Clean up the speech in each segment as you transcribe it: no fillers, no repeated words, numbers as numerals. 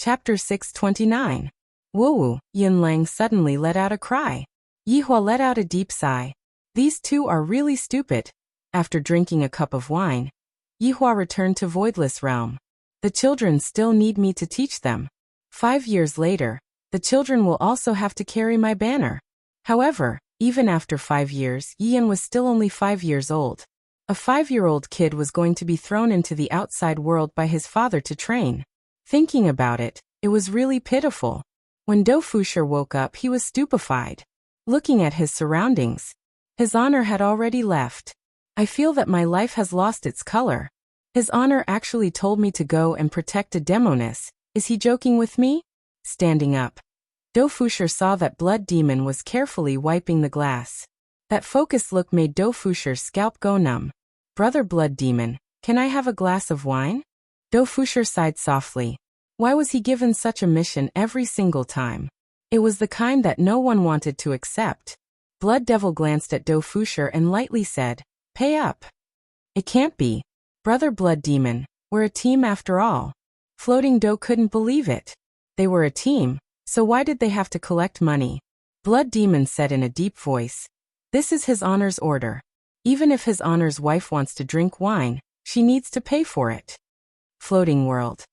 Chapter 629. Woo-woo, Yin Lang suddenly let out a cry. Yihua let out a deep sigh. These two are really stupid. After drinking a cup of wine, Yihua returned to Voidless Realm. The children still need me to teach them. 5 years later, the children will also have to carry my banner. However, even after 5 years, Yin was still only 5 years old. A 5-year-old kid was going to be thrown into the outside world by his father to train. Thinking about it, it was really pitiful. When Do Fusher woke up, he was stupefied. Looking at his surroundings, his honor had already left. I feel that my life has lost its color. His honor actually told me to go and protect a demoness. Is he joking with me? Standing up, Do Fusher saw that Blood Demon was carefully wiping the glass. That focused look made Do Fusher's scalp go numb. Brother Blood Demon, can I have a glass of wine? Do Fusher sighed softly. Why was he given such a mission every single time? It was the kind that no one wanted to accept. Blood Devil glanced at Do Fusher and lightly said, "Pay up." It can't be. Brother Blood Demon, we're a team after all. Floating Do couldn't believe it. They were a team, so why did they have to collect money? Blood Demon said in a deep voice, "This is His Honor's order. Even if His Honor's wife wants to drink wine, she needs to pay for it." Floating World.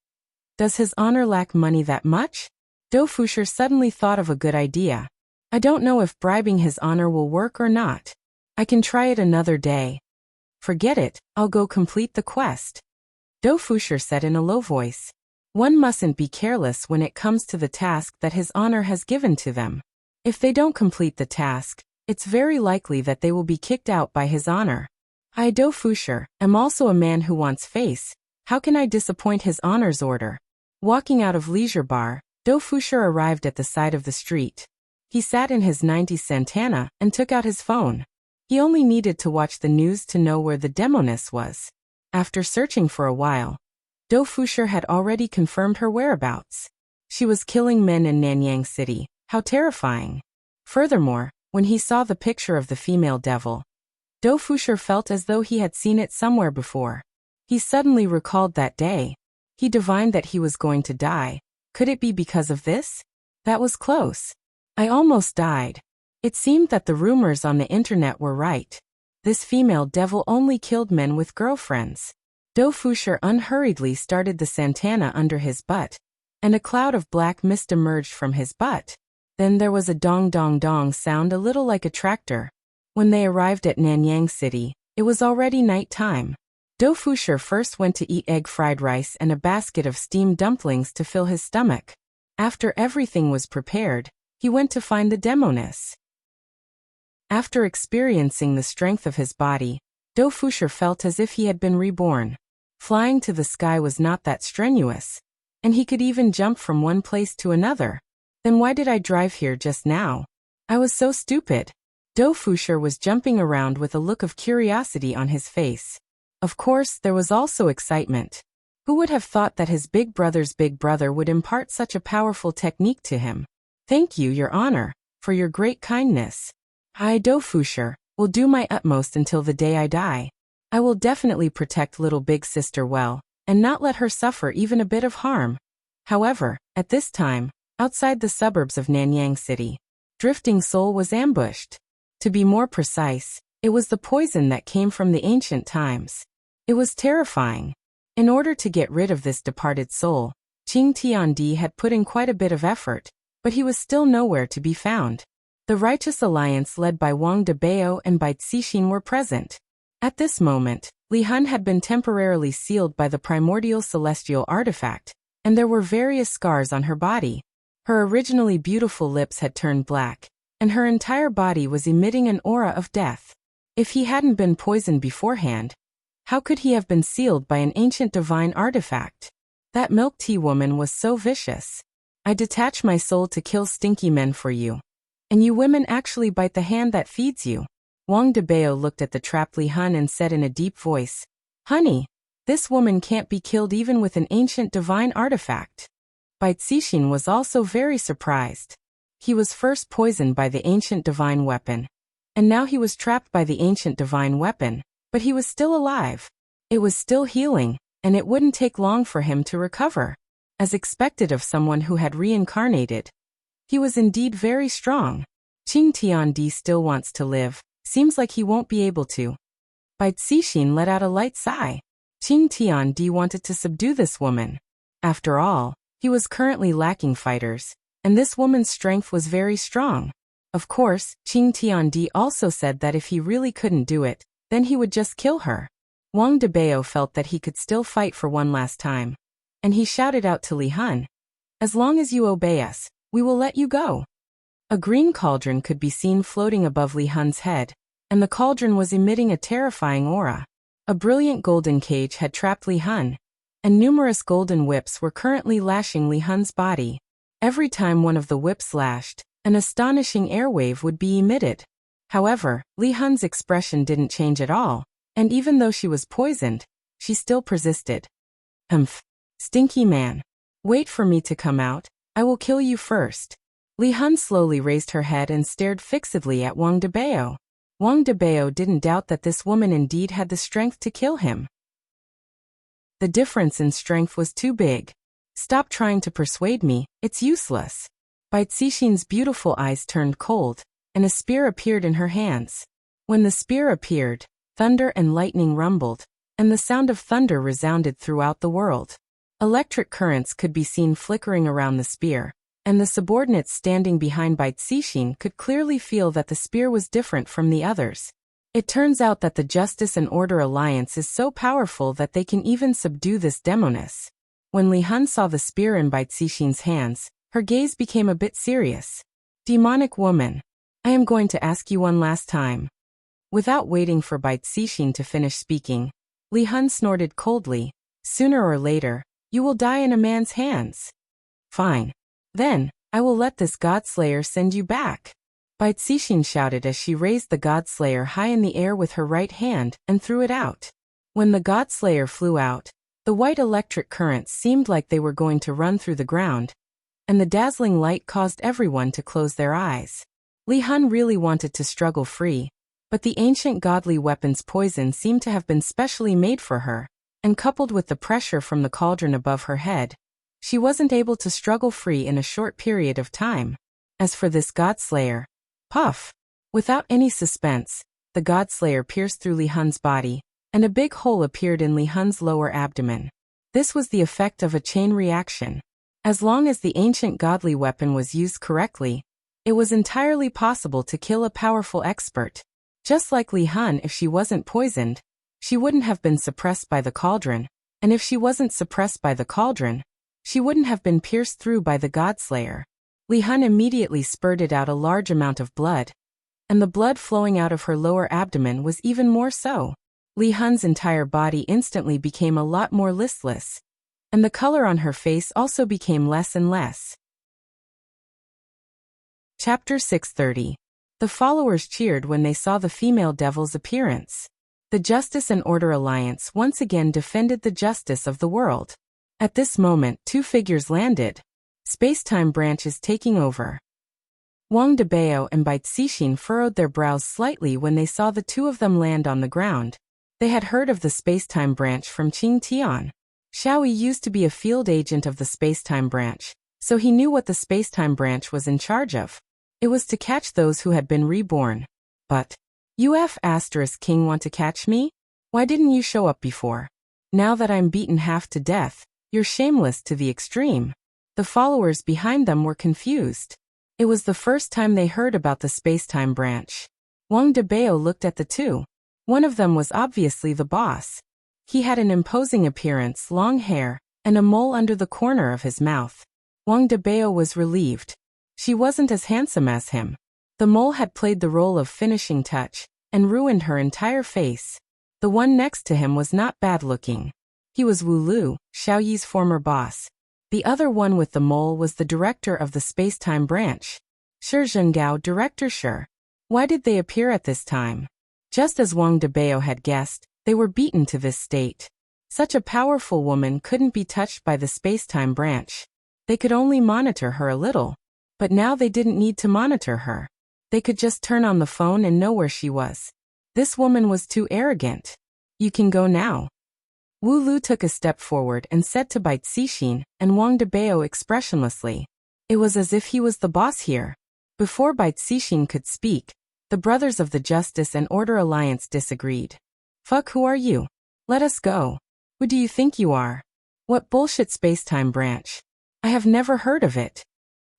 Does His Honor lack money that much? Do Fusher suddenly thought of a good idea. I don't know if bribing His Honor will work or not. I can try it another day. Forget it, I'll go complete the quest. Do Fusher said in a low voice. One mustn't be careless when it comes to the task that His Honor has given to them. If they don't complete the task, it's very likely that they will be kicked out by His Honor. I, Do Fusher, am also a man who wants face. How can I disappoint His Honor's order? Walking out of Leisure Bar, Do Fusher arrived at the side of the street. He sat in his 90s Santana and took out his phone. He only needed to watch the news to know where the demoness was. After searching for a while, Do Fusher had already confirmed her whereabouts. She was killing men in Nanyang City. How terrifying. Furthermore, when he saw the picture of the female devil, Do Fusher felt as though he had seen it somewhere before. He suddenly recalled that day. He divined that he was going to die. Could it be because of this? That was close. I almost died. It seemed that the rumors on the internet were right. This female devil only killed men with girlfriends. Do Fusher unhurriedly started the Santana under his butt, and a cloud of black mist emerged from his butt. Then there was a dong dong dong sound a little like a tractor. When they arrived at Nanyang City, it was already night time. Do Fusher first went to eat egg fried rice and a basket of steamed dumplings to fill his stomach. After everything was prepared, he went to find the demoness. After experiencing the strength of his body, Do Fusher felt as if he had been reborn. Flying to the sky was not that strenuous, and he could even jump from one place to another. Then why did I drive here just now? I was so stupid. Do Fusher was jumping around with a look of curiosity on his face. Of course, there was also excitement. Who would have thought that his big brother's big brother would impart such a powerful technique to him? Thank you, Your Honor, for your great kindness. I, Do Fusher, will do my utmost until the day I die. I will definitely protect little big sister well, and not let her suffer even a bit of harm. However, at this time, outside the suburbs of Nanyang City, Drifting Soul was ambushed. To be more precise, it was the poison that came from the ancient times. It was terrifying. In order to get rid of this departed soul, Qing Tiandi had put in quite a bit of effort, but he was still nowhere to be found. The Righteous Alliance led by Wang Debao and Bai Cixin were present. At this moment, Li Hun had been temporarily sealed by the primordial celestial artifact, and there were various scars on her body. Her originally beautiful lips had turned black, and her entire body was emitting an aura of death. If he hadn't been poisoned beforehand, how could he have been sealed by an ancient divine artifact? That milk tea woman was so vicious. I detach my soul to kill stinky men for you. And you women actually bite the hand that feeds you. Wang Debao looked at the trapped Li Hun and said in a deep voice, Honey, this woman can't be killed even with an ancient divine artifact. Bai Cixin was also very surprised. He was first poisoned by the ancient divine weapon, and now he was trapped by the ancient divine weapon. But he was still alive. It was still healing, and it wouldn't take long for him to recover. as expected of someone who had reincarnated. He was indeed very strong. Qing Tiandi still wants to live. Seems like he won't be able to. Bai Cixin let out a light sigh. Qing Tiandi wanted to subdue this woman. After all, he was currently lacking fighters, and this woman's strength was very strong. Of course, Qing Tiandi also said that if he really couldn't do it, then he would just kill her. Wang Debao felt that he could still fight for one last time, and he shouted out to Li Hun, "As long as you obey us, we will let you go." A green cauldron could be seen floating above Li Hun's head, and the cauldron was emitting a terrifying aura. A brilliant golden cage had trapped Li Hun, and numerous golden whips were currently lashing Li Hun's body. Every time one of the whips lashed, an astonishing airwave would be emitted. However, Li Hun's expression didn't change at all, and even though she was poisoned, she still persisted. "Humph. Stinky man. Wait for me to come out, I will kill you first." Li Hun slowly raised her head and stared fixedly at Wang Debao. Wang Debao didn't doubt that this woman indeed had the strength to kill him. The difference in strength was too big. "Stop trying to persuade me, it's useless." Bai Cixin's beautiful eyes turned cold, and a spear appeared in her hands. When the spear appeared, thunder and lightning rumbled, and the sound of thunder resounded throughout the world. Electric currents could be seen flickering around the spear, and the subordinates standing behind Bai Cixin could clearly feel that the spear was different from the others. It turns out that the Justice and Order Alliance is so powerful that they can even subdue this demoness. When Li Hun saw the spear in Bai Cixin's hands, her gaze became a bit serious. "Demonic woman, I am going to ask you one last time." Without waiting for Bai Cixin to finish speaking, Li Hun snorted coldly, "Sooner or later, you will die in a man's hands." "Fine. Then, I will let this Godslayer send you back." Bai Cixin shouted as she raised the Godslayer high in the air with her right hand and threw it out. When the Godslayer flew out, the white electric currents seemed like they were going to run through the ground, and the dazzling light caused everyone to close their eyes. Li Hun really wanted to struggle free, but the ancient godly weapon's poison seemed to have been specially made for her, and coupled with the pressure from the cauldron above her head, she wasn't able to struggle free in a short period of time. As for this Godslayer, puff! Without any suspense, the Godslayer pierced through Li Hun's body, and a big hole appeared in Li Hun's lower abdomen. This was the effect of a chain reaction. As long as the ancient godly weapon was used correctly, it was entirely possible to kill a powerful expert. Just like Li Hun, if she wasn't poisoned, she wouldn't have been suppressed by the cauldron, and if she wasn't suppressed by the cauldron, she wouldn't have been pierced through by the Godslayer. Li Hun immediately spurted out a large amount of blood, and the blood flowing out of her lower abdomen was even more so. Li Hun's entire body instantly became a lot more listless, and the color on her face also became less and less. Chapter 630. The followers cheered when they saw the female devil's appearance. The Justice and Order Alliance once again defended the justice of the world. At this moment, two figures landed. Space-time branch is taking over. Wang Debao and Bai Cixin furrowed their brows slightly when they saw the two of them land on the ground. They had heard of the space-time branch from Qing Tian. Xiaoyi used to be a field agent of the space-time branch, so he knew what the space-time branch was in charge of. It was to catch those who had been reborn. But, King want to catch me? Why didn't you show up before? Now that I'm beaten half to death, you're shameless to the extreme. The followers behind them were confused. It was the first time they heard about the space-time branch. Wang Debao looked at the two. One of them was obviously the boss. He had an imposing appearance, long hair, and a mole under the corner of his mouth. Wang Debao was relieved. She wasn't as handsome as him. The mole had played the role of finishing touch, and ruined her entire face. The one next to him was not bad-looking. He was Wu Lu, Xiaoyi's former boss. The other one with the mole was the director of the space-time branch. Shi Zhengao, Director Shi. Why did they appear at this time? Just as Wang Debao had guessed, they were beaten to this state. Such a powerful woman couldn't be touched by the space-time branch. They could only monitor her a little. But now they didn't need to monitor her. They could just turn on the phone and know where she was. This woman was too arrogant. You can go now. Wu Lu took a step forward and said to Bai Cixin and Wang Debao expressionlessly. It was as if he was the boss here. Before Bai Cixin could speak, the brothers of the Justice and Order Alliance disagreed. Fuck, who are you? Let us go. Who do you think you are? What bullshit space-time branch? I have never heard of it.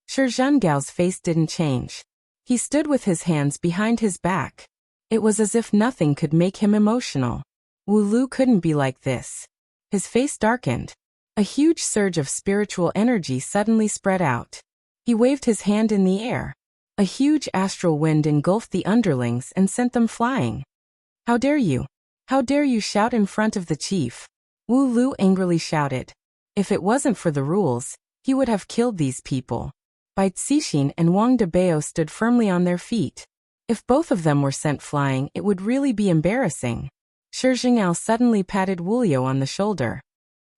Shi Zhengao's face didn't change. He stood with his hands behind his back. It was as if nothing could make him emotional. Wu Lu couldn't be like this. His face darkened. A huge surge of spiritual energy suddenly spread out. He waved his hand in the air. A huge astral wind engulfed the underlings and sent them flying. How dare you? How dare you shout in front of the chief? Wu Lu angrily shouted. If it wasn't for the rules, he would have killed these people. Bai Cixin and Wang Debao stood firmly on their feet. If both of them were sent flying, it would really be embarrassing. Shi Zhenghao suddenly patted Wu Liu on the shoulder.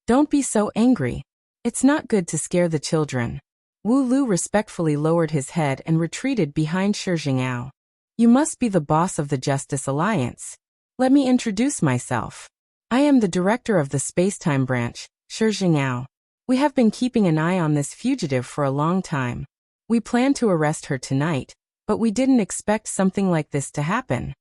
Don't be so angry. It's not good to scare the children. Wu Lu respectfully lowered his head and retreated behind Shi Zhenghao. You must be the boss of the Justice Alliance. Let me introduce myself. I am the director of the Spacetime Branch, Shi Zhenghao. We have been keeping an eye on this fugitive for a long time. We planned to arrest her tonight, but we didn't expect something like this to happen.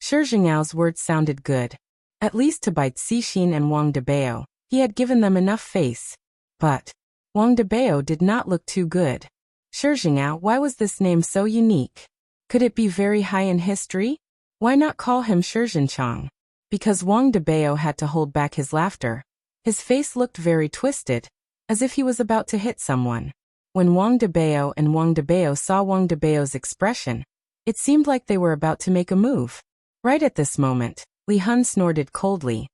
Shi Zhenghao's words sounded good. At least to Bai Cixin and Wang Debao, he had given them enough face. But Wang Debao did not look too good. Shi Zhenghao, why was this name so unique? Could it be very high in history? Why not call him Shi Zhenchang? Because Wang Debao had to hold back his laughter. His face looked very twisted, as if he was about to hit someone. When Wang Debao saw Wang Debao's expression, it seemed like they were about to make a move. Right at this moment, Li Hun snorted coldly.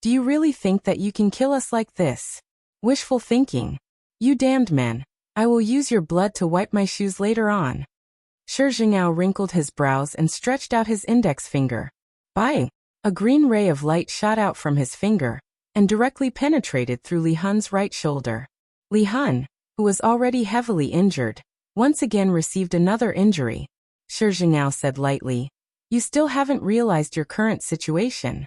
Do you really think that you can kill us like this? Wishful thinking. You damned men. I will use your blood to wipe my shoes later on. Shi Zhenghao wrinkled his brows and stretched out his index finger. Bang! A green ray of light shot out from his finger and directly penetrated through Li Hun's right shoulder. Li Hun, who was already heavily injured, once again received another injury. Shi Zhenghao said lightly, You still haven't realized your current situation.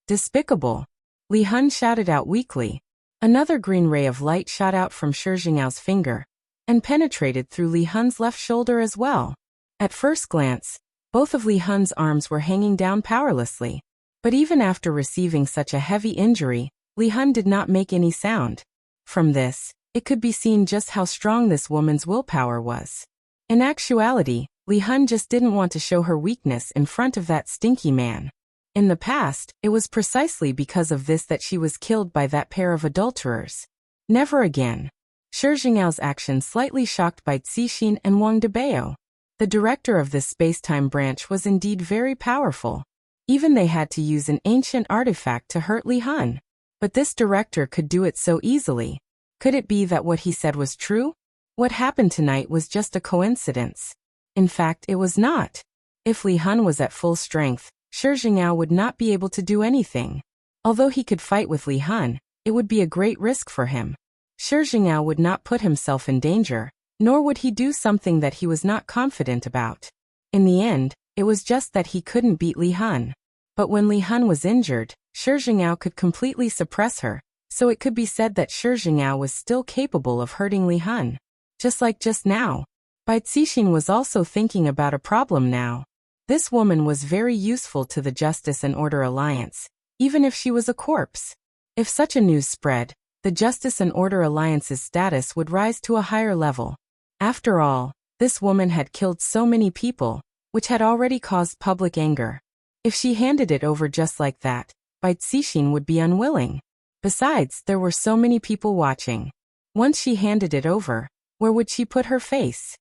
Despicable. Li Hun shouted out weakly. Another green ray of light shot out from Shi Zhenghao's finger and penetrated through Li Hun's left shoulder as well. At first glance, both of Li Hun's arms were hanging down powerlessly. But even after receiving such a heavy injury, Li Hun did not make any sound. From this, it could be seen just how strong this woman's willpower was. In actuality, Li Hun just didn't want to show her weakness in front of that stinky man. In the past, it was precisely because of this that she was killed by that pair of adulterers. Never again. Shi Zhenghao's action slightly shocked Bai Cixin and Wang Debao. The director of this space-time branch was indeed very powerful. Even they had to use an ancient artifact to hurt Li Hun. But this director could do it so easily. Could it be that what he said was true? What happened tonight was just a coincidence. In fact, it was not. If Li Hun was at full strength, Shi Zhenghao would not be able to do anything. Although he could fight with Li Hun, it would be a great risk for him. Shi Zhenghao would not put himself in danger, nor would he do something that he was not confident about. In the end, it was just that he couldn't beat Li Hun. But when Li Hun was injured, Shi Zhenghao could completely suppress her, so it could be said that Shi Zhenghao was still capable of hurting Li Hun. Just like just now. Bai Cixin was also thinking about a problem now. This woman was very useful to the Justice and Order Alliance, even if she was a corpse. If such a news spread, the Justice and Order Alliance's status would rise to a higher level. After all, this woman had killed so many people, which had already caused public anger. If she handed it over just like that, Bai Cixin would be unwilling. Besides, there were so many people watching. Once she handed it over, where would she put her face?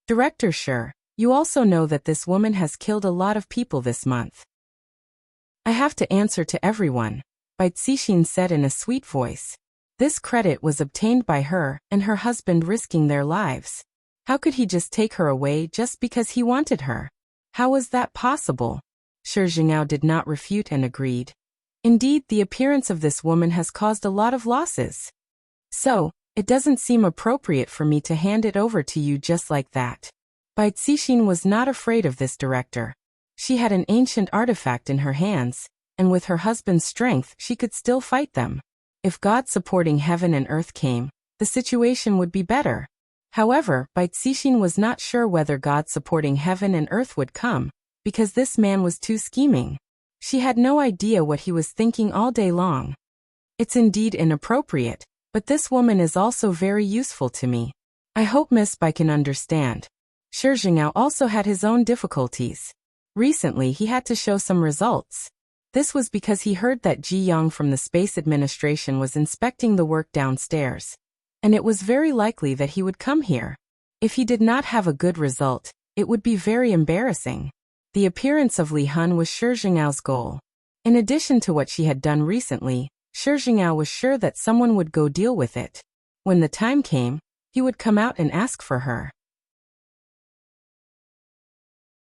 Director Shi, you also know that this woman has killed a lot of people this month. I have to answer to everyone, Bai Cixin said in a sweet voice. This credit was obtained by her and her husband risking their lives. How could he just take her away just because he wanted her? How was that possible? Shi Zhenghao did not refute and agreed. Indeed, the appearance of this woman has caused a lot of losses. So, it doesn't seem appropriate for me to hand it over to you just like that. Bai Cixin was not afraid of this director. She had an ancient artifact in her hands, and with her husband's strength she could still fight them. If God supporting heaven and earth came, the situation would be better. However, Baitsishin was not sure whether God supporting heaven and earth would come, because this man was too scheming. She had no idea what he was thinking all day long. It's indeed inappropriate, but this woman is also very useful to me. I hope Miss Bai can understand. Shi Jingao also had his own difficulties. Recently he had to show some results. This was because he heard that Ji Yang from the Space Administration was inspecting the work downstairs. And it was very likely that he would come here. If he did not have a good result, it would be very embarrassing. The appearance of Li Hun was Shi Jing'ao's goal. In addition to what she had done recently, Shi Jing'ao was sure that someone would go deal with it. When the time came, he would come out and ask for her.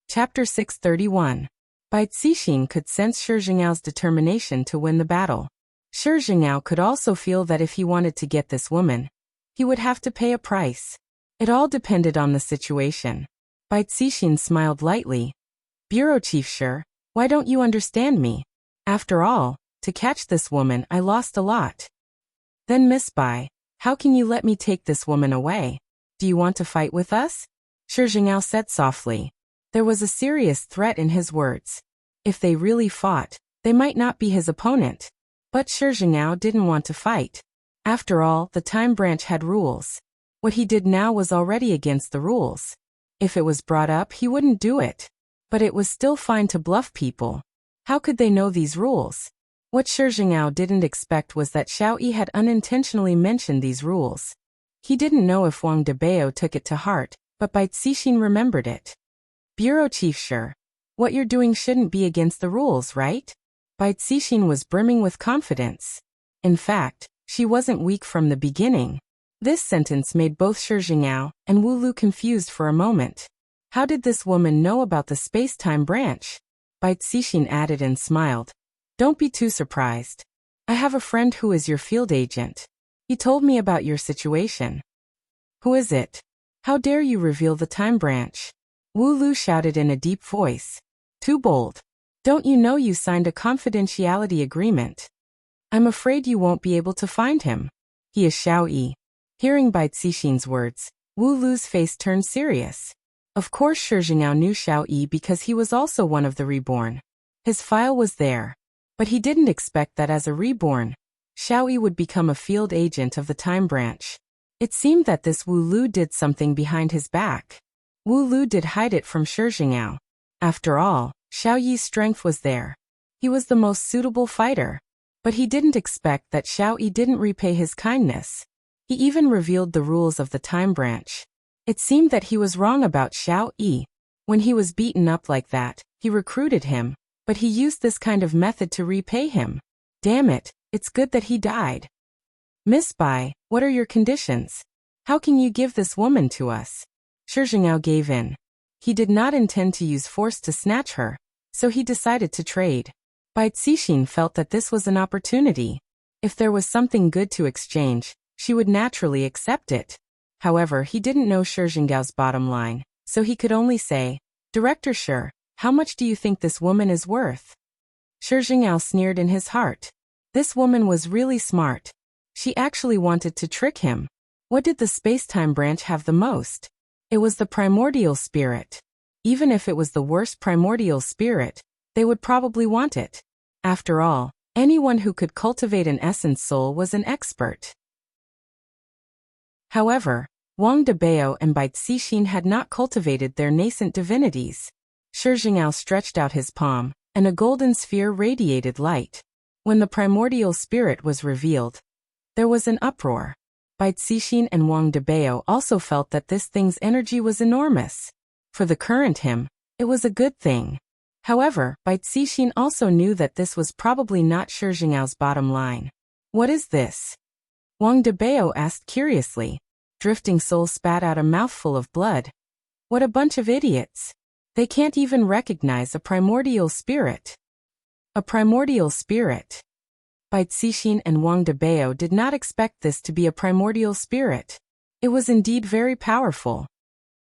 Chapter 631. Baitsishin could sense Shi Jing'ao's determination to win the battle. Shi Jing'ao could also feel that if he wanted to get this woman, he would have to pay a price. It all depended on the situation. Baitsishin smiled lightly. Bureau Chief Shi, why don't you understand me? After all, to catch this woman I lost a lot. Then Miss Bai, how can you let me take this woman away? Do you want to fight with us? Shi Jing'ao said softly. There was a serious threat in his words. If they really fought, they might not be his opponent. But Shi Jing'ao didn't want to fight. After all, the time branch had rules. What he did now was already against the rules. If it was brought up, he wouldn't do it. But it was still fine to bluff people. How could they know these rules? What Shi Jing'ao didn't expect was that Xiao Yi had unintentionally mentioned these rules. He didn't know if Wang Debao took it to heart, but Baitsishin remembered it. Bureau Chief Shi, what you're doing shouldn't be against the rules, right? Baitsishin was brimming with confidence. In fact, she wasn't weak from the beginning. This sentence made both Shi Jing'ao and Wu Lu confused for a moment. How did this woman know about the space-time branch? Baitsishin added and smiled. Don't be too surprised. I have a friend who is your field agent. He told me about your situation. Who is it? How dare you reveal the time branch? Wu Lu shouted in a deep voice. Too bold. Don't you know you signed a confidentiality agreement? I'm afraid you won't be able to find him. He is Xiao Yi. Hearing Baitsishin's words, Wu Lu's face turned serious. Of course Shi Jing'ao knew Xiao Yi because he was also one of the reborn. His file was there. But he didn't expect that as a reborn, Xiao Yi would become a field agent of the time branch. It seemed that this Wu Lu did something behind his back. Wu Lu did hide it from Shi Jing'ao. After all, Xiao Yi's strength was there. He was the most suitable fighter. But he didn't expect that Xiao Yi didn't repay his kindness. He even revealed the rules of the time branch. It seemed that he was wrong about Xiao Yi. When he was beaten up like that, he recruited him, but he used this kind of method to repay him. Damn it, it's good that he died. Miss Bai, what are your conditions? How can you give this woman to us? Shi Jing'ao gave in. He did not intend to use force to snatch her, so he decided to trade. Baitsishin felt that this was an opportunity. If there was something good to exchange, she would naturally accept it. However, he didn't know Shi Jing'ao's bottom line, so he could only say, Director Shi, how much do you think this woman is worth? Shi Jing'ao sneered in his heart. This woman was really smart. She actually wanted to trick him. What did the space-time branch have the most? It was the primordial spirit. Even if it was the worst primordial spirit, they would probably want it. After all, anyone who could cultivate an essence soul was an expert. However, Wang Debao and Baitsishin had not cultivated their nascent divinities. Shi Jing'ao stretched out his palm, and a golden sphere radiated light. When the primordial spirit was revealed, there was an uproar. Baitsishin and Wang Debao also felt that this thing's energy was enormous. For the current him, it was a good thing. However, Baitsishin also knew that this was probably not Shi Jing'ao's bottom line. What is this? Wang Debao asked curiously. Drifting Soul spat out a mouthful of blood. What a bunch of idiots. They can't even recognize a primordial spirit. A primordial spirit. Baitsishin and Wang Debao did not expect this to be a primordial spirit. It was indeed very powerful.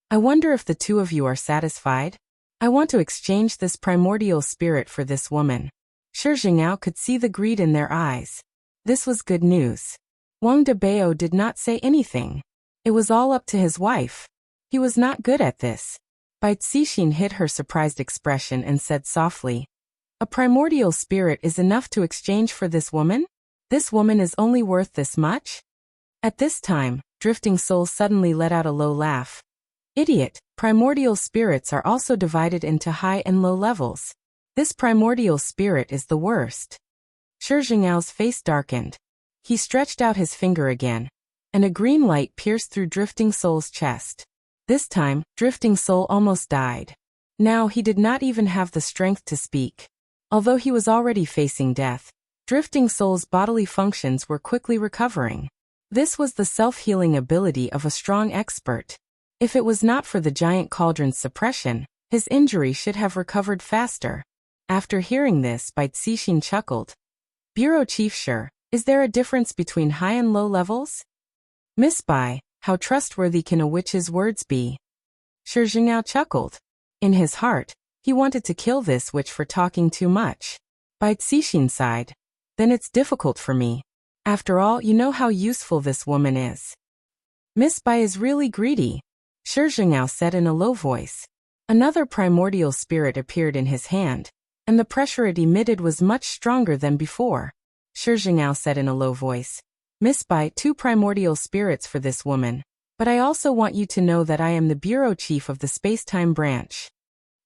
I wonder if the two of you are satisfied? I want to exchange this primordial spirit for this woman. Shi Jingao could see the greed in their eyes. This was good news. Wang Debao did not say anything. It was all up to his wife. He was not good at this. Bai Cixin hid her surprised expression and said softly, "A primordial spirit is enough to exchange for this woman? This woman is only worth this much?" At this time, Drifting Soul suddenly let out a low laugh. "Idiot, primordial spirits are also divided into high and low levels. This primordial spirit is the worst." Shi Jing'ao's face darkened. He stretched out his finger again, and a green light pierced through Drifting Soul's chest. This time, Drifting Soul almost died. Now he did not even have the strength to speak. Although he was already facing death, Drifting Soul's bodily functions were quickly recovering. This was the self-healing ability of a strong expert. If it was not for the giant cauldron's suppression, his injury should have recovered faster. After hearing this, Bai Cixin chuckled. "Bureau Chief Shi, is there a difference between high and low levels?" "Miss Bai, how trustworthy can a witch's words be?" Shi Jingao chuckled. In his heart, he wanted to kill this witch for talking too much. Bai Cixin sighed. "Then it's difficult for me. After all, you know how useful this woman is." "Miss Bai is really greedy," Shi Jingao said in a low voice. Another primordial spirit appeared in his hand, and the pressure it emitted was much stronger than before. Shi Jingao said in a low voice, "Miss Bai, 2 primordial spirits for this woman, but I also want you to know that I am the bureau chief of the space-time branch."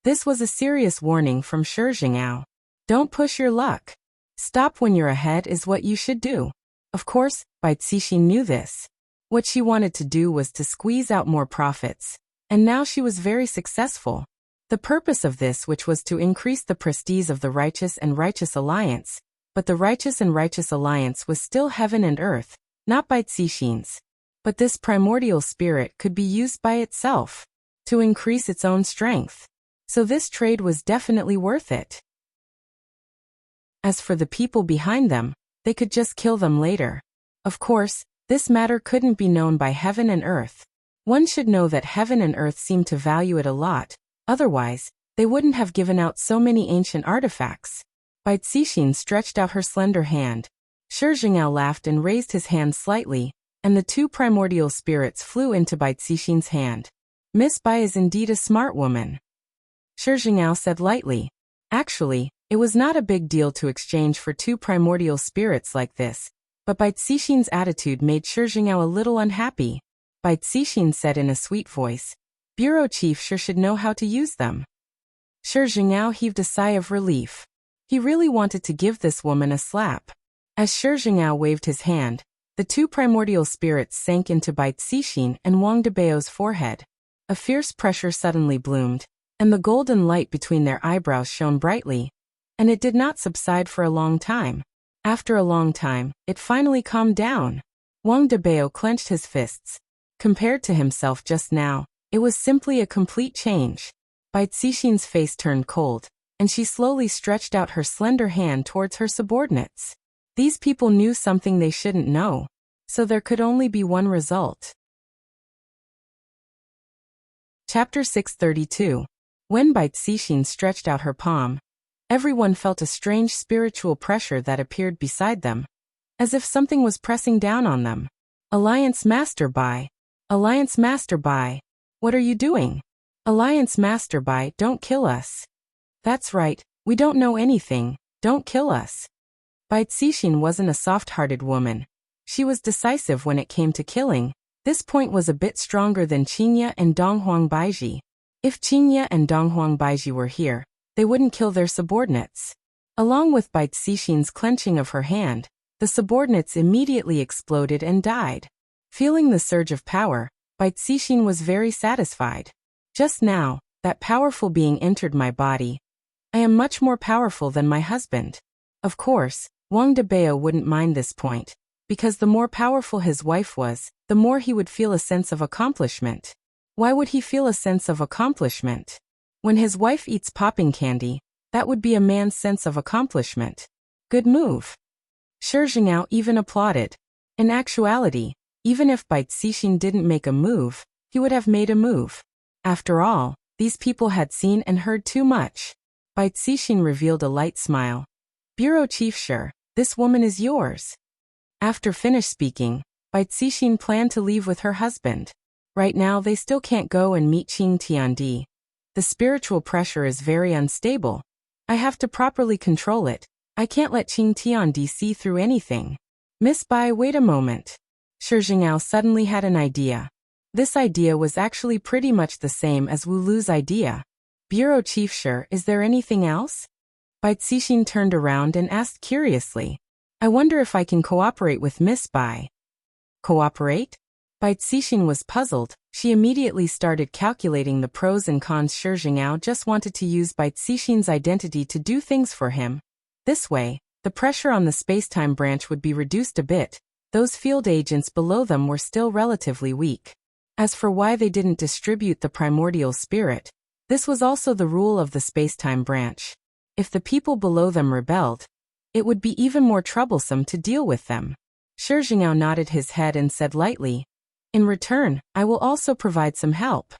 This was a serious warning from Shi Jingao. Don't push your luck. Stop when you're ahead is what you should do. Of course, Bai Cixin knew this. What she wanted to do was to squeeze out more profits, and now she was very successful. The purpose of this, which was to increase the prestige of the Righteous and Righteous Alliance, but the Righteous and Righteous Alliance was still heaven and earth, not Bai Cixin's. But this primordial spirit could be used by itself to increase its own strength. So this trade was definitely worth it. As for the people behind them, they could just kill them later. Of course, this matter couldn't be known by heaven and earth. One should know that heaven and earth seem to value it a lot, otherwise, they wouldn't have given out so many ancient artifacts. Bai Cixin stretched out her slender hand. Shi Jingao laughed and raised his hand slightly, and the 2 primordial spirits flew into Bai Cixin's hand. "Miss Bai is indeed a smart woman," Shi Jingao said lightly. Actually, it was not a big deal to exchange for 2 primordial spirits like this, but Bai Cixin's attitude made Shi Jingao a little unhappy. Bai Cixin said in a sweet voice, "Bureau Chief Shi should know how to use them." Shi Jingao heaved a sigh of relief. He really wanted to give this woman a slap. As Shi Jingao waved his hand, the 2 primordial spirits sank into Bai Cixin and Wang Debao's forehead. A fierce pressure suddenly bloomed, and the golden light between their eyebrows shone brightly, and it did not subside for a long time. After a long time, it finally calmed down. Wang Debao clenched his fists. Compared to himself just now, it was simply a complete change. Bai Cixin's face turned cold, and she slowly stretched out her slender hand towards her subordinates. These people knew something they shouldn't know, so there could only be one result. Chapter 632. When Bai Cixin stretched out her palm, everyone felt a strange spiritual pressure that appeared beside them, as if something was pressing down on them. "Alliance Master Bai! Alliance Master Bai! What are you doing? Alliance Master Bai, don't kill us." "That's right, we don't know anything, don't kill us." Bai Cixin wasn't a soft-hearted woman. She was decisive when it came to killing. This point was a bit stronger than Qingye and Donghuang Baiji. If Qingye and Donghuang Baiji were here, they wouldn't kill their subordinates. Along with Bai Cixin's clenching of her hand, the subordinates immediately exploded and died. Feeling the surge of power, Bai Cixin was very satisfied. Just now, that powerful being entered my body. I am much more powerful than my husband. Of course, Wang Debao wouldn't mind this point, because the more powerful his wife was, the more he would feel a sense of accomplishment. Why would he feel a sense of accomplishment? When his wife eats popping candy, that would be a man's sense of accomplishment. Good move. Shi Jingao even applauded. In actuality, even if Bai Cixin didn't make a move, he would have made a move. After all, these people had seen and heard too much. Bai Cixin revealed a light smile. Bureau Chief sure, this woman is yours. After finished speaking, Bai Cixin planned to leave with her husband. Right now they still can't go and meet Qing Tiandi. The spiritual pressure is very unstable. I have to properly control it. I can't let Qing Tiandi see through anything. Miss Bai, wait a moment. Shi Jingao suddenly had an idea. This idea was actually pretty much the same as Wu Lu's idea. Bureau Chief Shi, is there anything else? Bai Cixin turned around and asked curiously. I wonder if I can cooperate with Miss Bai. Cooperate? Bai Cixin was puzzled. She immediately started calculating the pros and cons. Shi Jingao just wanted to use Bai Cixin's identity to do things for him. This way, the pressure on the spacetime branch would be reduced a bit. Those field agents below them were still relatively weak. As for why they didn't distribute the primordial spirit, this was also the rule of the spacetime branch. If the people below them rebelled, it would be even more troublesome to deal with them. Shi Jingao nodded his head and said lightly, in return, I will also provide some help.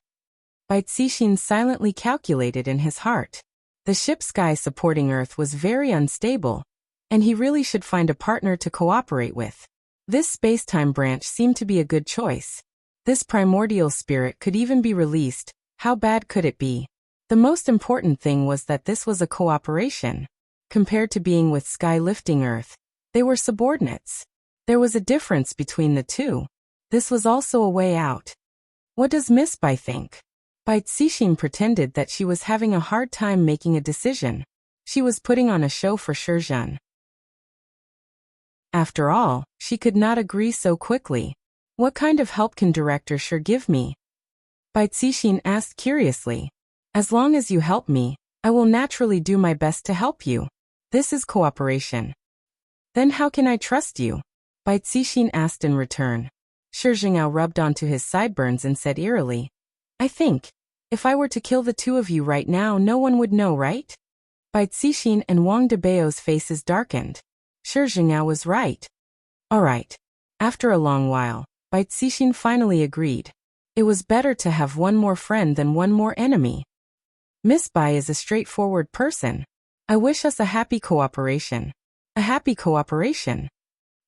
Bai Cixin silently calculated in his heart. The ship sky supporting Earth was very unstable, and he really should find a partner to cooperate with. This spacetime branch seemed to be a good choice. This primordial spirit could even be released. How bad could it be? The most important thing was that this was a cooperation. Compared to being with sky-lifting Earth, they were subordinates. There was a difference between the two. This was also a way out. What does Miss Bai think? Bai Cixin pretended that she was having a hard time making a decision. She was putting on a show for Shi Jun. After all, she could not agree so quickly. What kind of help can Director Shi give me? Bai Cixin asked curiously. As long as you help me, I will naturally do my best to help you. This is cooperation. Then how can I trust you? Bai Cixin asked in return. Shi Jingao rubbed onto his sideburns and said eerily, I think, if I were to kill the two of you right now, no one would know, right? Bai Cixin and Wang Debao's faces darkened. Shi Jingao was right. All right. After a long while, Bai Cixin finally agreed. It was better to have one more friend than one more enemy. Miss Bai is a straightforward person. I wish us a happy cooperation. A happy cooperation.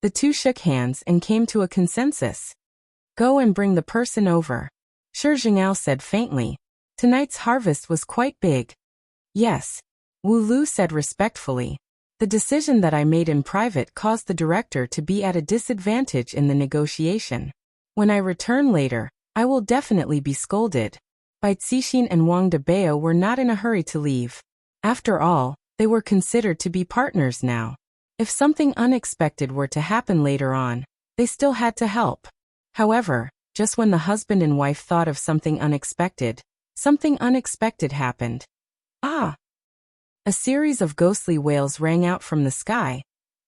The two shook hands and came to a consensus. Go and bring the person over. Shi Jingao said faintly. Tonight's harvest was quite big. Yes. Wu Lu said respectfully. The decision that I made in private caused the director to be at a disadvantage in the negotiation. When I return later, I will definitely be scolded. Bai Cixin and Wang Debao were not in a hurry to leave. After all, they were considered to be partners now. If something unexpected were to happen later on, they still had to help. However, just when the husband and wife thought of something unexpected happened. Ah! A series of ghostly wails rang out from the sky,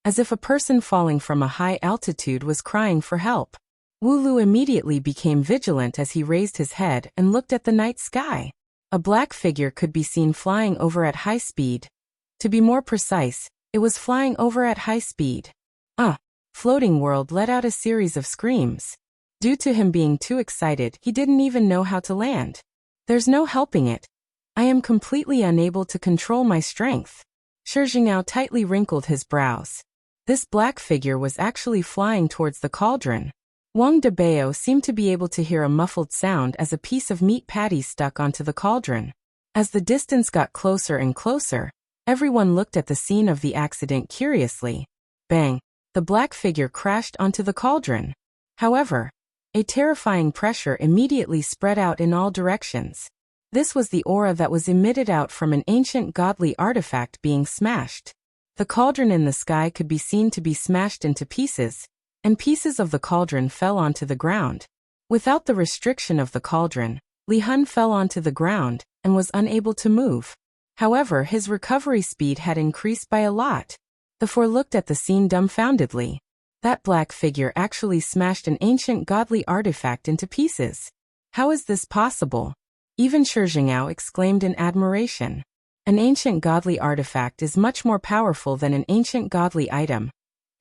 as if a person falling from a high altitude was crying for help. Wu Lu immediately became vigilant as he raised his head and looked at the night sky. A black figure could be seen flying over at high speed. To be more precise, it was flying over at high speed. Floating World let out a series of screams. Due to him being too excited, he didn't even know how to land. There's no helping it. I am completely unable to control my strength. Shi Jingao tightly wrinkled his brows. This black figure was actually flying towards the cauldron. Wang Debao seemed to be able to hear a muffled sound as a piece of meat patty stuck onto the cauldron. As the distance got closer and closer, everyone looked at the scene of the accident curiously. Bang! The black figure crashed onto the cauldron. However, a terrifying pressure immediately spread out in all directions. This was the aura that was emitted out from an ancient godly artifact being smashed. The cauldron in the sky could be seen to be smashed into pieces, and pieces of the cauldron fell onto the ground. Without the restriction of the cauldron, Li Hun fell onto the ground and was unable to move. However, his recovery speed had increased by a lot. The four looked at the scene dumbfoundedly. That black figure actually smashed an ancient godly artifact into pieces. How is this possible? Even Shi Jingao exclaimed in admiration. An ancient godly artifact is much more powerful than an ancient godly item.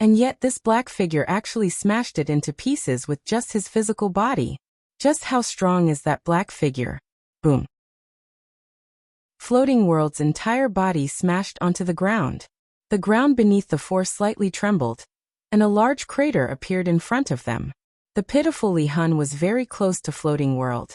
And yet this black figure actually smashed it into pieces with just his physical body. Just how strong is that black figure? Boom. Floating World's entire body smashed onto the ground. The ground beneath the four slightly trembled, and a large crater appeared in front of them. The pitiful Li Hun was very close to Floating World,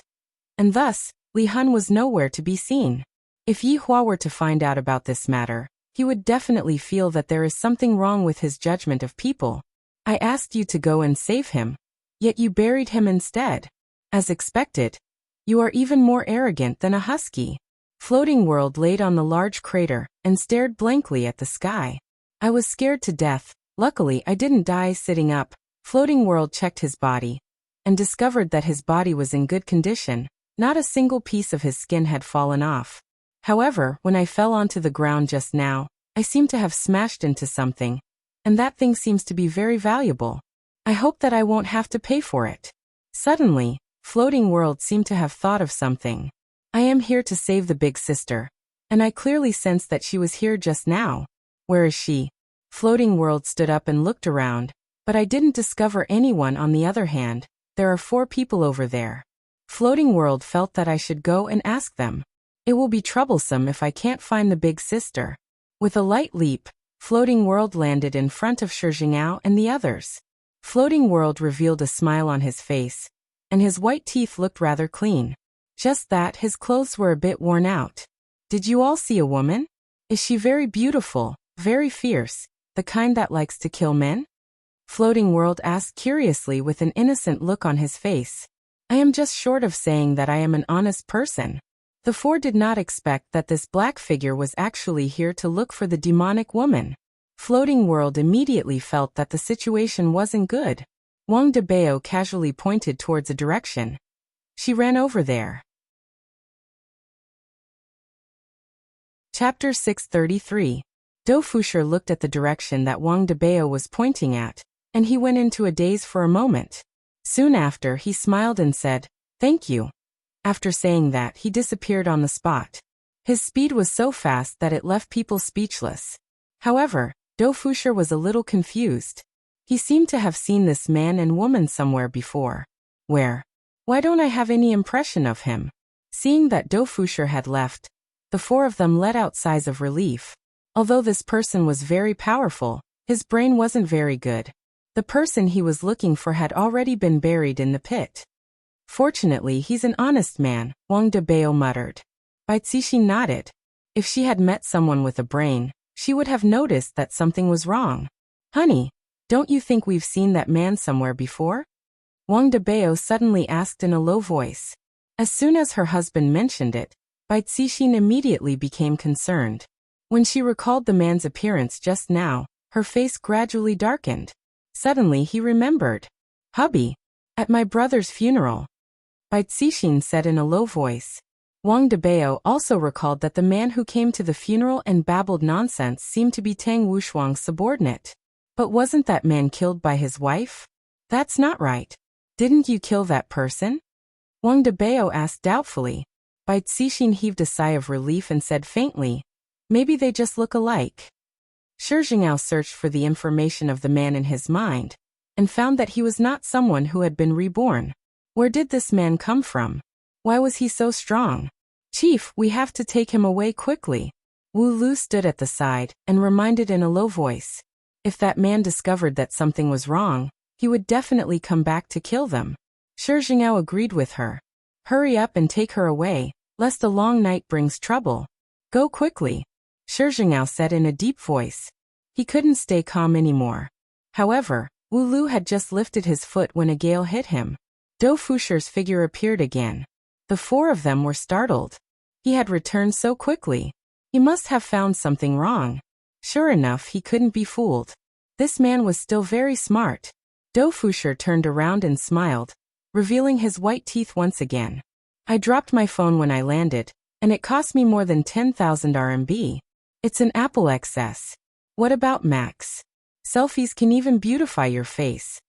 and thus, Li Hun was nowhere to be seen. If Yi Hua were to find out about this matter, he would definitely feel that there is something wrong with his judgment of people. I asked you to go and save him, yet you buried him instead. As expected, you are even more arrogant than a husky. Floating World laid on the large crater and stared blankly at the sky. I was scared to death. Luckily, I didn't die sitting up. Floating World checked his body and discovered that his body was in good condition. Not a single piece of his skin had fallen off. However, when I fell onto the ground just now, I seem to have smashed into something, and that thing seems to be very valuable. I hope that I won't have to pay for it. Suddenly, Floating World seemed to have thought of something. I am here to save the big sister, and I clearly sensed that she was here just now. Where is she? Floating World stood up and looked around, but I didn't discover anyone. On the other hand, there are 4 people over there. Floating World felt that I should go and ask them. It will be troublesome if I can't find the big sister. With a light leap, Floating World landed in front of Shi Jingao and the others. Floating World revealed a smile on his face, and his white teeth looked rather clean. Just that his clothes were a bit worn out. Did you all see a woman? Is she very beautiful, very fierce, the kind that likes to kill men? Floating World asked curiously with an innocent look on his face. I am just short of saying that I am an honest person. The 4 did not expect that this black figure was actually here to look for the demonic woman. Floating World immediately felt that the situation wasn't good. Wang Debao casually pointed towards a direction. She ran over there. Chapter 633. Dou Fusher looked at the direction that Wang Debao was pointing at, and he went into a daze for a moment. Soon after, he smiled and said, "Thank you." After saying that, he disappeared on the spot. His speed was so fast that it left people speechless. However, Dou Fusher was a little confused. He seemed to have seen this man and woman somewhere before. Where? Why don't I have any impression of him? Seeing that Dou Fusher had left, the 4 of them let out sighs of relief. Although this person was very powerful, his brain wasn't very good. The person he was looking for had already been buried in the pit. Fortunately, he's an honest man, Wang Debao muttered. Bai Cixin nodded. If she had met someone with a brain, she would have noticed that something was wrong. Honey, don't you think we've seen that man somewhere before? Wang Debao suddenly asked in a low voice. As soon as her husband mentioned it, Bai Cixin immediately became concerned. When she recalled the man's appearance just now, her face gradually darkened. Suddenly he remembered. Hubby, at my brother's funeral. Bai Cixin said in a low voice. Wang Debao also recalled that the man who came to the funeral and babbled nonsense seemed to be Tang Wushuang's subordinate. But wasn't that man killed by his wife? That's not right. Didn't you kill that person? Wang Debao asked doubtfully. Bai Cixin heaved a sigh of relief and said faintly, maybe they just look alike. Shi Jingao searched for the information of the man in his mind, and found that he was not someone who had been reborn. Where did this man come from? Why was he so strong? Chief, we have to take him away quickly. Wu Lu stood at the side and reminded in a low voice. If that man discovered that something was wrong, he would definitely come back to kill them. Shi Jingao agreed with her. Hurry up and take her away, lest a long night brings trouble. Go quickly, Shi Jingao said in a deep voice. He couldn't stay calm anymore. However, Wu Lu had just lifted his foot when a gale hit him. Dou Fusher's figure appeared again. The 4 of them were startled. He had returned so quickly. He must have found something wrong. Sure enough, he couldn't be fooled. This man was still very smart. Dou Fusher turned around and smiled, revealing his white teeth once again. I dropped my phone when I landed, and it cost me more than 10,000 RMB. It's an Apple XS. What about Max? Selfies can even beautify your face.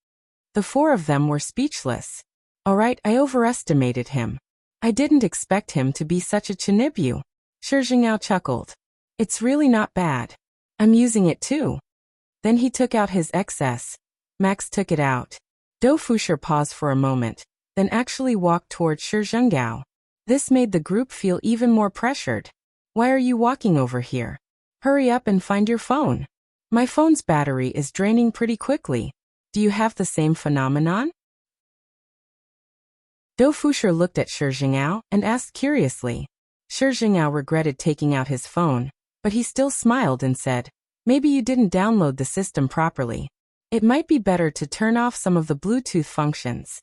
The 4 of them were speechless. Alright, I overestimated him. I didn't expect him to be such a chinibyu. Shi Jingao chuckled. It's really not bad. I'm using it too. Then he took out his XS. Max took it out. Dou Fusher paused for a moment, then actually walked towards Shi Jingao. This made the group feel even more pressured. Why are you walking over here? Hurry up and find your phone. My phone's battery is draining pretty quickly. Do you have the same phenomenon? Dou Fusher looked at Shi Jingao and asked curiously. Shi Jingao regretted taking out his phone, but he still smiled and said, maybe you didn't download the system properly. It might be better to turn off some of the Bluetooth functions.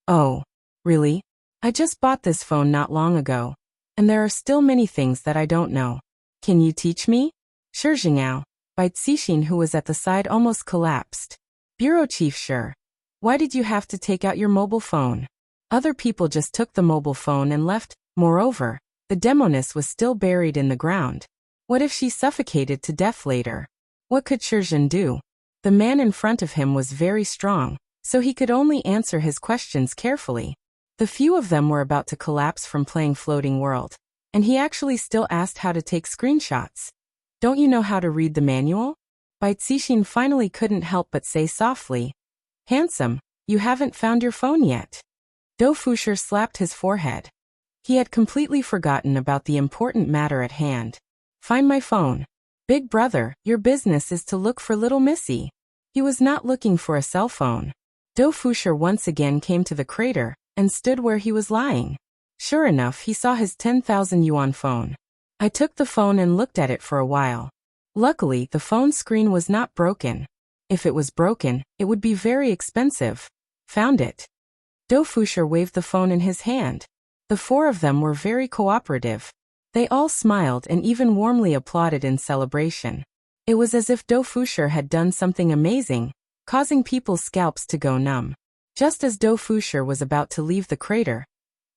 Oh, really? I just bought this phone not long ago, and there are still many things that I don't know. Can you teach me? Shi Jingao, Bai Cixin, who was at the side, almost collapsed. Bureau Chief Shi, why did you have to take out your mobile phone? Other people just took the mobile phone and left. Moreover, the demoness was still buried in the ground. What if she suffocated to death later? What could Shi Jin do? The man in front of him was very strong, so he could only answer his questions carefully. The few of them were about to collapse from playing Floating World, and he actually still asked how to take screenshots. Don't you know how to read the manual? Bai Cixin finally couldn't help but say softly, handsome, you haven't found your phone yet. Dou Fusher slapped his forehead. He had completely forgotten about the important matter at hand. Find my phone. Big brother, your business is to look for little Missy. He was not looking for a cell phone. Dou Fusher once again came to the crater and stood where he was lying. Sure enough, he saw his 10,000 yuan phone. I took the phone and looked at it for a while. Luckily, the phone screen was not broken. If it was broken, it would be very expensive. Found it. Dou Fusher waved the phone in his hand. The four of them were very cooperative. They all smiled and even warmly applauded in celebration. It was as if Dou Fusher had done something amazing, causing people's scalps to go numb. Just as Dou Fusher was about to leave the crater,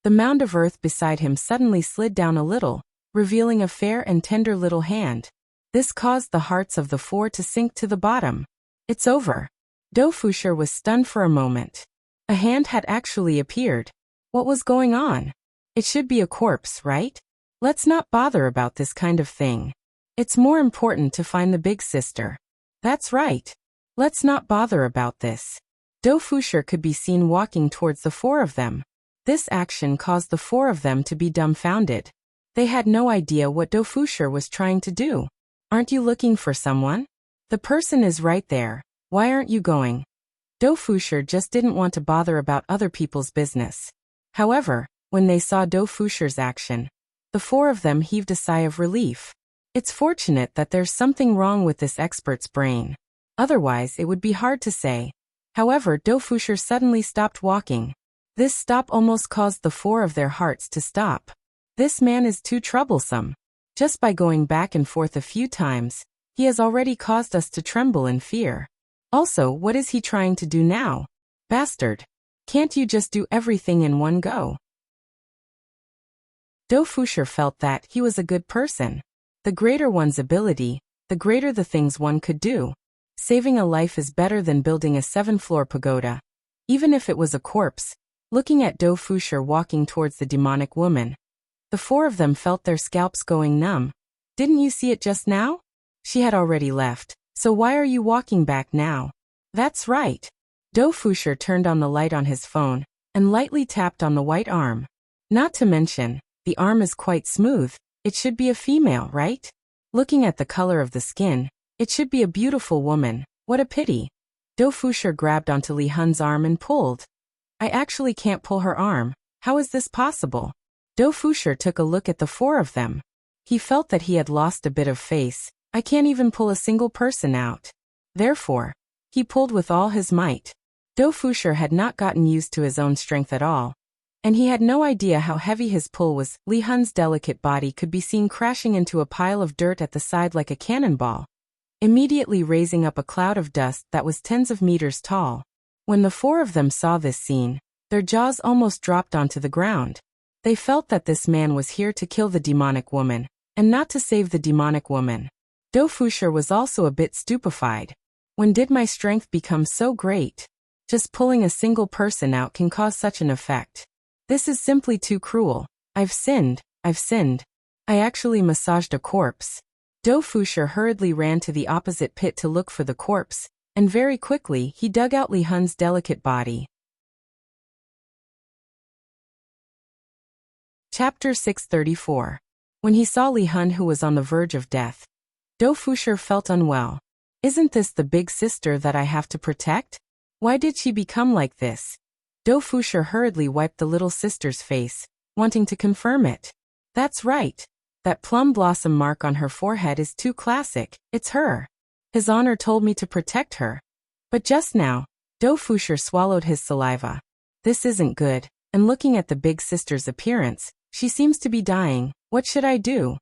the mound of earth beside him suddenly slid down a little, revealing a fair and tender little hand. This caused the hearts of the four to sink to the bottom. It's over. Dou Fusher was stunned for a moment. A hand had actually appeared. What was going on? It should be a corpse, right? Let's not bother about this kind of thing. It's more important to find the big sister. That's right. Let's not bother about this. Dou Fusher could be seen walking towards the four of them. This action caused the four of them to be dumbfounded. They had no idea what Dou Fusher was trying to do. Aren't you looking for someone? The person is right there. Why aren't you going? Dou Fusher just didn't want to bother about other people's business. However, when they saw Dou Fusher's action, the four of them heaved a sigh of relief. It's fortunate that there's something wrong with this expert's brain. Otherwise, it would be hard to say. However, Dou Fusher suddenly stopped walking. This stop almost caused the four of their hearts to stop. This man is too troublesome. Just by going back and forth a few times, he has already caused us to tremble in fear. Also, what is he trying to do now? Bastard. Can't you just do everything in one go? Dou Fusher felt that he was a good person. The greater one's ability, the greater the things one could do. Saving a life is better than building a 7-floor pagoda. Even if it was a corpse, looking at Dou Fusher walking towards the demonic woman, the four of them felt their scalps going numb. Didn't you see it just now? She had already left, so why are you walking back now? That's right. Dou Fusher turned on the light on his phone and lightly tapped on the white arm. Not to mention, the arm is quite smooth. It should be a female, right? Looking at the color of the skin, it should be a beautiful woman. What a pity. Dou Fusher grabbed onto Li Hun's arm and pulled. I actually can't pull her arm. How is this possible? Dou Fusher took a look at the four of them. He felt that he had lost a bit of face. I can't even pull a single person out. Therefore, he pulled with all his might. Dou Fusher had not gotten used to his own strength at all, and he had no idea how heavy his pull was. Li Hun's delicate body could be seen crashing into a pile of dirt at the side like a cannonball, immediately raising up a cloud of dust that was tens of meters tall. When the four of them saw this scene, their jaws almost dropped onto the ground. They felt that this man was here to kill the demonic woman, and not to save the demonic woman. Dou Fusher was also a bit stupefied. When did my strength become so great? Just pulling a single person out can cause such an effect. This is simply too cruel. I've sinned. I actually massaged a corpse. Dou Fusher hurriedly ran to the opposite pit to look for the corpse, and very quickly he dug out Li Hun's delicate body. Chapter 634. When he saw Li Hun, who was on the verge of death, Dou Fusher felt unwell. Isn't this the big sister that I have to protect? Why did she become like this? Do Fusher hurriedly wiped the little sister's face, wanting to confirm it. That's right. That plum blossom mark on her forehead is too classic. It's her. His honor told me to protect her. But just now, Do Fusher swallowed his saliva. This isn't good, and looking at the big sister's appearance, she seems to be dying. What should I do?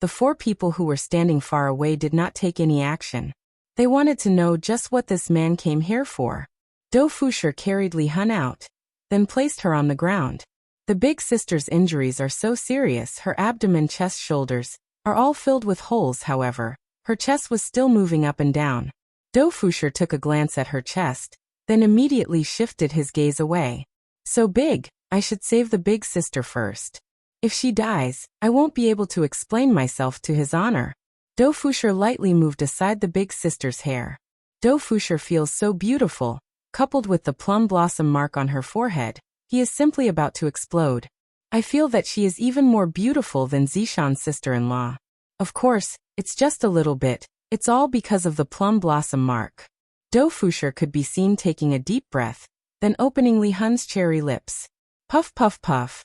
The 4 people who were standing far away did not take any action. They wanted to know just what this man came here for. Do Fusher carried Li Hun out, then placed her on the ground. The big sister's injuries are so serious, her abdomen, chest, shoulders are all filled with holes. However, her chest was still moving up and down. Do Fusher took a glance at her chest, then immediately shifted his gaze away. So big, I should save the big sister first. If she dies, I won't be able to explain myself to his honor. Do Fusher lightly moved aside the big sister's hair. Do Fusher feels so beautiful, coupled with the plum blossom mark on her forehead. He is simply about to explode. I feel that she is even more beautiful than Zishan's sister-in-law. Of course, it's just a little bit. It's all because of the plum blossom mark. Do Fusher could be seen taking a deep breath, then opening Li Hun's cherry lips. Puff puff puff.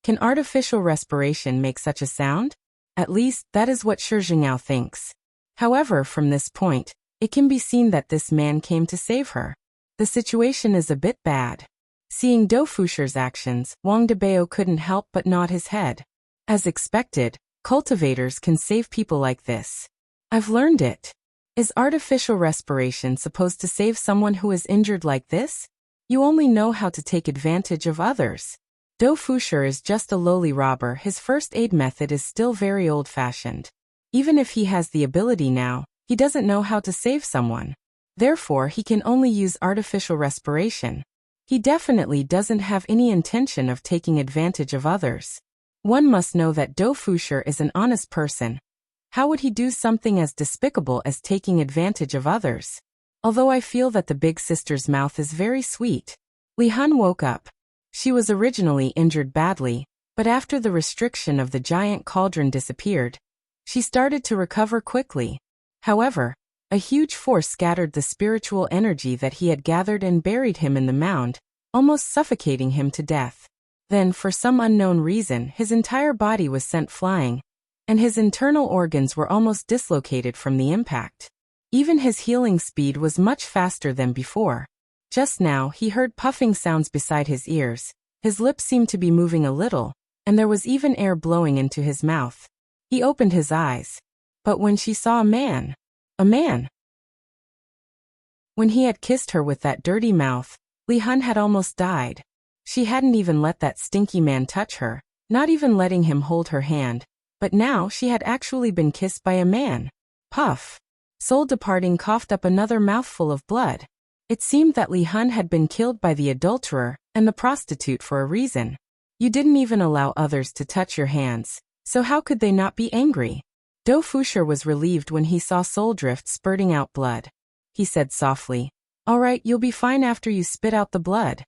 Can artificial respiration make such a sound? At least, that is what Shi Jingyao thinks. However, from this point, it can be seen that this man came to save her. The situation is a bit bad. Seeing Do Fusher's actions, Wang Debao couldn't help but nod his head. As expected, cultivators can save people like this. I've learned it. Is artificial respiration supposed to save someone who is injured like this? You only know how to take advantage of others. Do Fusher is just a lowly robber. His first aid method is still very old-fashioned. Even if he has the ability now, he doesn't know how to save someone. Therefore, he can only use artificial respiration. He definitely doesn't have any intention of taking advantage of others. One must know that Do Fusher is an honest person. How would he do something as despicable as taking advantage of others? Although I feel that the big sister's mouth is very sweet. Li Hun woke up. She was originally injured badly, but after the restriction of the giant cauldron disappeared, she started to recover quickly. However, a huge force scattered the spiritual energy that he had gathered and buried him in the mound, almost suffocating him to death. Then, for some unknown reason, his entire body was sent flying, and his internal organs were almost dislocated from the impact. Even his healing speed was much faster than before. Just now, he heard puffing sounds beside his ears. His lips seemed to be moving a little, and there was even air blowing into his mouth. He opened his eyes. But when she saw a man. When he had kissed her with that dirty mouth, Li Hun had almost died. She hadn't even let that stinky man touch her, not even letting him hold her hand. But now she had actually been kissed by a man. Puff. Soul Departing coughed up another mouthful of blood. It seemed that Li Hun had been killed by the adulterer and the prostitute for a reason. You didn't even allow others to touch your hands, so how could they not be angry? Do Fusher was relieved when he saw Soul Drift spurting out blood. He said softly, "All right, you'll be fine after you spit out the blood."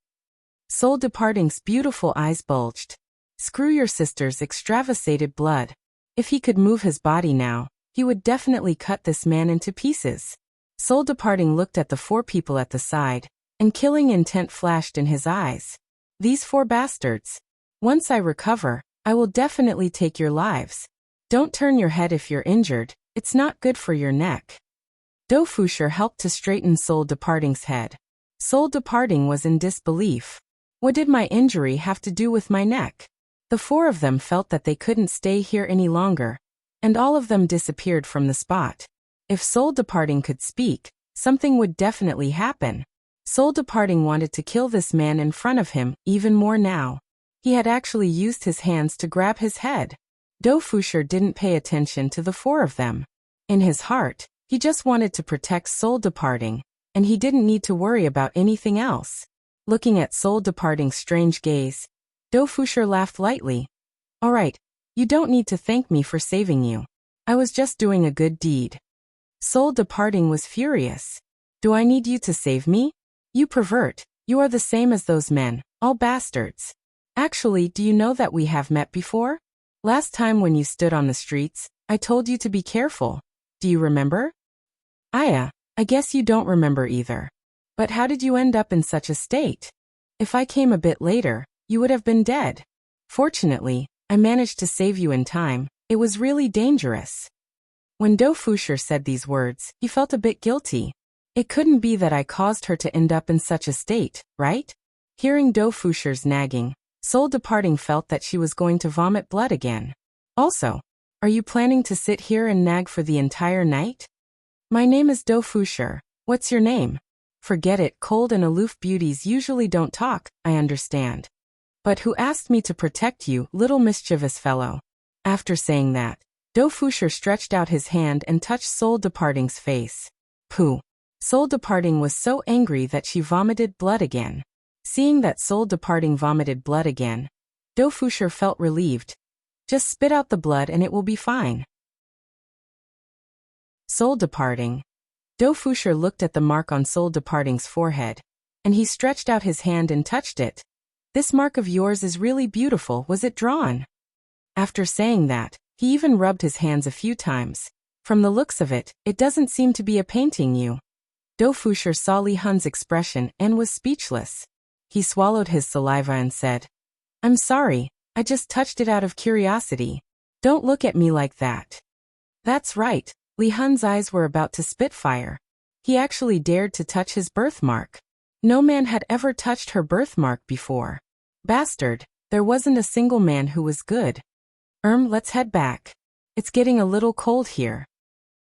Soul Departing's beautiful eyes bulged. Screw your sister's extravasated blood. If he could move his body now, he would definitely cut this man into pieces. Soul Departing looked at the 4 people at the side, and killing intent flashed in his eyes. These 4 bastards. Once I recover, I will definitely take your lives. Don't turn your head if you're injured, it's not good for your neck. Do Fusher helped to straighten Soul Departing's head. Soul Departing was in disbelief. What did my injury have to do with my neck? The 4 of them felt that they couldn't stay here any longer, and all of them disappeared from the spot. If Soul Departing could speak, something would definitely happen. Soul Departing wanted to kill this man in front of him, even more now. He had actually used his hands to grab his head. Do Fusher didn't pay attention to the 4 of them. In his heart, he just wanted to protect Soul Departing, and he didn't need to worry about anything else. Looking at Soul Departing's strange gaze, Do Fusher laughed lightly. "All right, you don't need to thank me for saving you. I was just doing a good deed." Soul Departing was furious. "Do I need you to save me? You pervert, you are the same as those men, all bastards. Actually, do you know that we have met before? Last time when you stood on the streets, I told you to be careful. Do you remember?" "Aya, I guess you don't remember either. But how did you end up in such a state? If I came a bit later, you would have been dead. Fortunately, I managed to save you in time. It was really dangerous. When Do Fusher said these words, he felt a bit guilty. It couldn't be that I caused her to end up in such a state, right? Hearing Do Fusher's nagging, Soul Departing felt that she was going to vomit blood again. Also, are you planning to sit here and nag for the entire night? My name is Do Fusher. What's your name? Forget it, cold and aloof beauties usually don't talk, I understand. But who asked me to protect you, little mischievous fellow? After saying that, Do Fusher stretched out his hand and touched Soul Departing's face. Pooh. Soul Departing was so angry that she vomited blood again. Seeing that Soul Departing vomited blood again, Do Fusher felt relieved. Just spit out the blood and it will be fine. Soul Departing. Do Fusher looked at the mark on Soul Departing's forehead, and he stretched out his hand and touched it. This mark of yours is really beautiful, was it drawn? After saying that, he even rubbed his hands a few times. From the looks of it, it doesn't seem to be a painting you. Do Fusher saw Li Hun's expression and was speechless. He swallowed his saliva and said, I'm sorry, I just touched it out of curiosity. Don't look at me like that. That's right, Li Hun's eyes were about to spit fire. He actually dared to touch his birthmark. No man had ever touched her birthmark before. Bastard, there wasn't a single man who was good. Let's head back. It's getting a little cold here.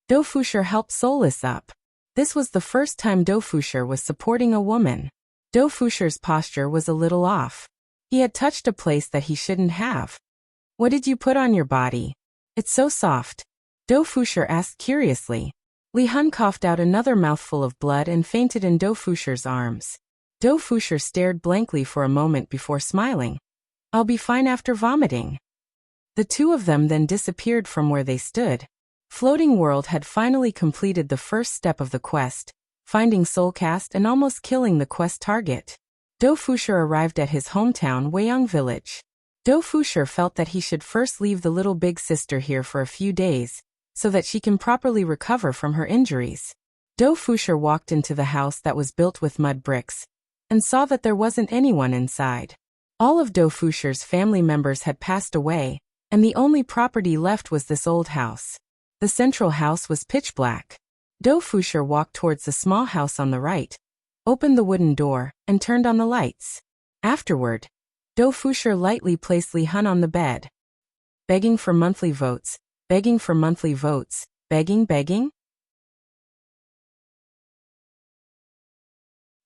Do Fusher helped Soulless up. This was the first time Do Fusher was supporting a woman. Do Fusher's posture was a little off. He had touched a place that he shouldn't have. What did you put on your body? It's so soft. Do Fusher asked curiously. Li Hun coughed out another mouthful of blood and fainted in Do Fusher's arms. Do Fusher stared blankly for a moment before smiling. I'll be fine after vomiting. The two of them then disappeared from where they stood. Floating World had finally completed the first step of the quest, finding Soulcast and almost killing the quest target. Do Fusher arrived at his hometown Weiyang village. Do Fusher felt that he should first leave the little big sister here for a few days, so that she can properly recover from her injuries. Do Fusher walked into the house that was built with mud bricks, and saw that there wasn't anyone inside. All of Do Fusher's family members had passed away, and the only property left was this old house. The central house was pitch black. Do Fusher walked towards the small house on the right, opened the wooden door, and turned on the lights. Afterward, Do Fusher lightly placed Li Hun on the bed. Begging for monthly votes, begging for monthly votes, begging.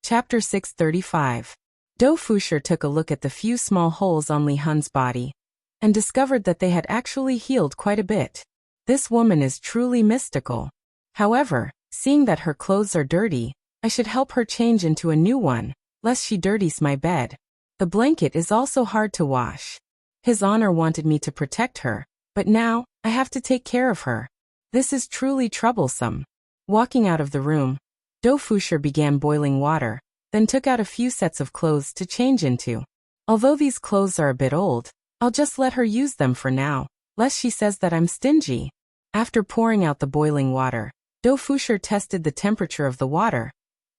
Chapter 635. Do Fusher took a look at the few small holes on Li Hun's body, and discovered that they had actually healed quite a bit. This woman is truly mystical. However, seeing that her clothes are dirty, I should help her change into a new one, lest she dirties my bed. The blanket is also hard to wash. His Honor wanted me to protect her, but now, I have to take care of her. This is truly troublesome. Walking out of the room, Do Fusher began boiling water, then took out a few sets of clothes to change into. Although these clothes are a bit old, I'll just let her use them for now, lest she says that I'm stingy. After pouring out the boiling water, Do Fusher tested the temperature of the water,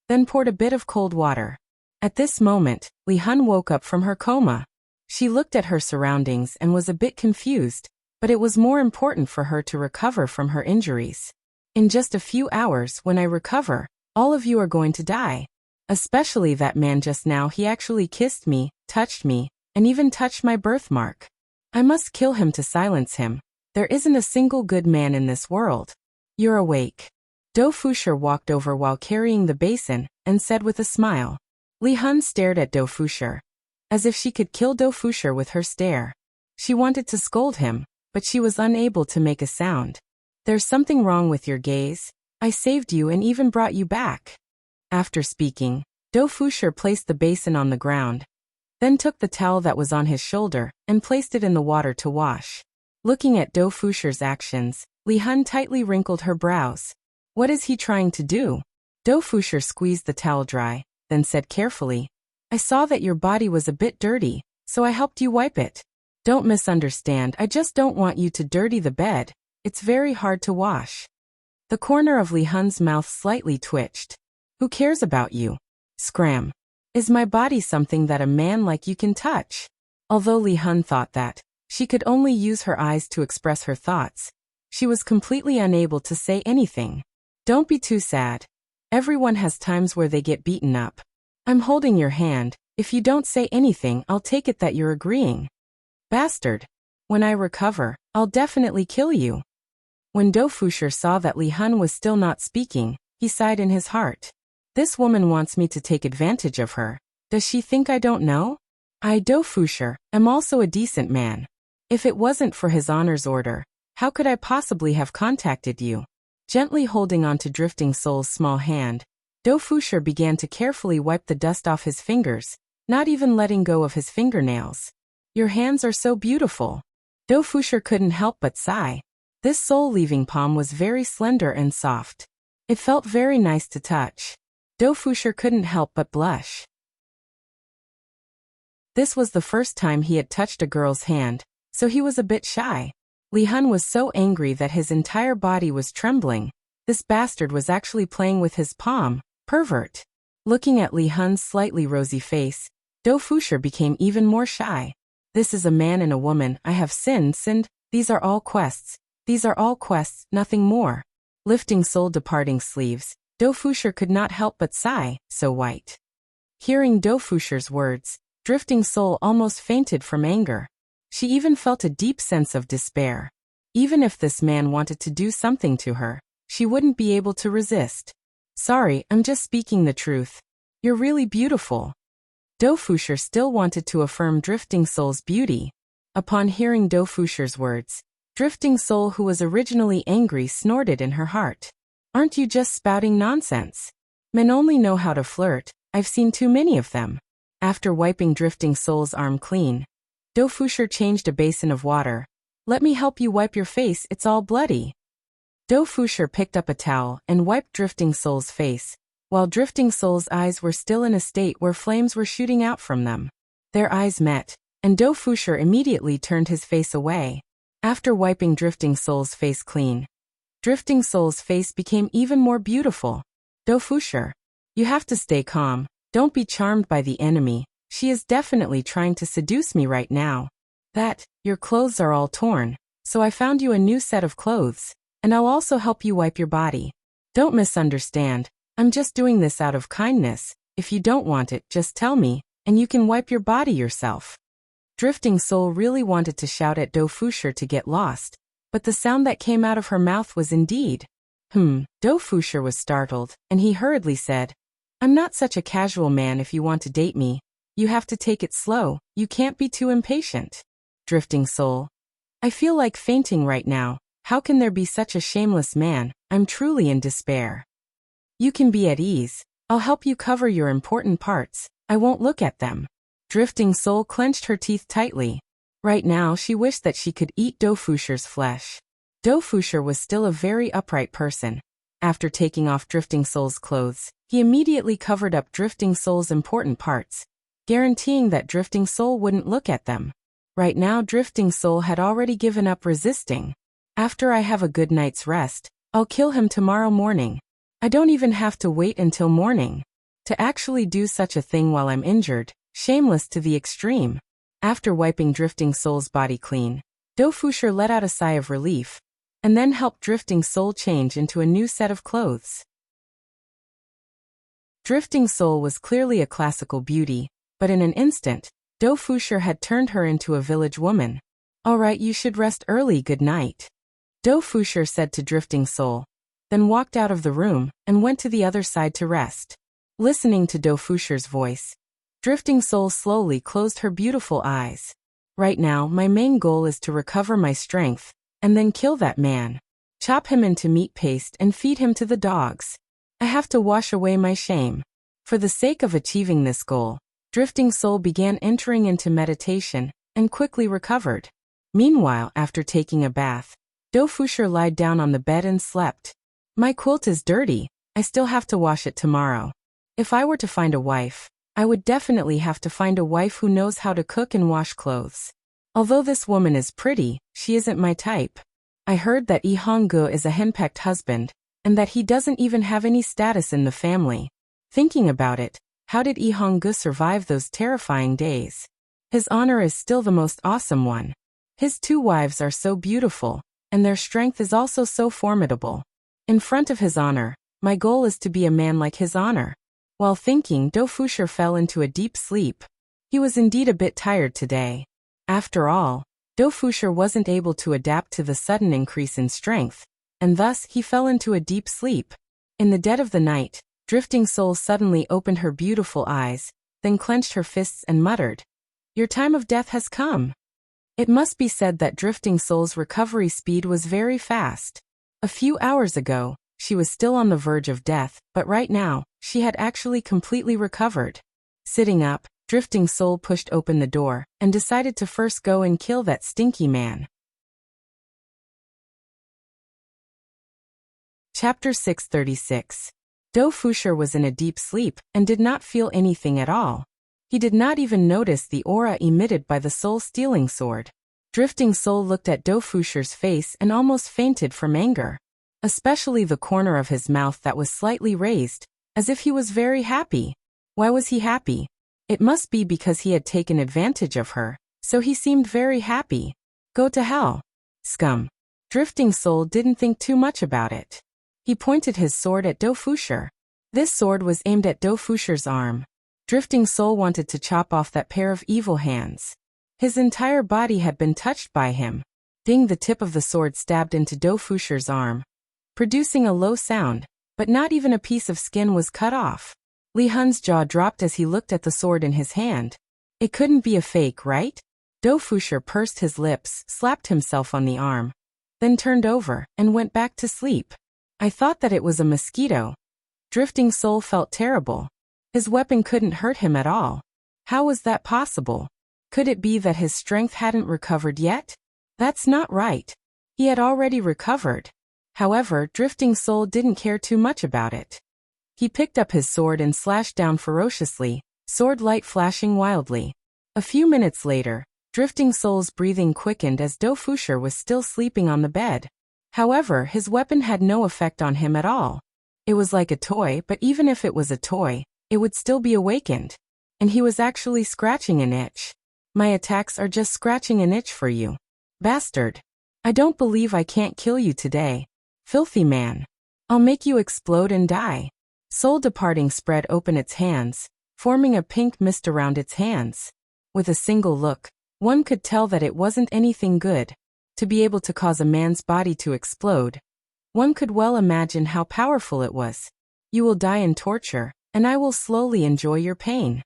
then poured a bit of cold water. At this moment, Li Hun woke up from her coma. She looked at her surroundings and was a bit confused, but it was more important for her to recover from her injuries. In just a few hours, when I recover, all of you are going to die. Especially that man just now. He actually kissed me, touched me, and even touched my birthmark. I must kill him to silence him. There isn't a single good man in this world. You're awake. Do Fusher walked over while carrying the basin, and said with a smile. Li Hun stared at Do Fusher, as if she could kill Do Fusher with her stare. She wanted to scold him, but she was unable to make a sound. There's something wrong with your gaze. I saved you and even brought you back. After speaking, Do Fusher placed the basin on the ground, then took the towel that was on his shoulder and placed it in the water to wash. Looking at Do Fusher's actions, Li Hun tightly wrinkled her brows. What is he trying to do? Do Fusher squeezed the towel dry, then said carefully, I saw that your body was a bit dirty, so I helped you wipe it. Don't misunderstand, I just don't want you to dirty the bed. It's very hard to wash. The corner of Li Hun's mouth slightly twitched. Who cares about you? Scram. Is my body something that a man like you can touch? Although Li Hun thought that she could only use her eyes to express her thoughts, she was completely unable to say anything. Don't be too sad. Everyone has times where they get beaten up. I'm holding your hand. If you don't say anything, I'll take it that you're agreeing. Bastard. When I recover, I'll definitely kill you. When Do Fusher saw that Li Hun was still not speaking, he sighed in his heart. This woman wants me to take advantage of her. Does she think I don't know? I, Do Fusher, am also a decent man. If it wasn't for his honor's order, how could I possibly have contacted you? Gently holding on to Drifting Soul's small hand, Do Fusher began to carefully wipe the dust off his fingers, not even letting go of his fingernails. Your hands are so beautiful. Do Fusher couldn't help but sigh. This soul-leaving palm was very slender and soft. It felt very nice to touch. Do Fusher couldn't help but blush. This was the first time he had touched a girl's hand, so he was a bit shy. Li Hun was so angry that his entire body was trembling. This bastard was actually playing with his palm. Pervert. Looking at Li Hun's slightly rosy face, Do Fusher became even more shy. This is a man and a woman. I have sinned. These are all quests. These are all quests, nothing more. Lifting soul departing sleeves, Do Fusher could not help but sigh, so white. Hearing Do Fusher's words, Drifting Soul almost fainted from anger. She even felt a deep sense of despair. Even if this man wanted to do something to her, she wouldn't be able to resist. Sorry, I'm just speaking the truth. You're really beautiful. Do Fusher still wanted to affirm Drifting Soul's beauty. Upon hearing Do Fusher's words, Drifting Soul, who was originally angry, snorted in her heart. Aren't you just spouting nonsense? Men only know how to flirt. I've seen too many of them. After wiping Drifting Soul's arm clean, Do Fusher changed a basin of water. Let me help you wipe your face, it's all bloody. Do Fusher picked up a towel and wiped Drifting Soul's face, while Drifting Soul's eyes were still in a state where flames were shooting out from them. Their eyes met, and Do Fusher immediately turned his face away. After wiping Drifting Soul's face clean, Drifting Soul's face became even more beautiful. Do Fusher, you have to stay calm. Don't be charmed by the enemy. She is definitely trying to seduce me right now. Your clothes are all torn, so I found you a new set of clothes, and I'll also help you wipe your body. Don't misunderstand. I'm just doing this out of kindness. If you don't want it, just tell me, and you can wipe your body yourself. Drifting Soul really wanted to shout at Do Fusher to get lost, but the sound that came out of her mouth was indeed. Do Fusher was startled, and he hurriedly said, I'm not such a casual man. If you want to date me, you have to take it slow. You can't be too impatient. Drifting Soul, I feel like fainting right now. How can there be such a shameless man? I'm truly in despair. You can be at ease. I'll help you cover your important parts. I won't look at them. Drifting Soul clenched her teeth tightly. Right now she wished that she could eat Do Fusher's flesh. Do Fusher was still a very upright person. After taking off Drifting Soul's clothes, he immediately covered up Drifting Soul's important parts, guaranteeing that Drifting Soul wouldn't look at them. Right now Drifting Soul had already given up resisting. After I have a good night's rest, I'll kill him tomorrow morning. I don't even have to wait until morning. To actually do such a thing while I'm injured, shameless to the extreme. After wiping Drifting Soul's body clean, Do Fusher let out a sigh of relief, and then helped Drifting Soul change into a new set of clothes. Drifting Soul was clearly a classical beauty, but in an instant, Do Fusher had turned her into a village woman. All right, you should rest early. Good night. Do Fusher said to Drifting Soul, then walked out of the room and went to the other side to rest. Listening to Do Fusher's voice, Drifting Soul slowly closed her beautiful eyes. Right now, my main goal is to recover my strength, and then kill that man. Chop him into meat paste and feed him to the dogs. I have to wash away my shame. For the sake of achieving this goal, Drifting Soul began entering into meditation, and quickly recovered. Meanwhile, after taking a bath, Do Fusher lied down on the bed and slept. My quilt is dirty. I still have to wash it tomorrow. If I were to find a wife, I would definitely have to find a wife who knows how to cook and wash clothes. Although this woman is pretty, she isn't my type. I heard that Lee Hong-gu is a henpecked husband, and that he doesn't even have any status in the family. Thinking about it, how did Lee Hong-gu survive those terrifying days? His honor is still the most awesome one. His 2 wives are so beautiful, and their strength is also so formidable. In front of his honor, my goal is to be a man like his honor. While thinking, Do Fusher fell into a deep sleep. He was indeed a bit tired today. After all, Do Fusher wasn't able to adapt to the sudden increase in strength, and thus he fell into a deep sleep. In the dead of the night, Drifting Soul suddenly opened her beautiful eyes, then clenched her fists and muttered, "Your time of death has come." It must be said that Drifting Soul's recovery speed was very fast. A few hours ago, she was still on the verge of death, but right now, she had actually completely recovered. Sitting up, Drifting Soul pushed open the door, and decided to first go and kill that stinky man. Chapter 636. Do Fusher was in a deep sleep, and did not feel anything at all. He did not even notice the aura emitted by the soul-stealing sword. Drifting Soul looked at Do Fusher's face and almost fainted from anger. Especially the corner of his mouth that was slightly raised, as if he was very happy. Why was he happy? It must be because he had taken advantage of her, so he seemed very happy. Go to hell. Scum. Drifting Soul didn't think too much about it. He pointed his sword at Do Fusher. This sword was aimed at Do Fusher's arm. Drifting Soul wanted to chop off that pair of evil hands. His entire body had been touched by him. Ding, the tip of the sword stabbed into Do Fusher's arm, producing a low sound, but not even a piece of skin was cut off. Li Hun's jaw dropped as he looked at the sword in his hand. It couldn't be a fake, right? Do Fusher pursed his lips, slapped himself on the arm, then turned over, and went back to sleep. I thought that it was a mosquito. Drifting Soul felt terrible. His weapon couldn't hurt him at all. How was that possible? Could it be that his strength hadn't recovered yet? That's not right. He had already recovered. However, Drifting Soul didn't care too much about it. He picked up his sword and slashed down ferociously, sword light flashing wildly. A few minutes later, Drifting Soul's breathing quickened as Do Fusher was still sleeping on the bed. However, his weapon had no effect on him at all. It was like a toy, but even if it was a toy, it would still be awakened. And he was actually scratching an itch. My attacks are just scratching an itch for you. Bastard. I don't believe I can't kill you today. Filthy man. I'll make you explode and die. Soul Departing spread open its hands, forming a pink mist around its hands. With a single look, one could tell that it wasn't anything good. To be able to cause a man's body to explode, one could well imagine how powerful it was. You will die in torture, and I will slowly enjoy your pain.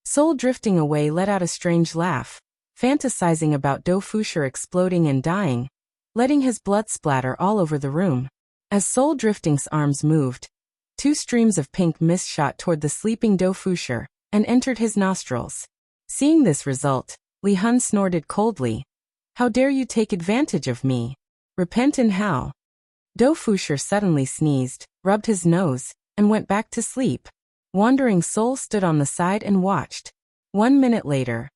Soul Drifting Away let out a strange laugh, fantasizing about Do Fusher exploding and dying, letting his blood splatter all over the room. As Soul Drifting's arms moved, 2 streams of pink mist shot toward the sleeping Do Fusher, and entered his nostrils. Seeing this result, Li Hun snorted coldly. How dare you take advantage of me? Repent in hell. Do Fusher suddenly sneezed, rubbed his nose, and went back to sleep. Wandering Soul stood on the side and watched. 1 minute later,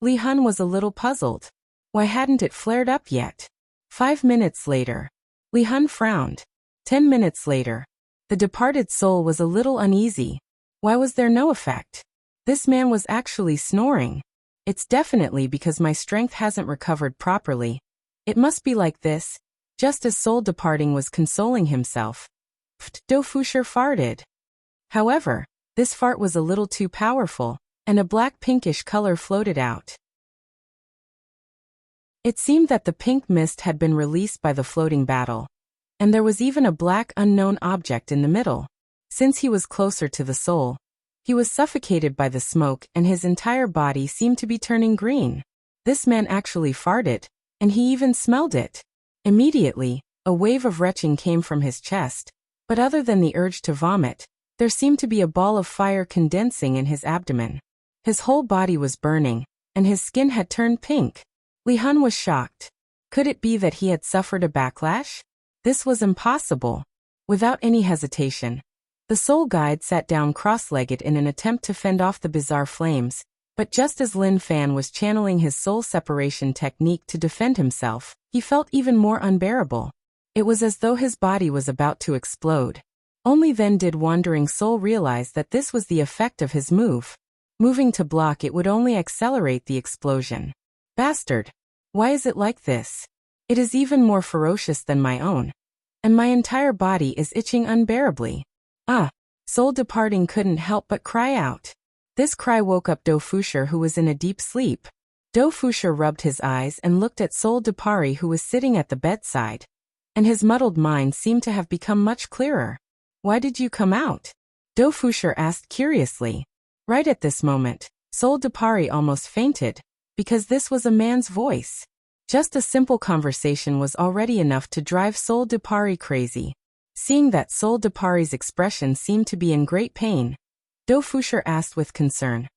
Li Hun was a little puzzled. Why hadn't it flared up yet? 5 minutes later, Li Hun frowned. 10 minutes later, the departed soul was a little uneasy. Why was there no effect? This man was actually snoring. It's definitely because my strength hasn't recovered properly. It must be like this. Just as Soul Departing was consoling himself, Do Fusher farted. However, this fart was a little too powerful, and a black pinkish color floated out. It seemed that the pink mist had been released by the floating battle, and there was even a black unknown object in the middle. Since he was closer to the soul, he was suffocated by the smoke and his entire body seemed to be turning green. This man actually farted, and he even smelled it. Immediately, a wave of retching came from his chest, but other than the urge to vomit, there seemed to be a ball of fire condensing in his abdomen. His whole body was burning, and his skin had turned pink. Li Hun was shocked. Could it be that he had suffered a backlash? This was impossible. Without any hesitation, the soul guide sat down cross-legged in an attempt to fend off the bizarre flames, but just as Lin Fan was channeling his soul separation technique to defend himself, he felt even more unbearable. It was as though his body was about to explode. Only then did Wandering Soul realize that this was the effect of his move. Moving to block it would only accelerate the explosion. Bastard! Why is it like this? It is even more ferocious than my own. And my entire body is itching unbearably. Ah! Soul Departing couldn't help but cry out. This cry woke up Dofusher, who was in a deep sleep. Dofusher rubbed his eyes and looked at Soul Depari, who was sitting at the bedside. And his muddled mind seemed to have become much clearer. Why did you come out? Dofusher asked curiously. Right at this moment, Soul Depari almost fainted, because this was a man's voice. Just a simple conversation was already enough to drive Soul Depari crazy. Seeing that Soul Depari's expression seemed to be in great pain, Dofusher asked with concern.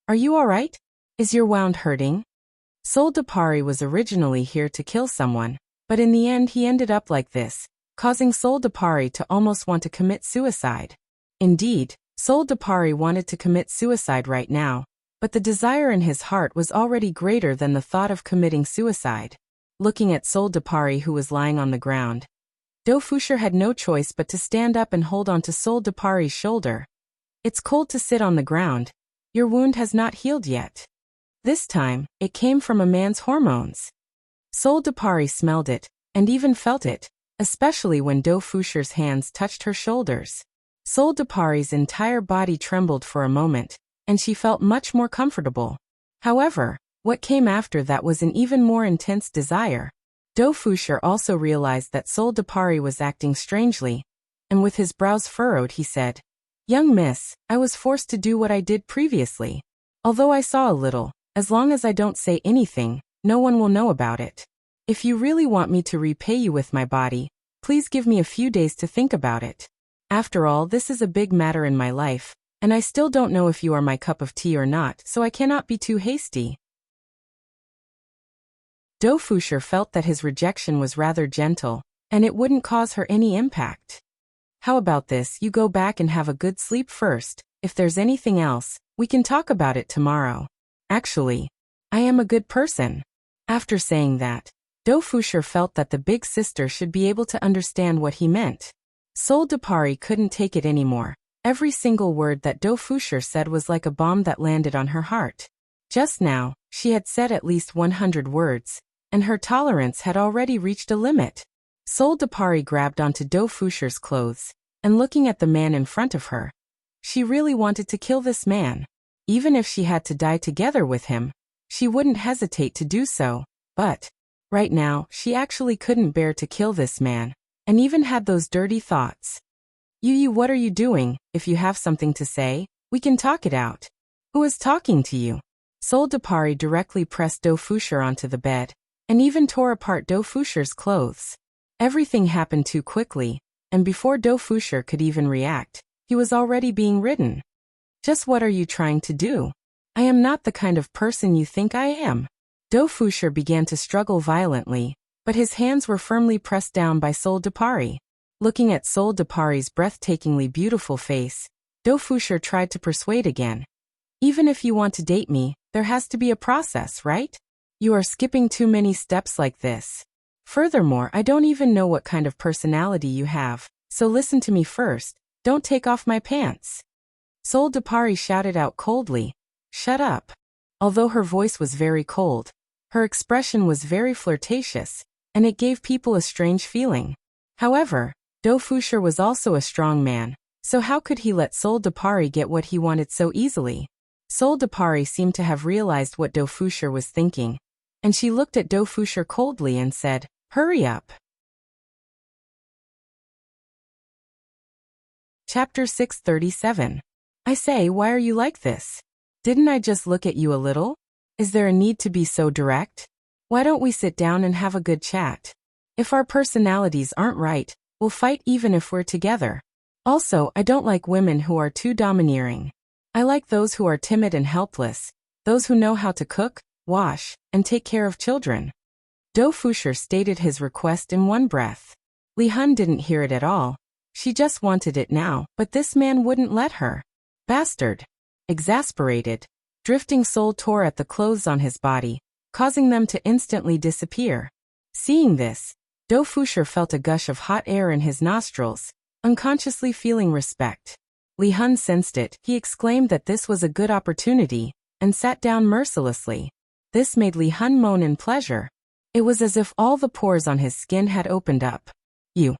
Are you alright? Is your wound hurting? Soul Depari was originally here to kill someone, but in the end he ended up like this, causing Soul Depari to almost want to commit suicide. Indeed, Soul Depari wanted to commit suicide right now, but the desire in his heart was already greater than the thought of committing suicide. Looking at Soul Depari, who was lying on the ground, Dofusher had no choice but to stand up and hold on to Soul Depari's shoulder. It's cold to sit on the ground. Your wound has not healed yet. This time, it came from a man's hormones. Soul Depari smelled it, and even felt it, especially when Dofusher's hands touched her shoulders. Soul Depari's entire body trembled for a moment, and she felt much more comfortable. However, what came after that was an even more intense desire. Dofusher also realized that Soul Depari was acting strangely, and with his brows furrowed he said, Young miss, I was forced to do what I did previously. Although I saw a little, as long as I don't say anything, no one will know about it. If you really want me to repay you with my body, please give me a few days to think about it. After all, this is a big matter in my life, and I still don't know if you are my cup of tea or not, so I cannot be too hasty. Dofusher felt that his rejection was rather gentle, and it wouldn't cause her any impact. How about this, you go back and have a good sleep first. If there's anything else, we can talk about it tomorrow. Actually, I am a good person. After saying that, Dofusher felt that the big sister should be able to understand what he meant. Soul Depari couldn't take it anymore. Every single word that Dofusher said was like a bomb that landed on her heart. Just now, she had said at least 100 words, and her tolerance had already reached a limit. Soul Depari grabbed onto Dofusher's clothes, and looking at the man in front of her, she really wanted to kill this man. Even if she had to die together with him, she wouldn't hesitate to do so, but right now, she actually couldn't bear to kill this man, and even had those dirty thoughts. You, what are you doing? If you have something to say, we can talk it out. Who is talking to you? Soul Depari directly pressed Dofusher onto the bed, and even tore apart Dofusher's clothes. Everything happened too quickly, and before Dofusher could even react, he was already being ridden. Just what are you trying to do? I am not the kind of person you think I am. Dofusher began to struggle violently, but his hands were firmly pressed down by Soul Depari. Looking at Soul Depari's breathtakingly beautiful face, Dofusher tried to persuade again. Even if you want to date me, there has to be a process, right? You are skipping too many steps like this. Furthermore, I don't even know what kind of personality you have, so listen to me first, don't take off my pants. Soul Depari shouted out coldly, Shut up. Although her voice was very cold, her expression was very flirtatious, and it gave people a strange feeling. However, Dofusher was also a strong man, so how could he let Soul Depari get what he wanted so easily? Soul Depari seemed to have realized what Dofusher was thinking, and she looked at Dofusher coldly and said, Hurry up. Chapter 637. I say, why are you like this? Didn't I just look at you a little? Is there a need to be so direct? Why don't we sit down and have a good chat? If our personalities aren't right, we'll fight even if we're together. Also, I don't like women who are too domineering. I like those who are timid and helpless, those who know how to cook, wash, and take care of children. Dofusher stated his request in one breath. Li Hun didn't hear it at all. She just wanted it now, but this man wouldn't let her. Bastard. Exasperated, Drifting Soul tore at the clothes on his body, causing them to instantly disappear. Seeing this, Do Fusher felt a gush of hot air in his nostrils, unconsciously feeling respect. Li Hun sensed it. He exclaimed that this was a good opportunity, and sat down mercilessly. This made Li Hun moan in pleasure. It was as if all the pores on his skin had opened up. You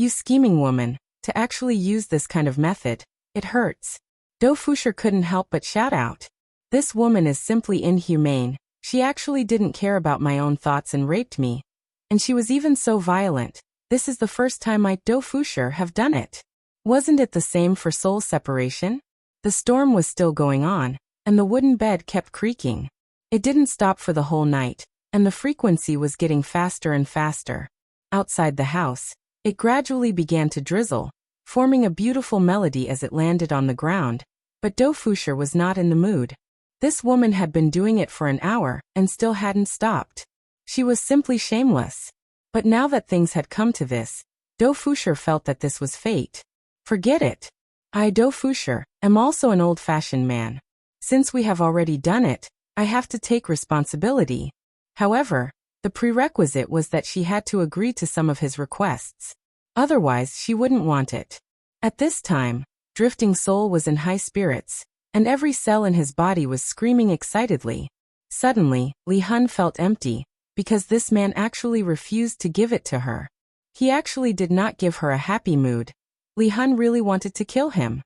scheming woman, to actually use this kind of method, it hurts. Do Fusher couldn't help but shout out. This woman is simply inhumane. She actually didn't care about my own thoughts and raped me. And she was even so violent. This is the first time I, Do Fusher, have done it. Wasn't it the same for soul separation? The storm was still going on, and the wooden bed kept creaking. It didn't stop for the whole night, and the frequency was getting faster and faster. Outside the house, it gradually began to drizzle, forming a beautiful melody as it landed on the ground, but Do Fusher was not in the mood. This woman had been doing it for an hour and still hadn't stopped. She was simply shameless. But now that things had come to this, Do Fusher felt that this was fate. Forget it. I, Do Fusher, am also an old-fashioned man. Since we have already done it, I have to take responsibility. However, the prerequisite was that she had to agree to some of his requests. Otherwise, she wouldn't want it. At this time, Drifting Soul was in high spirits, and every cell in his body was screaming excitedly. Suddenly, Li Hun felt empty, because this man actually refused to give it to her. He actually did not give her a happy mood. Li Hun really wanted to kill him.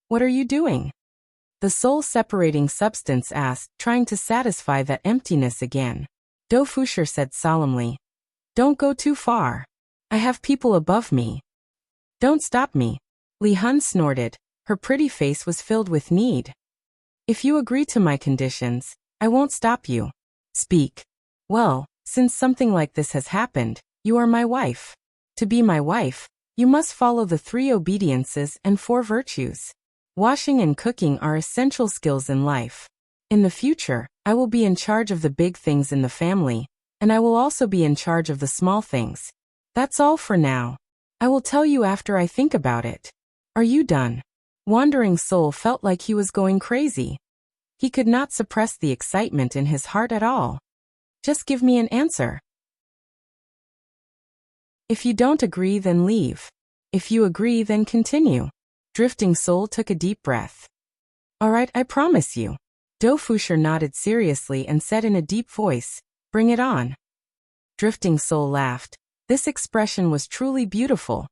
What are you doing? The soul-separating substance asked, trying to satisfy that emptiness again. Do Fusher said solemnly, "Don't go too far. I have people above me. Don't stop me." Li Hun snorted. Her pretty face was filled with need. "If you agree to my conditions, I won't stop you. Speak." "Well, since something like this has happened, you are my wife. To be my wife, you must follow the 3 obediences and 4 virtues. Washing and cooking are essential skills in life. In the future, I will be in charge of the big things in the family, and I will also be in charge of the small things. That's all for now. I will tell you after I think about it. Are you done?" Wandering Soul felt like he was going crazy. He could not suppress the excitement in his heart at all. "Just give me an answer. If you don't agree, then leave. If you agree, then continue." Drifting Soul took a deep breath. "All right, I promise you." Do Fusher nodded seriously and said in a deep voice, "Bring it on." Drifting Soul laughed. This expression was truly beautiful.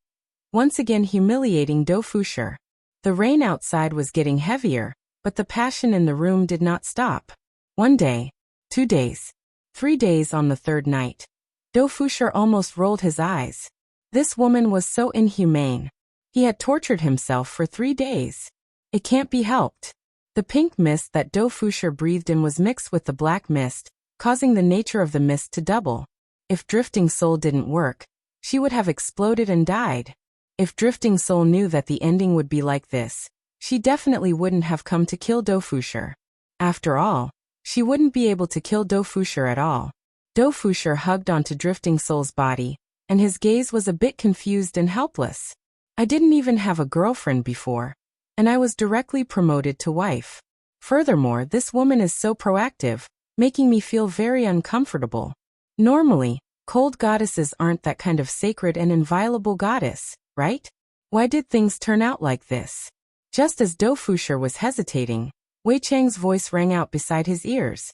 Once again humiliating Do Fusher. The rain outside was getting heavier, but the passion in the room did not stop. 1 day, 2 days, 3 days. On the 3rd night, Do Fusher almost rolled his eyes. This woman was so inhumane. He had tortured himself for 3 days. It can't be helped. The pink mist that Do Fusher breathed in was mixed with the black mist, causing the nature of the mist to double. If Drifting Soul didn't work, she would have exploded and died. If Drifting Soul knew that the ending would be like this, she definitely wouldn't have come to kill Do Fusher. After all, she wouldn't be able to kill Do Fusher at all. Do Fusher hugged onto Drifting Soul's body, and his gaze was a bit confused and helpless. "I didn't even have a girlfriend before, and I was directly promoted to wife. Furthermore, this woman is so proactive, making me feel very uncomfortable. Normally, cold goddesses aren't that kind of sacred and inviolable goddess, right? Why did things turn out like this?" Just as Do Fusher was hesitating, Wei Chang's voice rang out beside his ears.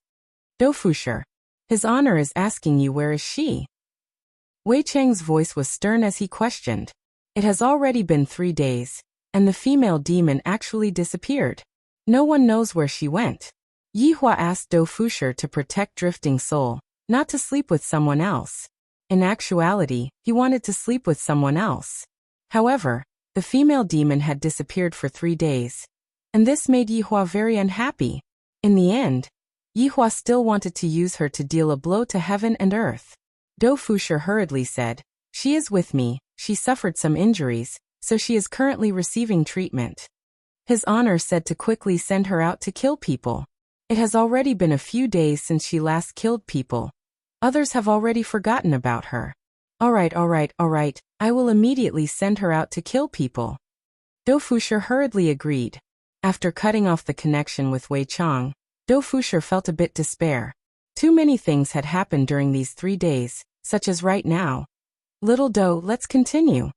"Do Fusher, His Honor is asking you, where is she?" Wei Chang's voice was stern as he questioned. "It has already been 3 days, and the female demon actually disappeared. No one knows where she went." Yihua asked Do Fusher to protect Drifting Soul, not to sleep with someone else. In actuality, he wanted to sleep with someone else. However, the female demon had disappeared for 3 days, and this made Yihua very unhappy. In the end, Yihua still wanted to use her to deal a blow to heaven and earth. Do Fusher hurriedly said, "She is with me. She suffered some injuries, so she is currently receiving treatment." His Honor said to quickly send her out to kill people. It has already been a few days since she last killed people. Others have already forgotten about her. All right, I will immediately send her out to kill people." Do Fusher hurriedly agreed. After cutting off the connection with Wei Chang, Do Fusher felt a bit despair. Too many things had happened during these 3 days, such as right now. Little Do, let's continue.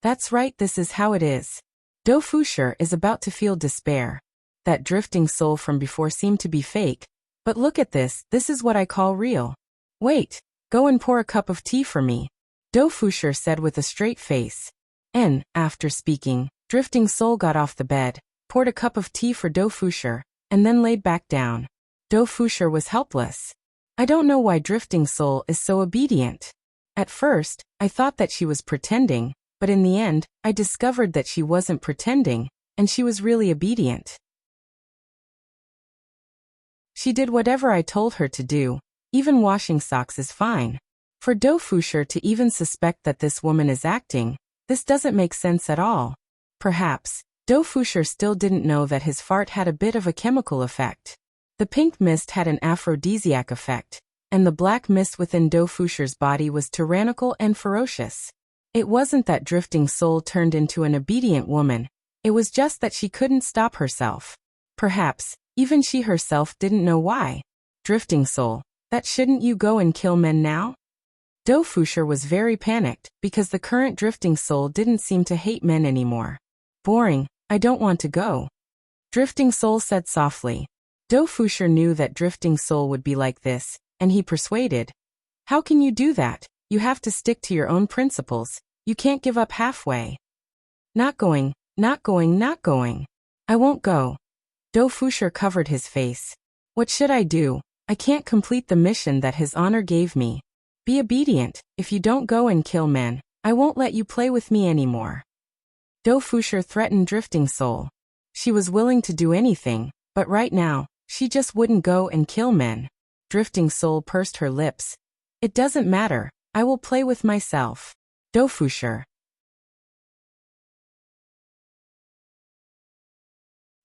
That's right, this is how it is. Do Fusher is about to feel despair. That drifting soul from before seemed to be fake, but look at this is what I call real. Wait, go and pour a cup of tea for me, Do Fusher said with a straight face. And, after speaking, drifting soul got off the bed, poured a cup of tea for Do Fusher, and then laid back down. Do Fusher was helpless. I don't know why drifting soul is so obedient. At first, I thought that she was pretending, but in the end, I discovered that she wasn't pretending, and she was really obedient. She did whatever I told her to do, even washing socks is fine. For Do Fusher to even suspect that this woman is acting, this doesn't make sense at all. Perhaps, Do Fusher still didn't know that his fart had a bit of a chemical effect. The pink mist had an aphrodisiac effect, and the black mist within Do Fusher's body was tyrannical and ferocious. It wasn't that drifting soul turned into an obedient woman, it was just that she couldn't stop herself. Perhaps, even she herself didn't know why. Drifting soul, that shouldn't you go and kill men now? Do Fusher was very panicked, because the current drifting soul didn't seem to hate men anymore. Boring, I don't want to go. Drifting soul said softly. Do Fusher knew that drifting soul would be like this, and he persuaded. How can you do that? You have to stick to your own principles, you can't give up halfway. Not going, not going, not going. I won't go. Do Fusher covered his face. What should I do? I can't complete the mission that his honor gave me. Be obedient, if you don't go and kill men, I won't let you play with me anymore. Do Fusher threatened drifting soul. She was willing to do anything, but right now, she just wouldn't go and kill men. Drifting soul pursed her lips. It doesn't matter, I will play with myself. Do Fusher.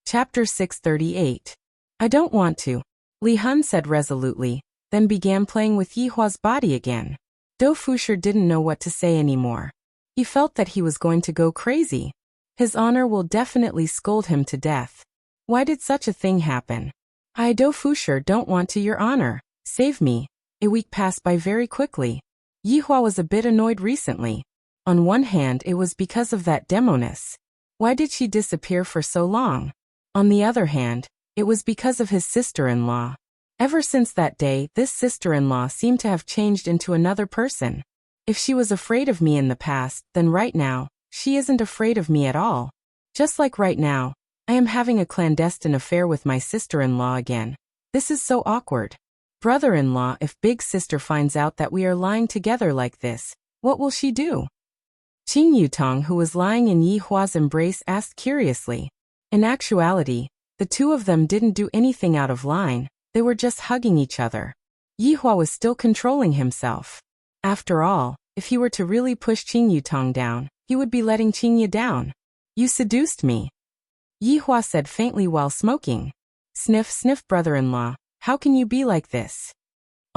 Chapter 638. I don't want to, Li Hun said resolutely, then began playing with Yihua's body again. Do Fusher didn't know what to say anymore. He felt that he was going to go crazy. His honor will definitely scold him to death. Why did such a thing happen? I, Do Fusher, don't want to, your honor. Save me. A week passed by very quickly. Yihua was a bit annoyed recently. On one hand, it was because of that demoness. Why did she disappear for so long? On the other hand, it was because of his sister-in-law. Ever since that day, this sister-in-law seemed to have changed into another person. If she was afraid of me in the past, then right now, she isn't afraid of me at all. Just like right now, I am having a clandestine affair with my sister-in-law again. This is so awkward. Brother-in-law, if big sister finds out that we are lying together like this, what will she do? Qing Yutong, who was lying in Yihua's embrace, asked curiously. In actuality, the two of them didn't do anything out of line, they were just hugging each other. Yihua was still controlling himself. After all, if he were to really push Qing Yutong down, he would be letting Qingya down. You seduced me, Yihua said faintly while smoking. Sniff, sniff, brother-in-law, how can you be like this?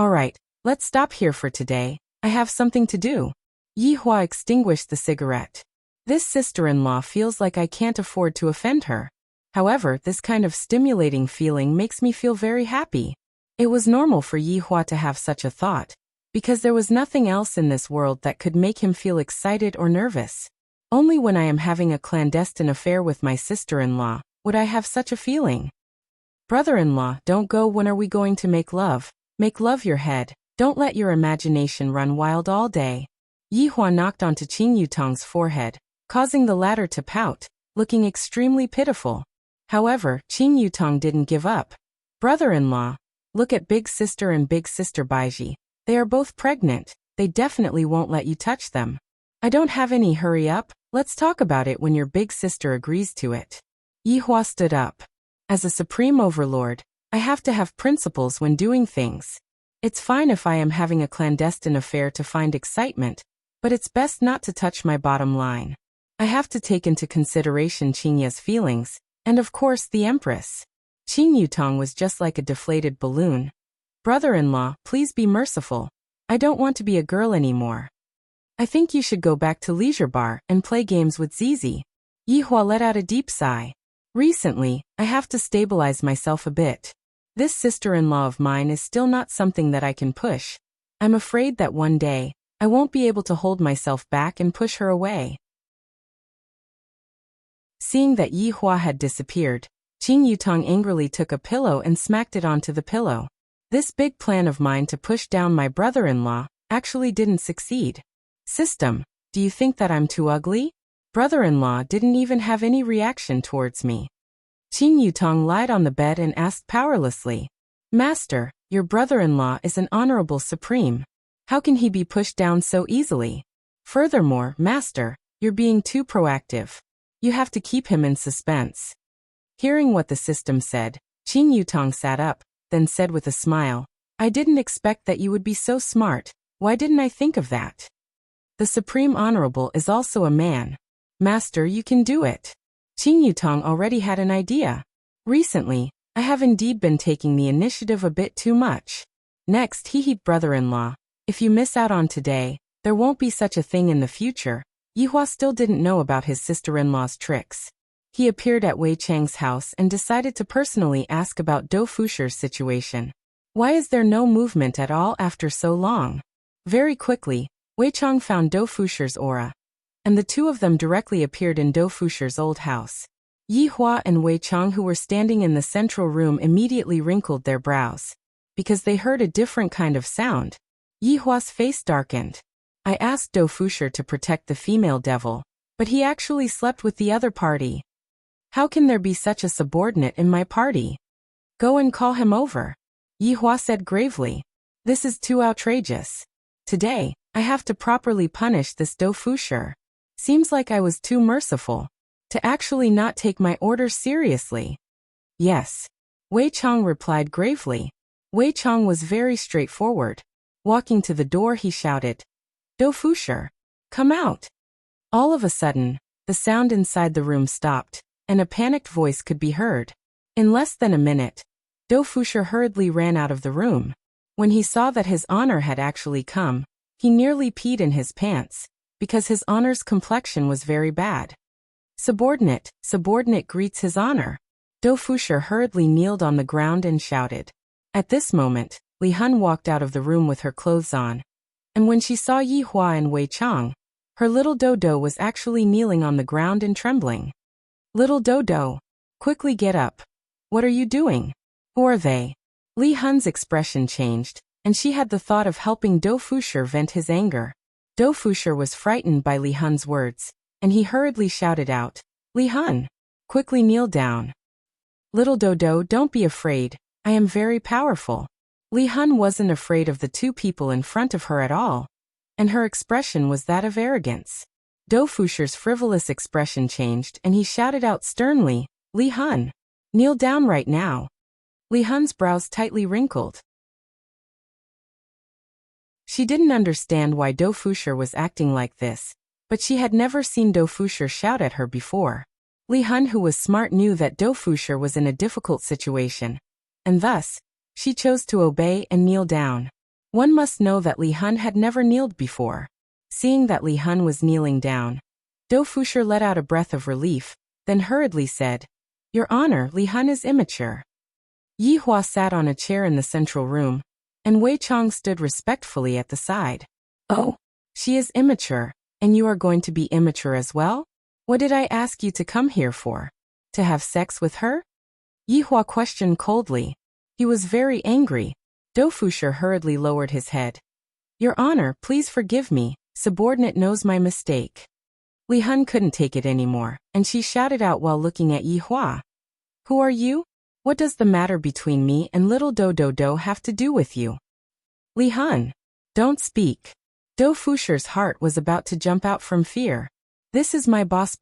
Alright, let's stop here for today, I have something to do. Yihua extinguished the cigarette. This sister-in-law feels like I can't afford to offend her. However, this kind of stimulating feeling makes me feel very happy. It was normal for Yihua to have such a thought, because there was nothing else in this world that could make him feel excited or nervous. Only when I am having a clandestine affair with my sister-in-law would I have such a feeling. Brother-in-law, don't go. When are we going to make love? Make love your head. Don't let your imagination run wild all day. Yihua knocked onto Qing Yutong's forehead, causing the latter to pout, looking extremely pitiful. However, Qing Yutong didn't give up. Brother-in-law, look at big sister and big sister Baiji. They are both pregnant, they definitely won't let you touch them. I don't have any, hurry up, let's talk about it when your big sister agrees to it. Yihua stood up. As a supreme overlord, I have to have principles when doing things. It's fine if I am having a clandestine affair to find excitement, but it's best not to touch my bottom line. I have to take into consideration Qingya's feelings, and of course the Empress. Qing Yutong was just like a deflated balloon. Brother-in-law, please be merciful. I don't want to be a girl anymore. I think you should go back to leisure bar and play games with Zizi. Yihua let out a deep sigh. Recently, I have to stabilize myself a bit. This sister-in-law of mine is still not something that I can push. I'm afraid that one day, I won't be able to hold myself back and push her away. Seeing that Yi Hua had disappeared, Qing Yutong angrily took a pillow and smacked it onto the pillow. This big plan of mine to push down my brother-in-law actually didn't succeed. System, do you think that I'm too ugly? Brother-in-law didn't even have any reaction towards me. Qing Yutong lied on the bed and asked powerlessly, Master, your brother-in-law is an honorable supreme. How can he be pushed down so easily? Furthermore, Master, you're being too proactive. You have to keep him in suspense. Hearing what the system said, Qing Yutong sat up, then said with a smile, I didn't expect that you would be so smart. Why didn't I think of that? The Supreme Honorable is also a man. Master, you can do it. Qing Yutong already had an idea. Recently, I have indeed been taking the initiative a bit too much. Next, brother-in-law, if you miss out on today, there won't be such a thing in the future. Yi Hua still didn't know about his sister-in-law's tricks. He appeared at Wei Chang's house and decided to personally ask about Dou Fusher's situation. Why is there no movement at all after so long? Very quickly, Wei Chang found Dou Fusher's aura, and the two of them directly appeared in Dou Fusher's old house. Yi Hua and Wei Chang, who were standing in the central room, immediately wrinkled their brows, because they heard a different kind of sound. Yi Hua's face darkened. I asked Dou Fusher to protect the female devil, but he actually slept with the other party. How can there be such a subordinate in my party? Go and call him over. Yi Hua said gravely. This is too outrageous. Today, I have to properly punish this Dou Fusher. Seems like I was too merciful. To actually not take my orders seriously. Yes. Wei Chang replied gravely. Wei Chang was very straightforward. Walking to the door, he shouted, Dou Fusher, come out. All of a sudden, the sound inside the room stopped, and a panicked voice could be heard. In less than a minute, Dou Fusher hurriedly ran out of the room. When he saw that his honor had actually come, he nearly peed in his pants, because his honor's complexion was very bad. Subordinate greets his honor. Dou Fusher hurriedly kneeled on the ground and shouted. At this moment, Li Hun walked out of the room with her clothes on, and when she saw Yi Hua and Wei Chang, her little Dodo was actually kneeling on the ground and trembling. Little Dodo, quickly get up. What are you doing? Who are they? Li Hun's expression changed, and she had the thought of helping Dou Fusher vent his anger. Dou Fusher was frightened by Li Hun's words, and he hurriedly shouted out, Li Hun, quickly kneel down. Little Dodo, don't be afraid, I am very powerful. Li Hun wasn't afraid of the two people in front of her at all, and her expression was that of arrogance. Dou Fusher's frivolous expression changed, and he shouted out sternly, Li Hun, kneel down right now. Li Hun's brows tightly wrinkled. She didn't understand why Dou Fusher was acting like this, but she had never seen Dou Fusher shout at her before. Li Hun, who was smart, knew that Dou Fusher was in a difficult situation, and thus, she chose to obey and kneel down. One must know that Li Hun had never kneeled before. Seeing that Li Hun was kneeling down, Dou Fusher let out a breath of relief, then hurriedly said, Your Honor, Li Hun is immature. Yi Hua sat on a chair in the central room, and Wei Chang stood respectfully at the side. Oh, she is immature, and you are going to be immature as well? What did I ask you to come here for? To have sex with her? Yi Hua questioned coldly. He was very angry. Dou Fusher hurriedly lowered his head. Your Honor, please forgive me, subordinate knows my mistake. Li Hun couldn't take it anymore, and she shouted out while looking at Yi Hua. Who are you? What does the matter between me and little Dodo have to do with you? Li Hun, don't speak. Dou Fusher's heart was about to jump out from fear. This is my boss.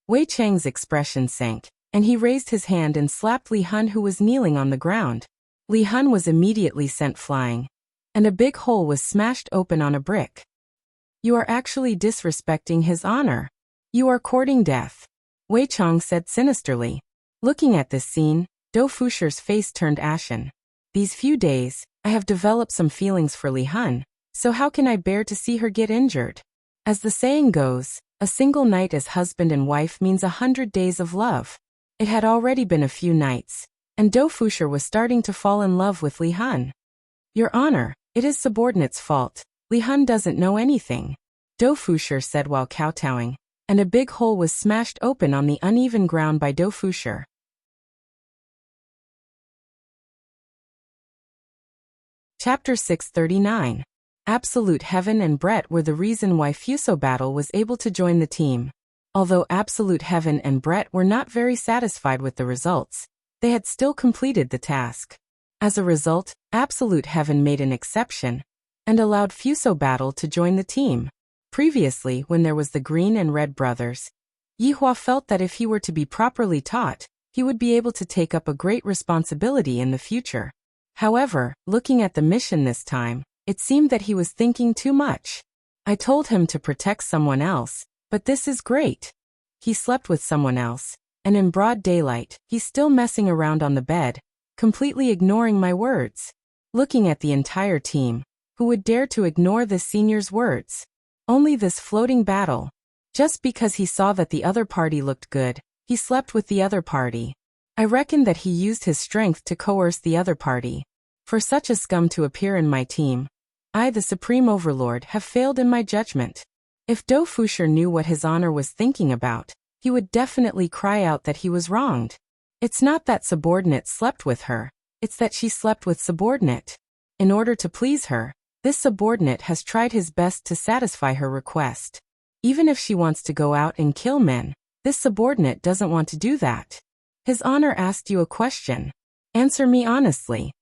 Wei Chang's expression sank, and he raised his hand and slapped Li Hun, who was kneeling on the ground. Li Hun was immediately sent flying, and a big hole was smashed open on a brick. You are actually disrespecting his honor. You are courting death, Wei Chang said sinisterly. Looking at this scene, Dou Fusher's face turned ashen. These few days, I have developed some feelings for Li Hun, so how can I bear to see her get injured? As the saying goes, a single night as husband and wife means 100 days of love. It had already been a few nights, and Dou Fusher was starting to fall in love with Li Hun. Your Honor, it is subordinate's fault. Li Hun doesn't know anything, Do Fusher said while kowtowing, and a big hole was smashed open on the uneven ground by Do Fusher. Chapter 639. Absolute Heaven and Brett were the reason why Fuso Battle was able to join the team. Although Absolute Heaven and Brett were not very satisfied with the results, they had still completed the task. As a result, Absolute Heaven made an exception and allowed Fuso Battle to join the team. Previously, when there was the Green and Red brothers, Yihua felt that if he were to be properly taught, he would be able to take up a great responsibility in the future. However, looking at the mission this time, it seemed that he was thinking too much. I told him to protect someone else, but this is great. He slept with someone else, and in broad daylight, he's still messing around on the bed, completely ignoring my words. Looking at the entire team, who would dare to ignore the senior's words? Only this floating battle. Just because he saw that the other party looked good, he slept with the other party. I reckon that he used his strength to coerce the other party. For such a scum to appear in my team, I, the Supreme Overlord, have failed in my judgment. If Do Fusher knew what his honor was thinking about, he would definitely cry out that he was wronged. It's not that subordinate slept with her, it's that she slept with subordinate. In order to please her, this subordinate has tried his best to satisfy her request. Even if she wants to go out and kill men, this subordinate doesn't want to do that. His honor asked you a question. Answer me honestly.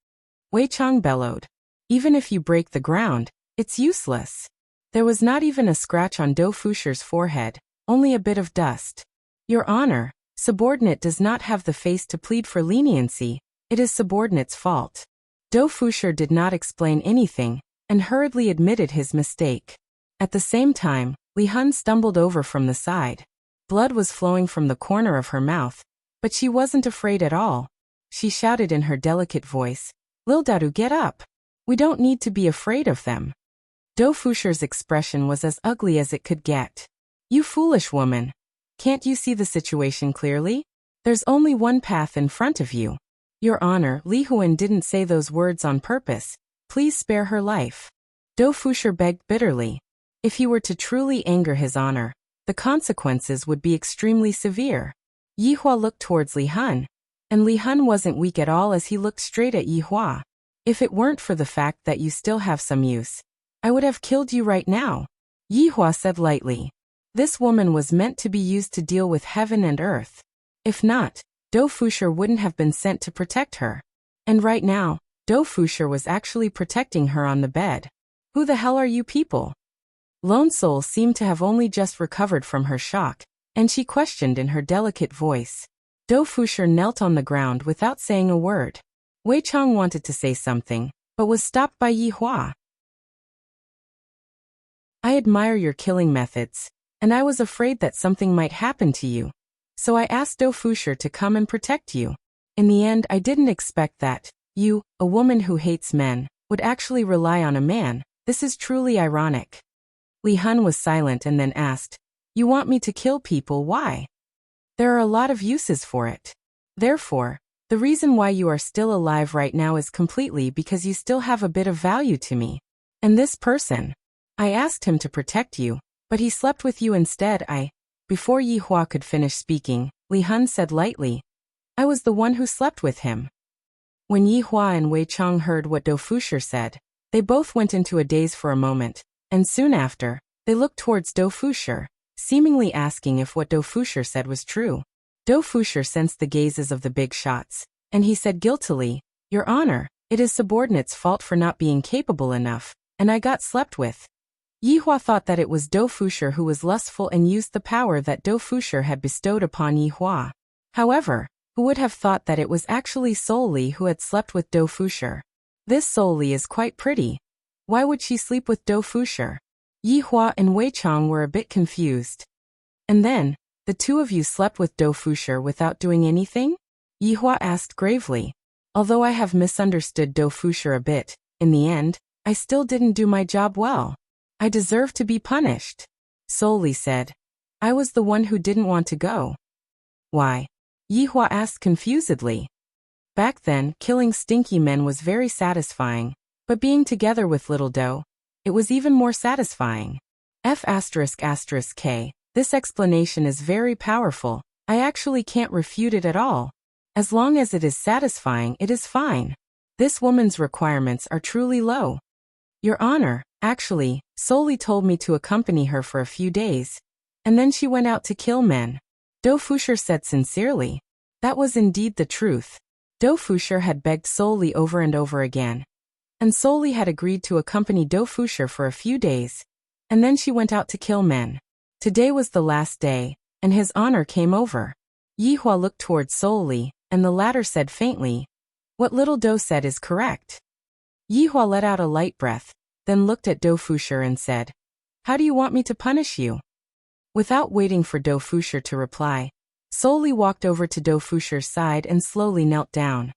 Wei Chang bellowed. Even if you break the ground, it's useless. There was not even a scratch on Do Fusher's forehead, only a bit of dust. Your honor, subordinate does not have the face to plead for leniency, it is subordinate's fault. Do Fusher did not explain anything, and hurriedly admitted his mistake. At the same time, Li Hun stumbled over from the side. Blood was flowing from the corner of her mouth, but she wasn't afraid at all. She shouted in her delicate voice, Lil Daru, get up. We don't need to be afraid of them. Do Fusher's expression was as ugly as it could get. You foolish woman. Can't you see the situation clearly? There's only one path in front of you. Your honor, Li Huan didn't say those words on purpose. Please spare her life. Do Fusher begged bitterly. If he were to truly anger his honor, the consequences would be extremely severe. Yihua looked towards Li Hun, and Li Hun wasn't weak at all as he looked straight at Yihua. If it weren't for the fact that you still have some use, I would have killed you right now, Yihua said lightly. This woman was meant to be used to deal with heaven and earth. If not, Do Fusher wouldn't have been sent to protect her. And right now, Do Fusher was actually protecting her on the bed. Who the hell are you people? Lone Soul seemed to have only just recovered from her shock, and she questioned in her delicate voice. Do Fusher knelt on the ground without saying a word. Wei Chang wanted to say something, but was stopped by Yihua. I admire your killing methods, and I was afraid that something might happen to you. So I asked Do Fusher to come and protect you. In the end, I didn't expect that you, a woman who hates men, would actually rely on a man. This is truly ironic. Li Hun was silent and then asked, You want me to kill people, why? There are a lot of uses for it. Therefore, the reason why you are still alive right now is completely because you still have a bit of value to me. And this person, I asked him to protect you, but he slept with you instead. Before Yihua could finish speaking, Li Hun said lightly, I was the one who slept with him. When Yihua and Wei Chang heard what Do Fusher said, they both went into a daze for a moment, and soon after, they looked towards Do Fusher, seemingly asking if what Do Fusher said was true. Do Fusher sensed the gazes of the big shots, and he said guiltily, Your honor, it is subordinate's fault for not being capable enough, and I got slept with. Yihua thought that it was Do Fusher who was lustful and used the power that Do Fusher had bestowed upon Yihua. However, who would have thought that it was actually Sol Li who had slept with Do Fusher? This Sol Li is quite pretty. Why would she sleep with Do Fusher? Yihua and Wei Chang were a bit confused. And then, the two of you slept with Do Fusher without doing anything? Yihua asked gravely. Although I have misunderstood Do Fusher a bit, in the end, I still didn't do my job well. I deserve to be punished. Sol Li said. I was the one who didn't want to go. Why? Yihua asked confusedly. Back then, killing stinky men was very satisfying, but being together with little Do, It was even more satisfying. F***K. This explanation is very powerful. I actually can't refute it at all. As long as it is satisfying, it is fine. This woman's requirements are truly low. Your Honor, actually, Solely told me to accompany her for a few days. And then she went out to kill men. Dofusher said sincerely. That was indeed the truth. Dofusher had begged Solely over and over again. And Solely had agreed to accompany Dofusher for a few days. And then she went out to kill men. Today was the last day, and His Honor came over. Yihua looked towards Solely, and the latter said faintly, "What little Do said is correct." Yihua let out a light breath, then looked at Dofusher and said, "How do you want me to punish you?" Without waiting for Dofusher to reply, Solely walked over to Dofusher's side and slowly knelt down.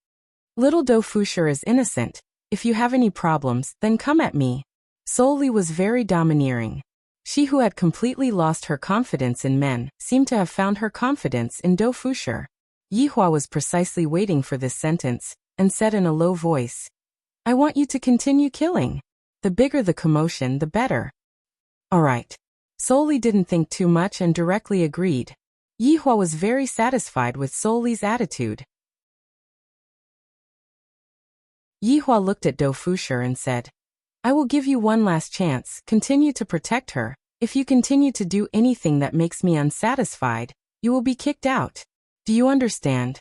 "Little Dofusher is innocent. If you have any problems, then come at me." Solely was very domineering. She who had completely lost her confidence in men seemed to have found her confidence in Dofusher. Yihua was precisely waiting for this sentence, and said in a low voice, "I want you to continue killing. The bigger the commotion, the better." "All right." Solely didn't think too much and directly agreed. Yihua was very satisfied with Solely's attitude. Yihua looked at Dofusher and said, "I will give you one last chance. Continue to protect her. If you continue to do anything that makes me unsatisfied, you will be kicked out. Do you understand?"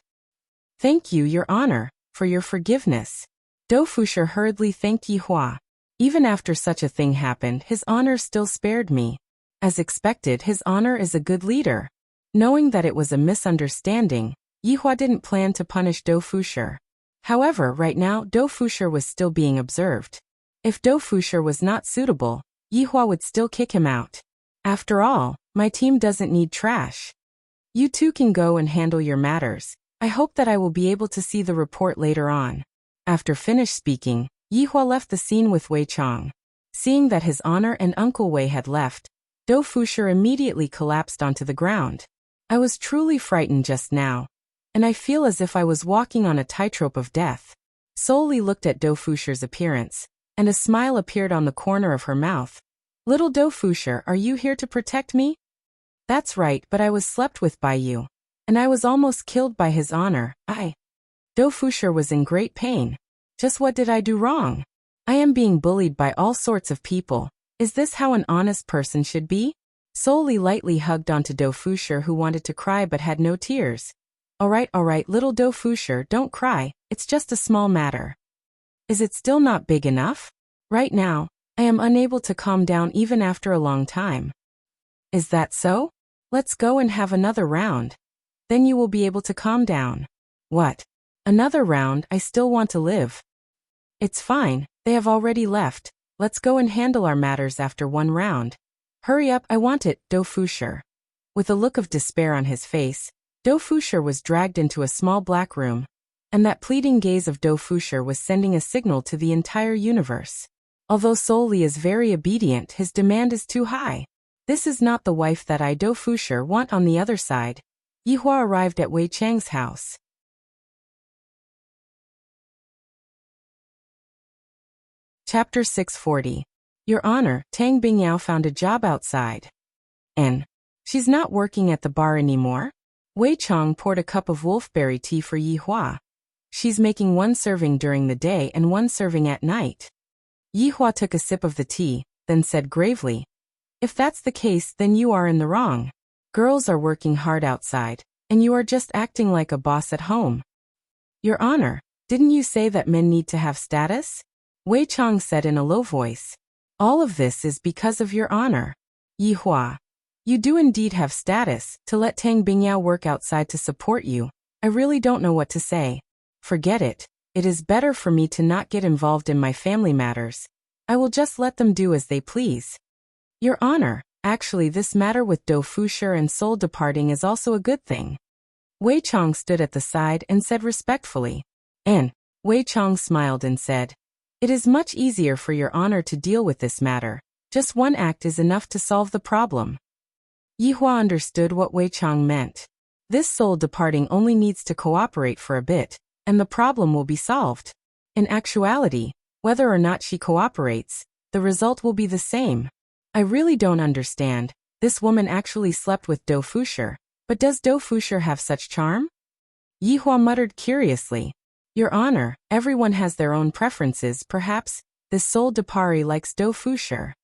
"Thank you, Your Honor, for your forgiveness." Dofusher hurriedly thanked Yihua. "Even after such a thing happened, His Honor still spared me. As expected, His Honor is a good leader." Knowing that it was a misunderstanding, Yihua didn't plan to punish Dofusher. However, right now, Dofusher was still being observed. If Dofusher was not suitable, Yihua would still kick him out. After all, my team doesn't need trash. You two can go and handle your matters. I hope that I will be able to see the report later on. After finished speaking, Yihua left the scene with Wei Chong. Seeing that His Honor and Uncle Wei had left, Dofusher immediately collapsed onto the ground. I was truly frightened just now, and I feel as if I was walking on a tightrope of death. Solely looked at Dofusher's appearance, and a smile appeared on the corner of her mouth. "Little Dofusher, are you here to protect me?" "That's right, but I was slept with by you. And I was almost killed by His Honor. Dofusher was in great pain. Just what did I do wrong? I am being bullied by all sorts of people. Is this how an honest person should be?" Solely lightly hugged onto Dofusher, who wanted to cry but had no tears. All right, little Dofusher, don't cry, it's just a small matter." "Is it still not big enough? Right now, I am unable to calm down even after a long time." "Is that so? Let's go and have another round. Then you will be able to calm down." "What? Another round? I still want to live." "It's fine, they have already left. Let's go and handle our matters after one round. Hurry up, I want it, Dofusher." With a look of despair on his face, Dofusher was dragged into a small black room, and that pleading gaze of Dofusher was sending a signal to the entire universe. Although Solely is very obedient, his demand is too high. This is not the wife that I, Dofusher, want. On the other side, Yihua arrived at Wei Chang's house. Chapter 640. Your Honor, Tang Bingyao found a job outside. And she's not working at the bar anymore? Wei Chang poured a cup of wolfberry tea for Yihua. She's making one serving during the day and one serving at night. Yihua took a sip of the tea, then said gravely, "If that's the case, then you are in the wrong. Girls are working hard outside, and you are just acting like a boss at home." "Your Honor, didn't you say that men need to have status?" Wei Chang said in a low voice. "All of this is because of Your Honor. Yihua, you do indeed have status. To let Tang Bingyao work outside to support you, I really don't know what to say. Forget it. It is better for me to not get involved in my family matters. I will just let them do as they please." "Your Honor, actually this matter with Dofusher and Soul departing is also a good thing." Wei Chang stood at the side and said respectfully. And Wei Chang smiled and said, "It is much easier for Your Honor to deal with this matter. Just one act is enough to solve the problem." Yihua understood what Wei Chang meant. This soul departing only needs to cooperate for a bit, and the problem will be solved. In actuality, whether or not she cooperates, the result will be the same. I really don't understand. This woman actually slept with Do Fusher. But does Do Fusher have such charm? Yihua muttered curiously. Your Honor, everyone has their own preferences. Perhaps this Sol de Paris likes Do Fusher.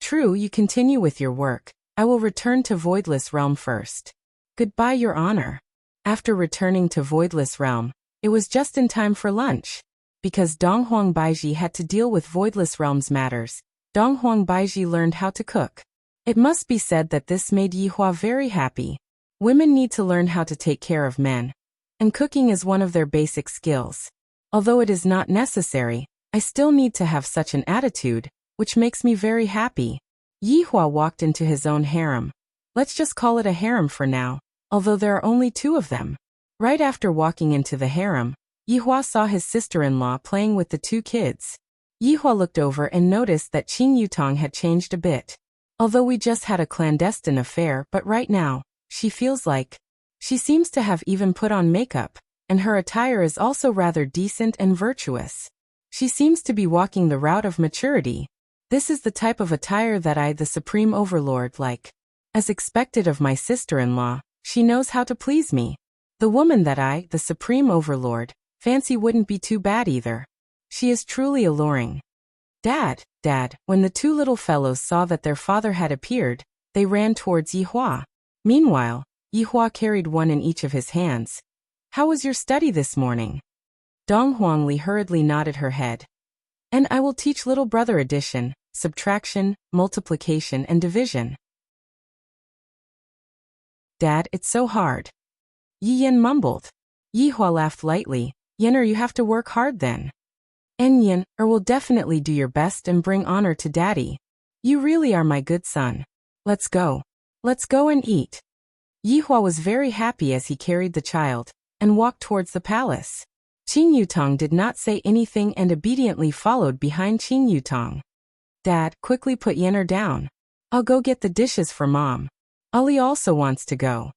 True, you continue with your work. I will return to Voidless Realm first. Goodbye, Your Honor. After returning to Voidless Realm, it was just in time for lunch. Because Donghuang Baiji had to deal with Voidless Realm's matters, Donghuang Baiji learned how to cook. It must be said that this made Yihua very happy. Women need to learn how to take care of men, and cooking is one of their basic skills. Although it is not necessary, I still need to have such an attitude, which makes me very happy. Yihua walked into his own harem. Let's just call it a harem for now, although there are only 2 of them. Right after walking into the harem, Yihua saw his sister-in-law playing with the 2 kids. Yihua looked over and noticed that Qing Yutong had changed a bit. Although we just had a clandestine affair, but right now, she feels like she seems to have even put on makeup, and her attire is also rather decent and virtuous. She seems to be walking the route of maturity. This is the type of attire that I, the Supreme Overlord, like. As expected of my sister-in-law, she knows how to please me. The woman that I, the Supreme Overlord, fancy wouldn't be too bad either. She is truly alluring. Dad, when the 2 little fellows saw that their father had appeared, they ran towards Yihua. Meanwhile, Yihua carried one in each of his hands. How was your study this morning? Dong Huangli hurriedly nodded her head. And I will teach little brother addition, subtraction, multiplication and division. Dad, it's so hard. Yi Yin mumbled. Yihua laughed lightly. Yen'er, you have to work hard then. And Yin, will definitely do your best and bring honor to Daddy. You really are my good son. Let's go. Let's go and eat. Yihua was very happy as he carried the child and walked towards the palace. Qing Yutong did not say anything and obediently followed behind Qing Yutong. Dad, quickly put Yen'er down. I'll go get the dishes for Mom. Ali also wants to go.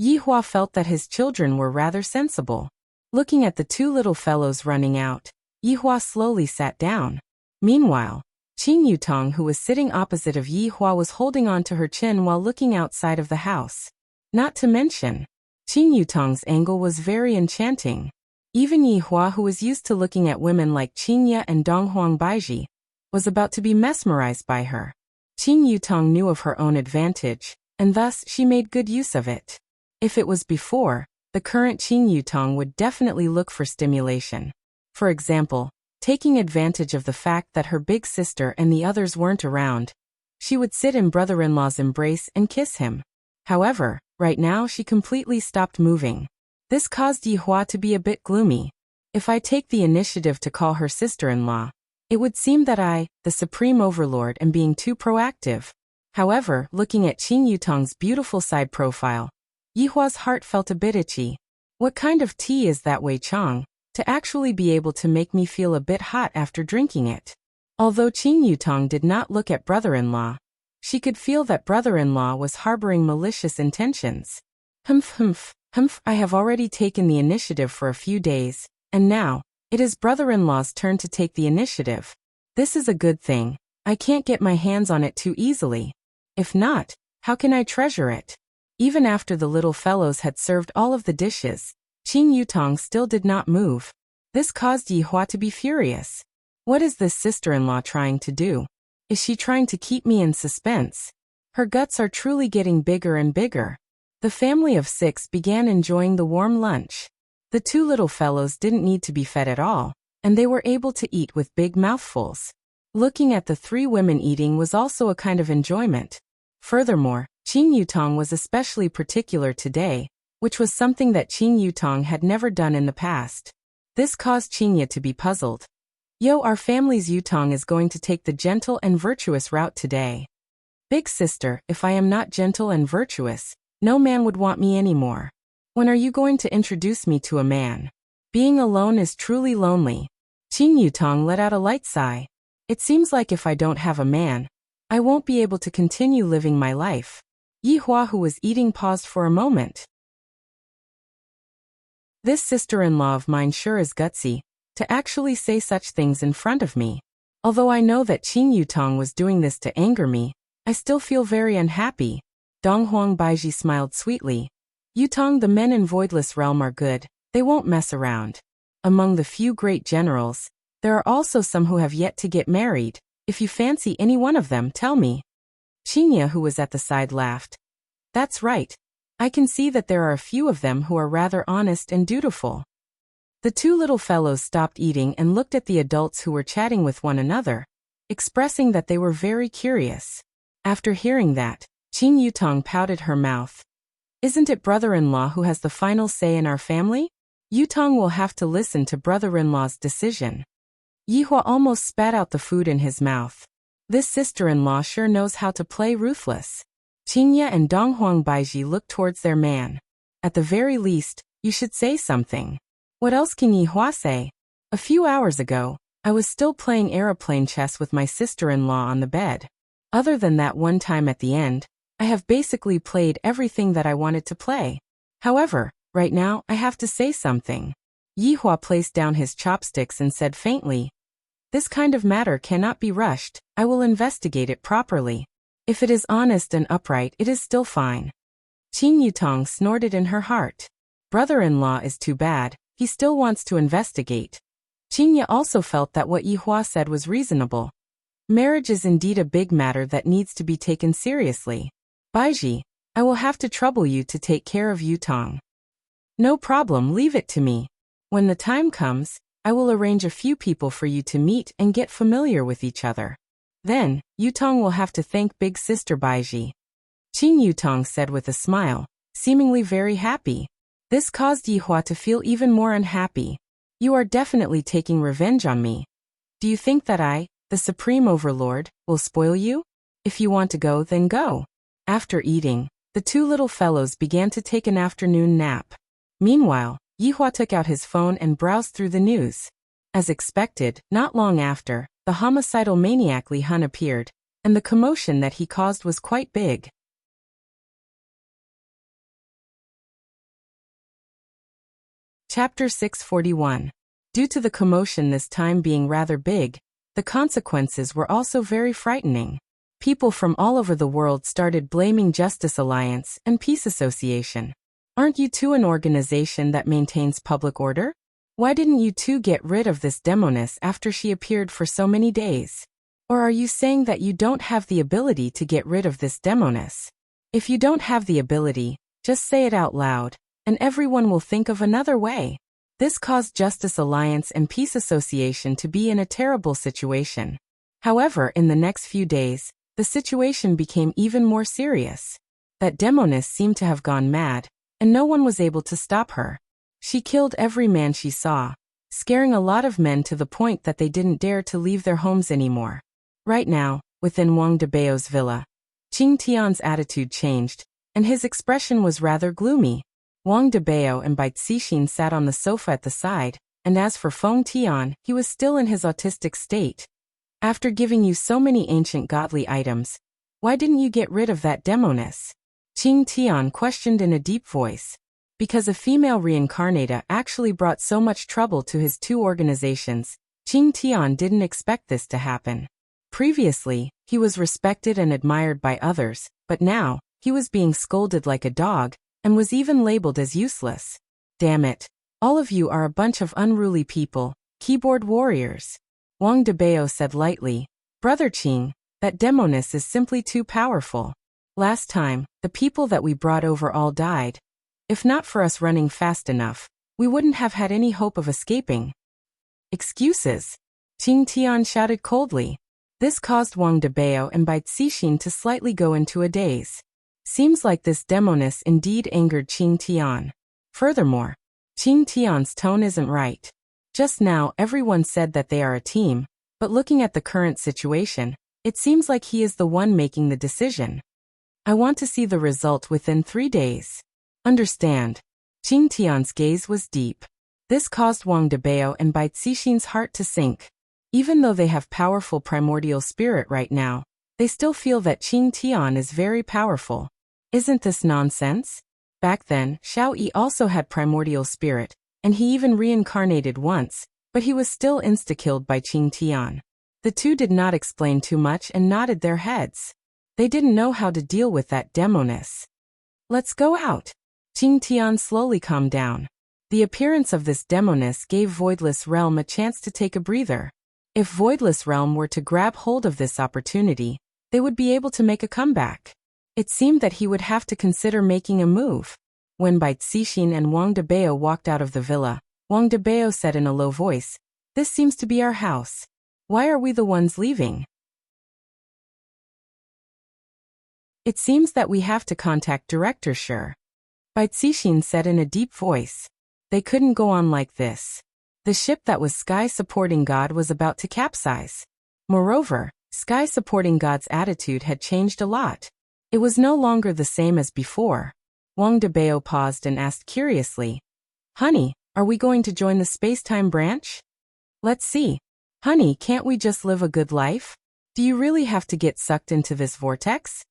Yihua felt that his children were rather sensible. Looking at the 2 little fellows running out, Yihua slowly sat down. Meanwhile, Qing Yutong, who was sitting opposite of Yihua, was holding on to her chin while looking outside of the house. Not to mention, Qing Yutong's angle was very enchanting. Even Yihua, who was used to looking at women like Qingya and Donghuang Baiji, was about to be mesmerized by her. Qing Yutong knew of her own advantage, and thus she made good use of it. If it was before, the current Qing Yutong would definitely look for stimulation. For example, taking advantage of the fact that her big sister and the others weren't around, she would sit in brother-in-law's embrace and kiss him. However, right now she completely stopped moving. This caused Yihua to be a bit gloomy. If I take the initiative to call her sister-in-law, it would seem that I, the Supreme Overlord, am being too proactive. However, looking at Qing Yutong's beautiful side profile, Yihua's heart felt a bit itchy. What kind of tea is that, Wei Chong, to actually be able to make me feel a bit hot after drinking it? Although Qing Yutong did not look at brother-in-law, she could feel that brother-in-law was harboring malicious intentions. Humph, I have already taken the initiative for a few days, and now, it is brother-in-law's turn to take the initiative. This is a good thing. I can't get my hands on it too easily. If not, how can I treasure it? Even after the little fellows had served all of the dishes, Qing Yutong still did not move. This caused Yihua to be furious. What is this sister-in-law trying to do? Is she trying to keep me in suspense? Her guts are truly getting bigger and bigger. The family of 6 began enjoying the warm lunch. The 2 little fellows didn't need to be fed at all, and they were able to eat with big mouthfuls. Looking at the 3 women eating was also a kind of enjoyment. Furthermore, Qing Yutong was especially particular today, which was something that Qing Yutong had never done in the past. This caused Qingya to be puzzled. Yo, our family's Yutong is going to take the gentle and virtuous route today. Big sister, if I am not gentle and virtuous, no man would want me anymore. When are you going to introduce me to a man? Being alone is truly lonely. Qing Yutong let out a light sigh. It seems like if I don't have a man, I won't be able to continue living my life. Yihua, who was eating, paused for a moment. This sister-in-law of mine sure is gutsy, to actually say such things in front of me. Although I know that Qing Yutong was doing this to anger me, I still feel very unhappy. Dong Huang Baiji smiled sweetly. Yutong, the men in Voidless Realm are good, they won't mess around. Among the few great generals, there are also some who have yet to get married. If you fancy any one of them, tell me. Qinya, who was at the side, laughed. That's right. I can see that there are a few of them who are rather honest and dutiful. The two little fellows stopped eating and looked at the adults who were chatting with one another, expressing that they were very curious. After hearing that, Qing Yutong pouted her mouth. Isn't it brother-in-law who has the final say in our family? Yutong will have to listen to brother-in-law's decision. Yihua almost spat out the food in his mouth. This sister-in-law sure knows how to play ruthless. Qingya and Donghuang Baiji looked towards their man. At the very least, you should say something. What else can Yihua say? A few hours ago, I was still playing aeroplane chess with my sister-in-law on the bed. Other than that one time at the end, I have basically played everything that I wanted to play. However, right now I have to say something. Yihua placed down his chopsticks and said faintly, this kind of matter cannot be rushed, I will investigate it properly. If it is honest and upright, it is still fine. Qing Yutong snorted in her heart. Brother-in-law is too bad, he still wants to investigate. Qingya also felt that what Yihua said was reasonable. Marriage is indeed a big matter that needs to be taken seriously. Baiji, I will have to trouble you to take care of Yutong. No problem, leave it to me. When the time comes, I will arrange a few people for you to meet and get familiar with each other. Then, Yutong will have to thank big sister Baiji. Qing Yutong said with a smile, seemingly very happy. This caused Yihua to feel even more unhappy. You are definitely taking revenge on me. Do you think that I, the Supreme Overlord, will spoil you? If you want to go, then go. After eating, the two little fellows began to take an afternoon nap. Meanwhile, Yihua took out his phone and browsed through the news. As expected, not long after, the homicidal maniac Li Hun appeared, and the commotion that he caused was quite big. Chapter 641. Due to the commotion this time being rather big, the consequences were also very frightening. People from all over the world started blaming Justice Alliance and Peace Association. Aren't you two an organization that maintains public order? Why didn't you two get rid of this demoness after she appeared for so many days? Or are you saying that you don't have the ability to get rid of this demoness? If you don't have the ability, just say it out loud, and everyone will think of another way. This caused Justice Alliance and Peace Association to be in a terrible situation. However, in the next few days, the situation became even more serious. That demoness seemed to have gone mad, and no one was able to stop her. She killed every man she saw, scaring a lot of men to the point that they didn't dare to leave their homes anymore. Right now, within Wang Debao's villa, Qing Tian's attitude changed, and his expression was rather gloomy. Wang Debao and Bai Cixin sat on the sofa at the side, and as for Feng Tian, he was still in his autistic state. After giving you so many ancient godly items, why didn't you get rid of that demoness? Qing Tian questioned in a deep voice. Because a female reincarnata actually brought so much trouble to his two organizations, Qing Tian didn't expect this to happen. Previously, he was respected and admired by others, but now, he was being scolded like a dog, and was even labeled as useless. Damn it. All of you are a bunch of unruly people, keyboard warriors. Wang Debao said lightly, Brother Qing, that demoness is simply too powerful. Last time, the people that we brought over all died. If not for us running fast enough, we wouldn't have had any hope of escaping. Excuses? Qing Tian shouted coldly. This caused Wang Debao and Bai Cixin to slightly go into a daze. Seems like this demoness indeed angered Qing Tian. Furthermore, Qing Tian's tone isn't right. Just now everyone said that they are a team, but looking at the current situation, it seems like he is the one making the decision. I want to see the result within 3 days. Understand. Qing Tian's gaze was deep. This caused Wang Debao and Bai Cixin's heart to sink. Even though they have powerful primordial spirit right now, they still feel that Qing Tian is very powerful. Isn't this nonsense? Back then, Xiao Yi also had primordial spirit, and he even reincarnated once, but he was still insta-killed by Qing Tian. The two did not explain too much and nodded their heads. They didn't know how to deal with that demoness. Let's go out. Qing Tian slowly calmed down. The appearance of this demoness gave Voidless Realm a chance to take a breather. If Voidless Realm were to grab hold of this opportunity, they would be able to make a comeback. It seemed that he would have to consider making a move. When Bai Cixin and Wang Debao walked out of the villa, Wang Debao said in a low voice, "This seems to be our house. Why are we the ones leaving?" "It seems that we have to contact Director Shi," Bai Cixin said in a deep voice. They couldn't go on like this. The ship that was Sky Supporting God was about to capsize. Moreover, Sky Supporting God's attitude had changed a lot. It was no longer the same as before. Wang Debao paused and asked curiously, "Honey, are we going to join the space-time branch?" "Let's see. Honey, can't we just live a good life? Do you really have to get sucked into this vortex?"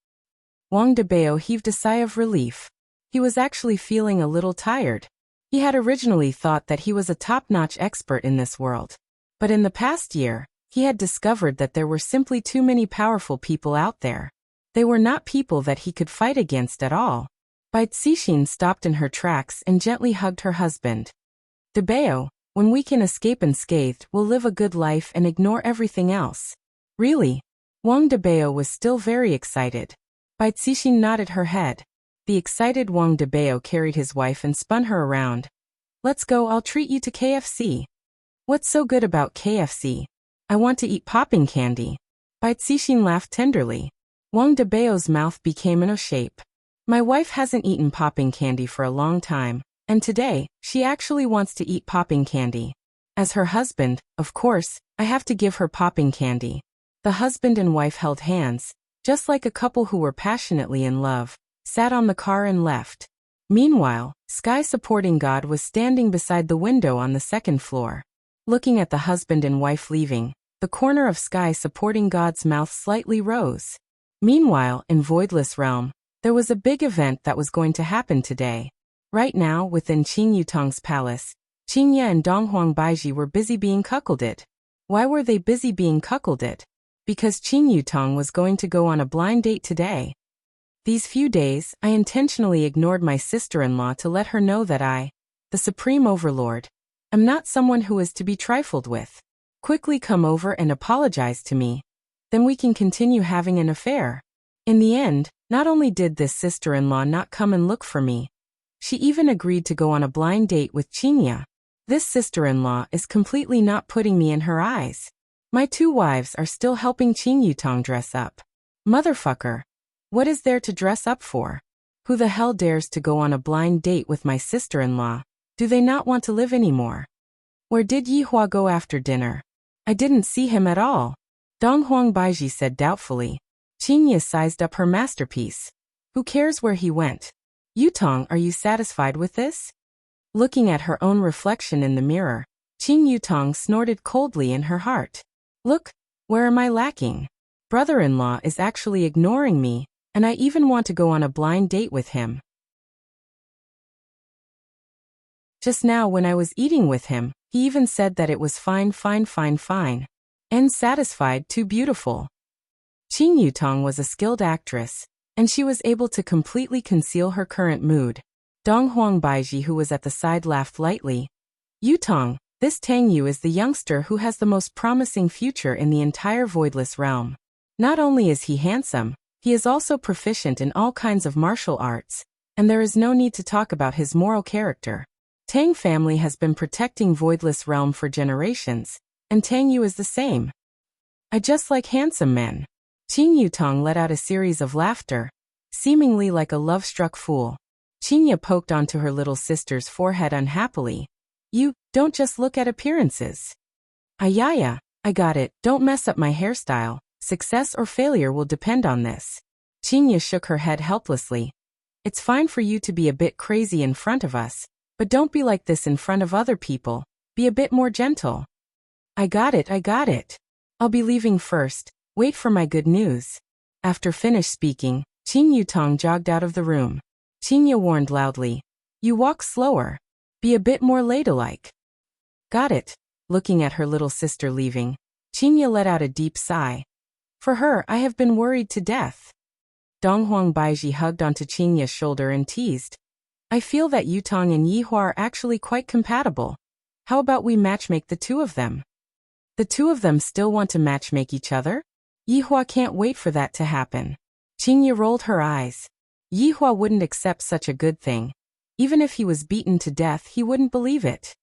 Wang Debao heaved a sigh of relief. He was actually feeling a little tired. He had originally thought that he was a top-notch expert in this world. But in the past year, he had discovered that there were simply too many powerful people out there. They were not people that he could fight against at all. Bai Cixin stopped in her tracks and gently hugged her husband. "Debao, when we can escape unscathed, we'll live a good life and ignore everything else." "Really?" Wang Debao was still very excited. Bai Cixin nodded her head. The excited Wang Debao carried his wife and spun her around. "Let's go, I'll treat you to KFC." "What's so good about KFC? I want to eat popping candy." Bai Cixin laughed tenderly. Wang Debao's mouth became in a shape. "My wife hasn't eaten popping candy for a long time, and today, she actually wants to eat popping candy. As her husband, of course, I have to give her popping candy." The husband and wife held hands, just like a couple who were passionately in love, sat on the car and left. Meanwhile, Sky Supporting God was standing beside the window on the second floor. Looking at the husband and wife leaving, the corner of Sky Supporting God's mouth slightly rose. Meanwhile, in Voidless Realm, there was a big event that was going to happen today. Right now, within Qing Yutong's palace, Qingya and Donghuang Baiji were busy being cuckolded. Why were they busy being cuckolded? Because Qing Yutong was going to go on a blind date today. These few days, I intentionally ignored my sister-in-law to let her know that I, the Supreme Overlord, am not someone who is to be trifled with. Quickly come over and apologize to me. Then we can continue having an affair. In the end, not only did this sister-in-law not come and look for me, she even agreed to go on a blind date with Qingya. This sister-in-law is completely not putting me in her eyes. My two wives are still helping Qing Yutong dress up. Motherfucker. What is there to dress up for? Who the hell dares to go on a blind date with my sister-in-law? Do they not want to live anymore? Where did Yihua go after dinner? I didn't see him at all. Donghuang Baiji said doubtfully. Qingya sized up her masterpiece. Who cares where he went? Yutong, are you satisfied with this? Looking at her own reflection in the mirror, Qing Yutong snorted coldly in her heart. Look, where am I lacking? Brother-in-law is actually ignoring me, and I even want to go on a blind date with him. Just now when I was eating with him, he even said that it was fine. And satisfied, too beautiful. Qing Yutong was a skilled actress, and she was able to completely conceal her current mood. Donghuang Baiji, who was at the side, laughed lightly. Yutong, this Tang Yu is the youngster who has the most promising future in the entire Voidless Realm. Not only is he handsome, he is also proficient in all kinds of martial arts, and there is no need to talk about his moral character. Tang family has been protecting Voidless Realm for generations, and Tang Yu is the same. I just like handsome men. Qing Yutong let out a series of laughter, seemingly like a love-struck fool. Qingya poked onto her little sister's forehead unhappily. You, don't just look at appearances. Ayaya, I got it, don't mess up my hairstyle. Success or failure will depend on this. Qingya shook her head helplessly. It's fine for you to be a bit crazy in front of us, but don't be like this in front of other people. Be a bit more gentle. I got it. I'll be leaving first. Wait for my good news. After finished speaking, Qing Yutong jogged out of the room. Qingya warned loudly. You walk slower. Be a bit more ladylike. Got it. Looking at her little sister leaving, Qingye let out a deep sigh. For her, I have been worried to death. Donghuang Baiji hugged onto Qingye's shoulder and teased. I feel that Yutong and Yihua are actually quite compatible. How about we matchmake the two of them? The two of them still want to matchmake each other? Yihua can't wait for that to happen. Qingye rolled her eyes. Yihua wouldn't accept such a good thing. Even if he was beaten to death, he wouldn't believe it.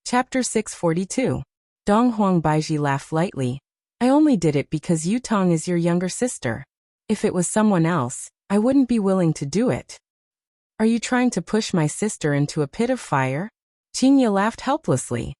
Chapter 642. Donghuang Baiji laughed lightly. I only did it because Yutong is your younger sister. If it was someone else, I wouldn't be willing to do it. Are you trying to push my sister into a pit of fire? Qingye laughed helplessly.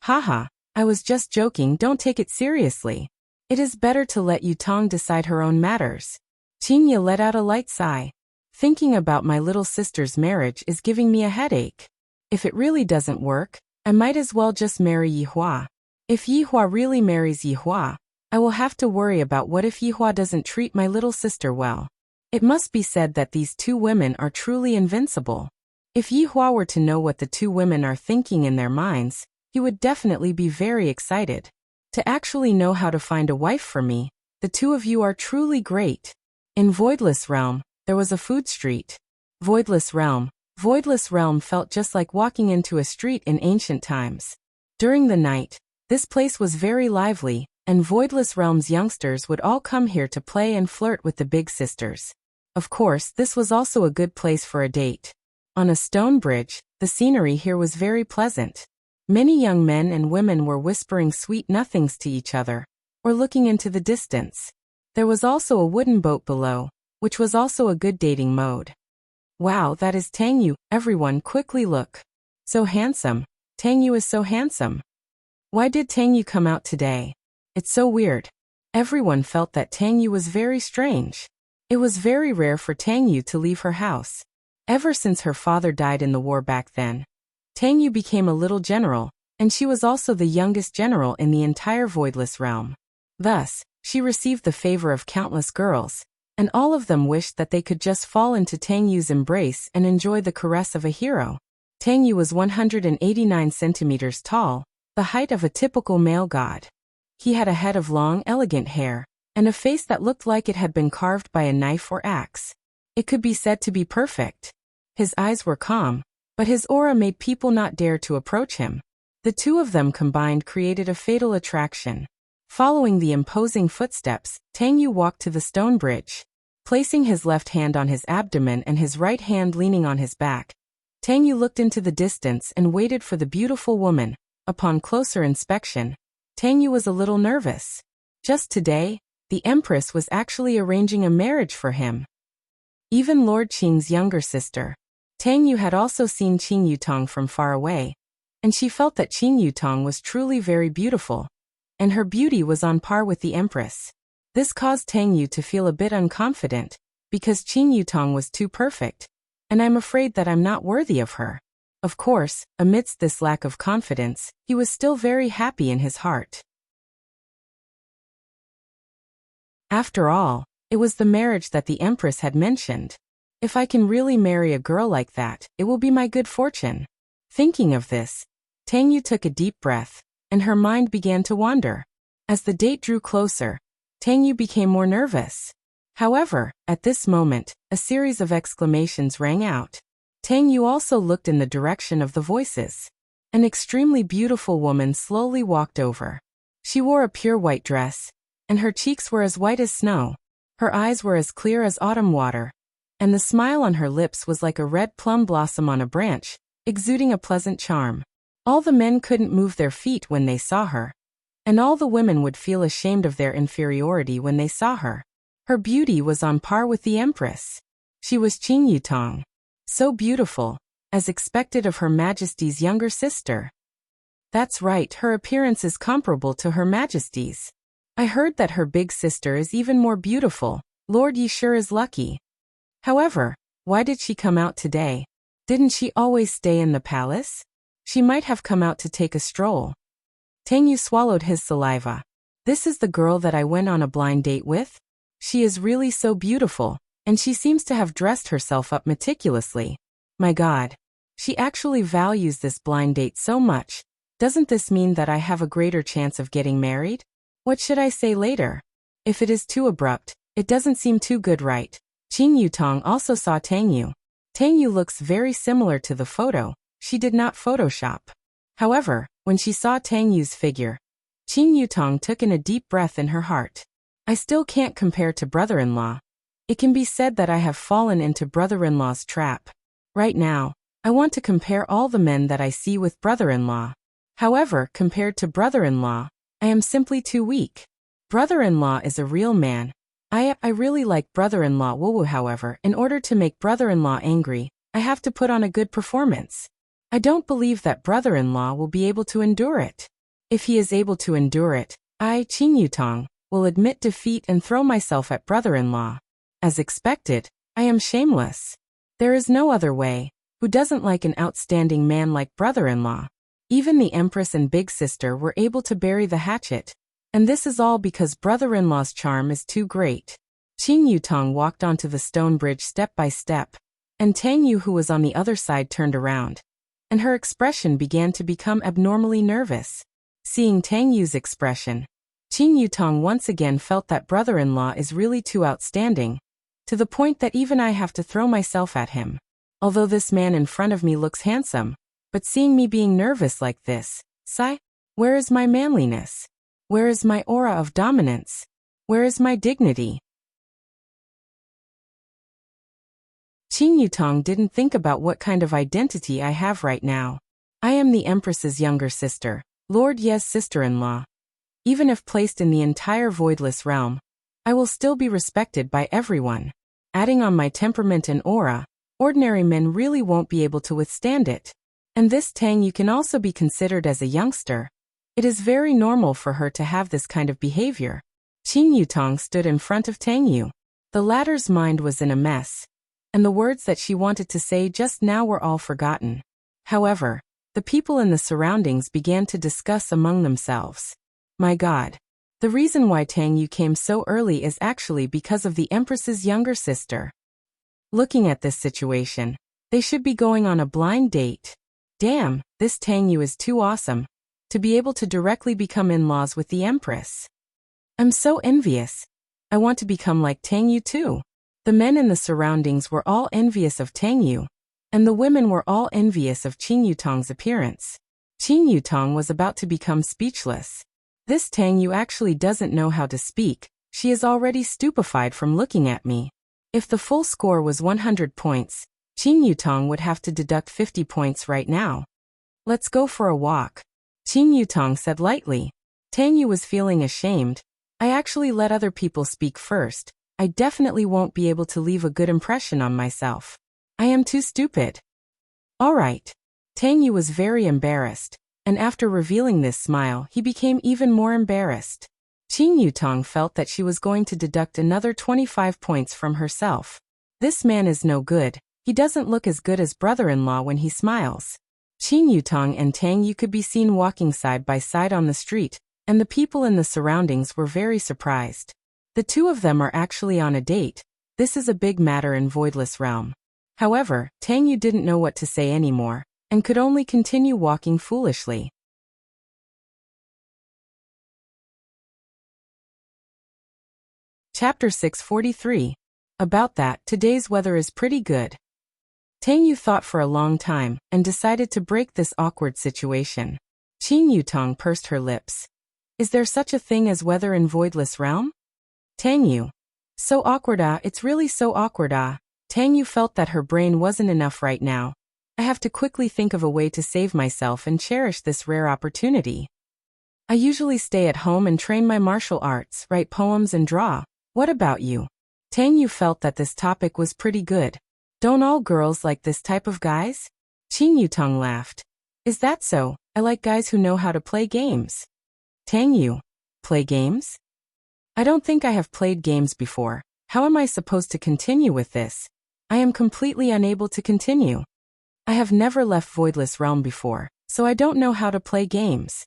Haha, I was just joking, don't take it seriously. It is better to let Yutong decide her own matters. Qingye let out a light sigh. Thinking about my little sister's marriage is giving me a headache. If it really doesn't work, I might as well just marry Yihua. If Yihua really marries Yihua, I will have to worry about what if Yihua doesn't treat my little sister well. It must be said that these two women are truly invincible. If Yihua were to know what the two women are thinking in their minds, he would definitely be very excited. To actually know how to find a wife for me, the two of you are truly great. In Voidless Realm, there was a food street. Voidless Realm felt just like walking into a street in ancient times. During the night, this place was very lively, and Voidless Realm's youngsters would all come here to play and flirt with the big sisters. Of course, this was also a good place for a date. On a stone bridge, the scenery here was very pleasant. Many young men and women were whispering sweet nothings to each other, or looking into the distance. There was also a wooden boat below, which was also a good dating mode. Wow, that is Tangyu, everyone quickly look. So handsome. Tangyu is so handsome. Why did Tangyu come out today? It's so weird. Everyone felt that Tangyu was very strange. It was very rare for Tangyu to leave her house. Ever since her father died in the war back then, Tangyu became a little general, and she was also the youngest general in the entire Voidless Realm. Thus, she received the favor of countless girls, and all of them wished that they could just fall into Tangyu's embrace and enjoy the caress of a hero. Tangyu was 189 centimeters tall, the height of a typical male god. He had a head of long, elegant hair, and a face that looked like it had been carved by a knife or axe. It could be said to be perfect. His eyes were calm, but his aura made people not dare to approach him. The two of them combined created a fatal attraction. Following the imposing footsteps, Tangyu walked to the stone bridge. Placing his left hand on his abdomen and his right hand leaning on his back, Tangyu looked into the distance and waited for the beautiful woman. Upon closer inspection, Tangyu was a little nervous. Just today, the Empress was actually arranging a marriage for him. Even Lord Qing's younger sister, Tangyu, had also seen Qing Yutong from far away, and she felt that Qing Yutong was truly very beautiful, and her beauty was on par with the Empress. This caused Tangyu to feel a bit unconfident, because Qing Yutong was too perfect, and I'm afraid that I'm not worthy of her. Of course, amidst this lack of confidence, he was still very happy in his heart. After all, it was the marriage that the Empress had mentioned. If I can really marry a girl like that, it will be my good fortune. Thinking of this, Tangyu took a deep breath, and her mind began to wander. As the date drew closer, Tangyu became more nervous. However, at this moment, a series of exclamations rang out. Tangyu also looked in the direction of the voices. An extremely beautiful woman slowly walked over. She wore a pure white dress, and her cheeks were as white as snow. Her eyes were as clear as autumn water, and the smile on her lips was like a red plum blossom on a branch, exuding a pleasant charm. All the men couldn't move their feet when they saw her, and all the women would feel ashamed of their inferiority when they saw her. Her beauty was on par with the Empress. She was Qing Yutong. So beautiful, as expected of Her Majesty's younger sister. That's right, her appearance is comparable to Her Majesty's. I heard that her big sister is even more beautiful. Lord Yi sure is lucky. However, why did she come out today? Didn't she always stay in the palace? She might have come out to take a stroll. Tangyu swallowed his saliva. This is the girl that I went on a blind date with? She is really so beautiful, and she seems to have dressed herself up meticulously. My God. She actually values this blind date so much. Doesn't this mean that I have a greater chance of getting married? What should I say later? If it is too abrupt, it doesn't seem too good, right? Qin Yutong also saw Tang Yu. Tang Yu looks very similar to the photo. She did not Photoshop. However, when she saw Tang Yu's figure, Qin Yutong took in a deep breath in her heart. I still can't compare to brother-in-law. It can be said that I have fallen into brother-in-law's trap. Right now, I want to compare all the men that I see with brother-in-law. However, compared to brother-in-law, I am simply too weak. Brother-in-law is a real man. I really like brother-in-law Wu. However, in order to make brother-in-law angry, I have to put on a good performance. I don't believe that brother-in-law will be able to endure it. If he is able to endure it, I, Qin Yutong, will admit defeat and throw myself at brother-in-law. As expected, I am shameless. There is no other way. Who doesn't like an outstanding man like brother-in-law? Even the Empress and Big Sister were able to bury the hatchet. And this is all because brother-in-law's charm is too great. Qin Yutong walked onto the stone bridge step by step, and Tang Yu, who was on the other side, turned around, and her expression began to become abnormally nervous. Seeing Tang Yu's expression, Qin Yutong once again felt that brother-in-law is really too outstanding, to the point that even I have to throw myself at him. Although this man in front of me looks handsome, but seeing me being nervous like this, sigh, where is my manliness? Where is my aura of dominance? Where is my dignity? Qin Yutong didn't think about what kind of identity I have right now. I am the Empress's younger sister, Lord Ye's sister-in-law. Even if placed in the entire voidless realm, I will still be respected by everyone. Adding on my temperament and aura, ordinary men really won't be able to withstand it. And this Tang Yu can also be considered as a youngster. It is very normal for her to have this kind of behavior. Qin Yutong stood in front of Tang Yu. The latter's mind was in a mess, and the words that she wanted to say just now were all forgotten. However, the people in the surroundings began to discuss among themselves. My God. The reason why Tang Yu came so early is actually because of the Empress's younger sister. Looking at this situation, they should be going on a blind date. Damn, this Tang Yu is too awesome to be able to directly become in-laws with the Empress. I'm so envious. I want to become like Tang Yu too. The men in the surroundings were all envious of Tang Yu, and the women were all envious of Qin Yutong's appearance. Qin Yutong was about to become speechless. This Tang Yu actually doesn't know how to speak. She is already stupefied from looking at me. If the full score was 100 points, Qin Yutong would have to deduct 50 points right now. Let's go for a walk, Qin Yutong said lightly. Tang Yu was feeling ashamed. I actually let other people speak first. I definitely won't be able to leave a good impression on myself. I am too stupid. All right. Tang Yu was very embarrassed, and after revealing this smile, he became even more embarrassed. Qin Yutong felt that she was going to deduct another 25 points from herself. This man is no good. He doesn't look as good as brother-in-law when he smiles. Qin Yutong and Tang Yu could be seen walking side by side on the street, and the people in the surroundings were very surprised. The two of them are actually on a date. This is a big matter in Voidless Realm. However, Tang Yu didn't know what to say anymore, and could only continue walking foolishly. Chapter 643. About that, today's weather is pretty good. Tang Yu thought for a long time, and decided to break this awkward situation. Qin Yutong pursed her lips. Is there such a thing as weather in Voidless Realm? Tang Yu. So awkward it's really so awkward Tang Yu felt that her brain wasn't enough right now. I have to quickly think of a way to save myself and cherish this rare opportunity. I usually stay at home and train my martial arts, write poems and draw. What about you? Tang Yu felt that this topic was pretty good. Don't all girls like this type of guys? Qin Yutong laughed. Is that so? I like guys who know how to play games. Tang Yu. Play games? I don't think I have played games before. How am I supposed to continue with this? I am completely unable to continue. I have never left Voidless Realm before, so I don't know how to play games.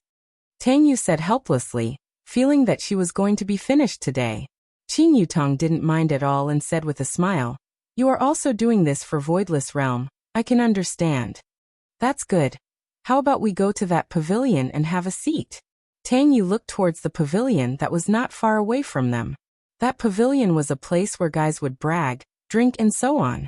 Tang Yu said helplessly, feeling that she was going to be finished today. Qin Yutong didn't mind at all and said with a smile, You are also doing this for Voidless Realm. I can understand. That's good. How about we go to that pavilion and have a seat? Tang Yu looked towards the pavilion that was not far away from them. That pavilion was a place where guys would brag, drink and so on.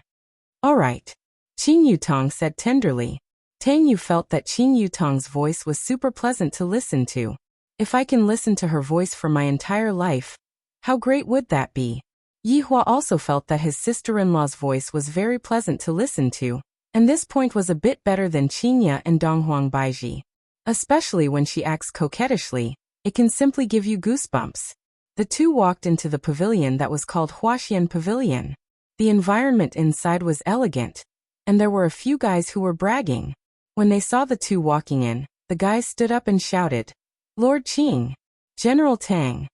All right. Qin Yutong said tenderly. Tang Yu felt that Qin Yutong's voice was super pleasant to listen to. If I can listen to her voice for my entire life, how great would that be? Yihua also felt that his sister-in-law's voice was very pleasant to listen to, and this point was a bit better than Qinya and Donghuang Baiji. Especially when she acts coquettishly, it can simply give you goosebumps. The two walked into the pavilion that was called Huaxian Pavilion. The environment inside was elegant, and there were a few guys who were bragging. When they saw the two walking in, the guys stood up and shouted, "Lord Qing! General Tang!"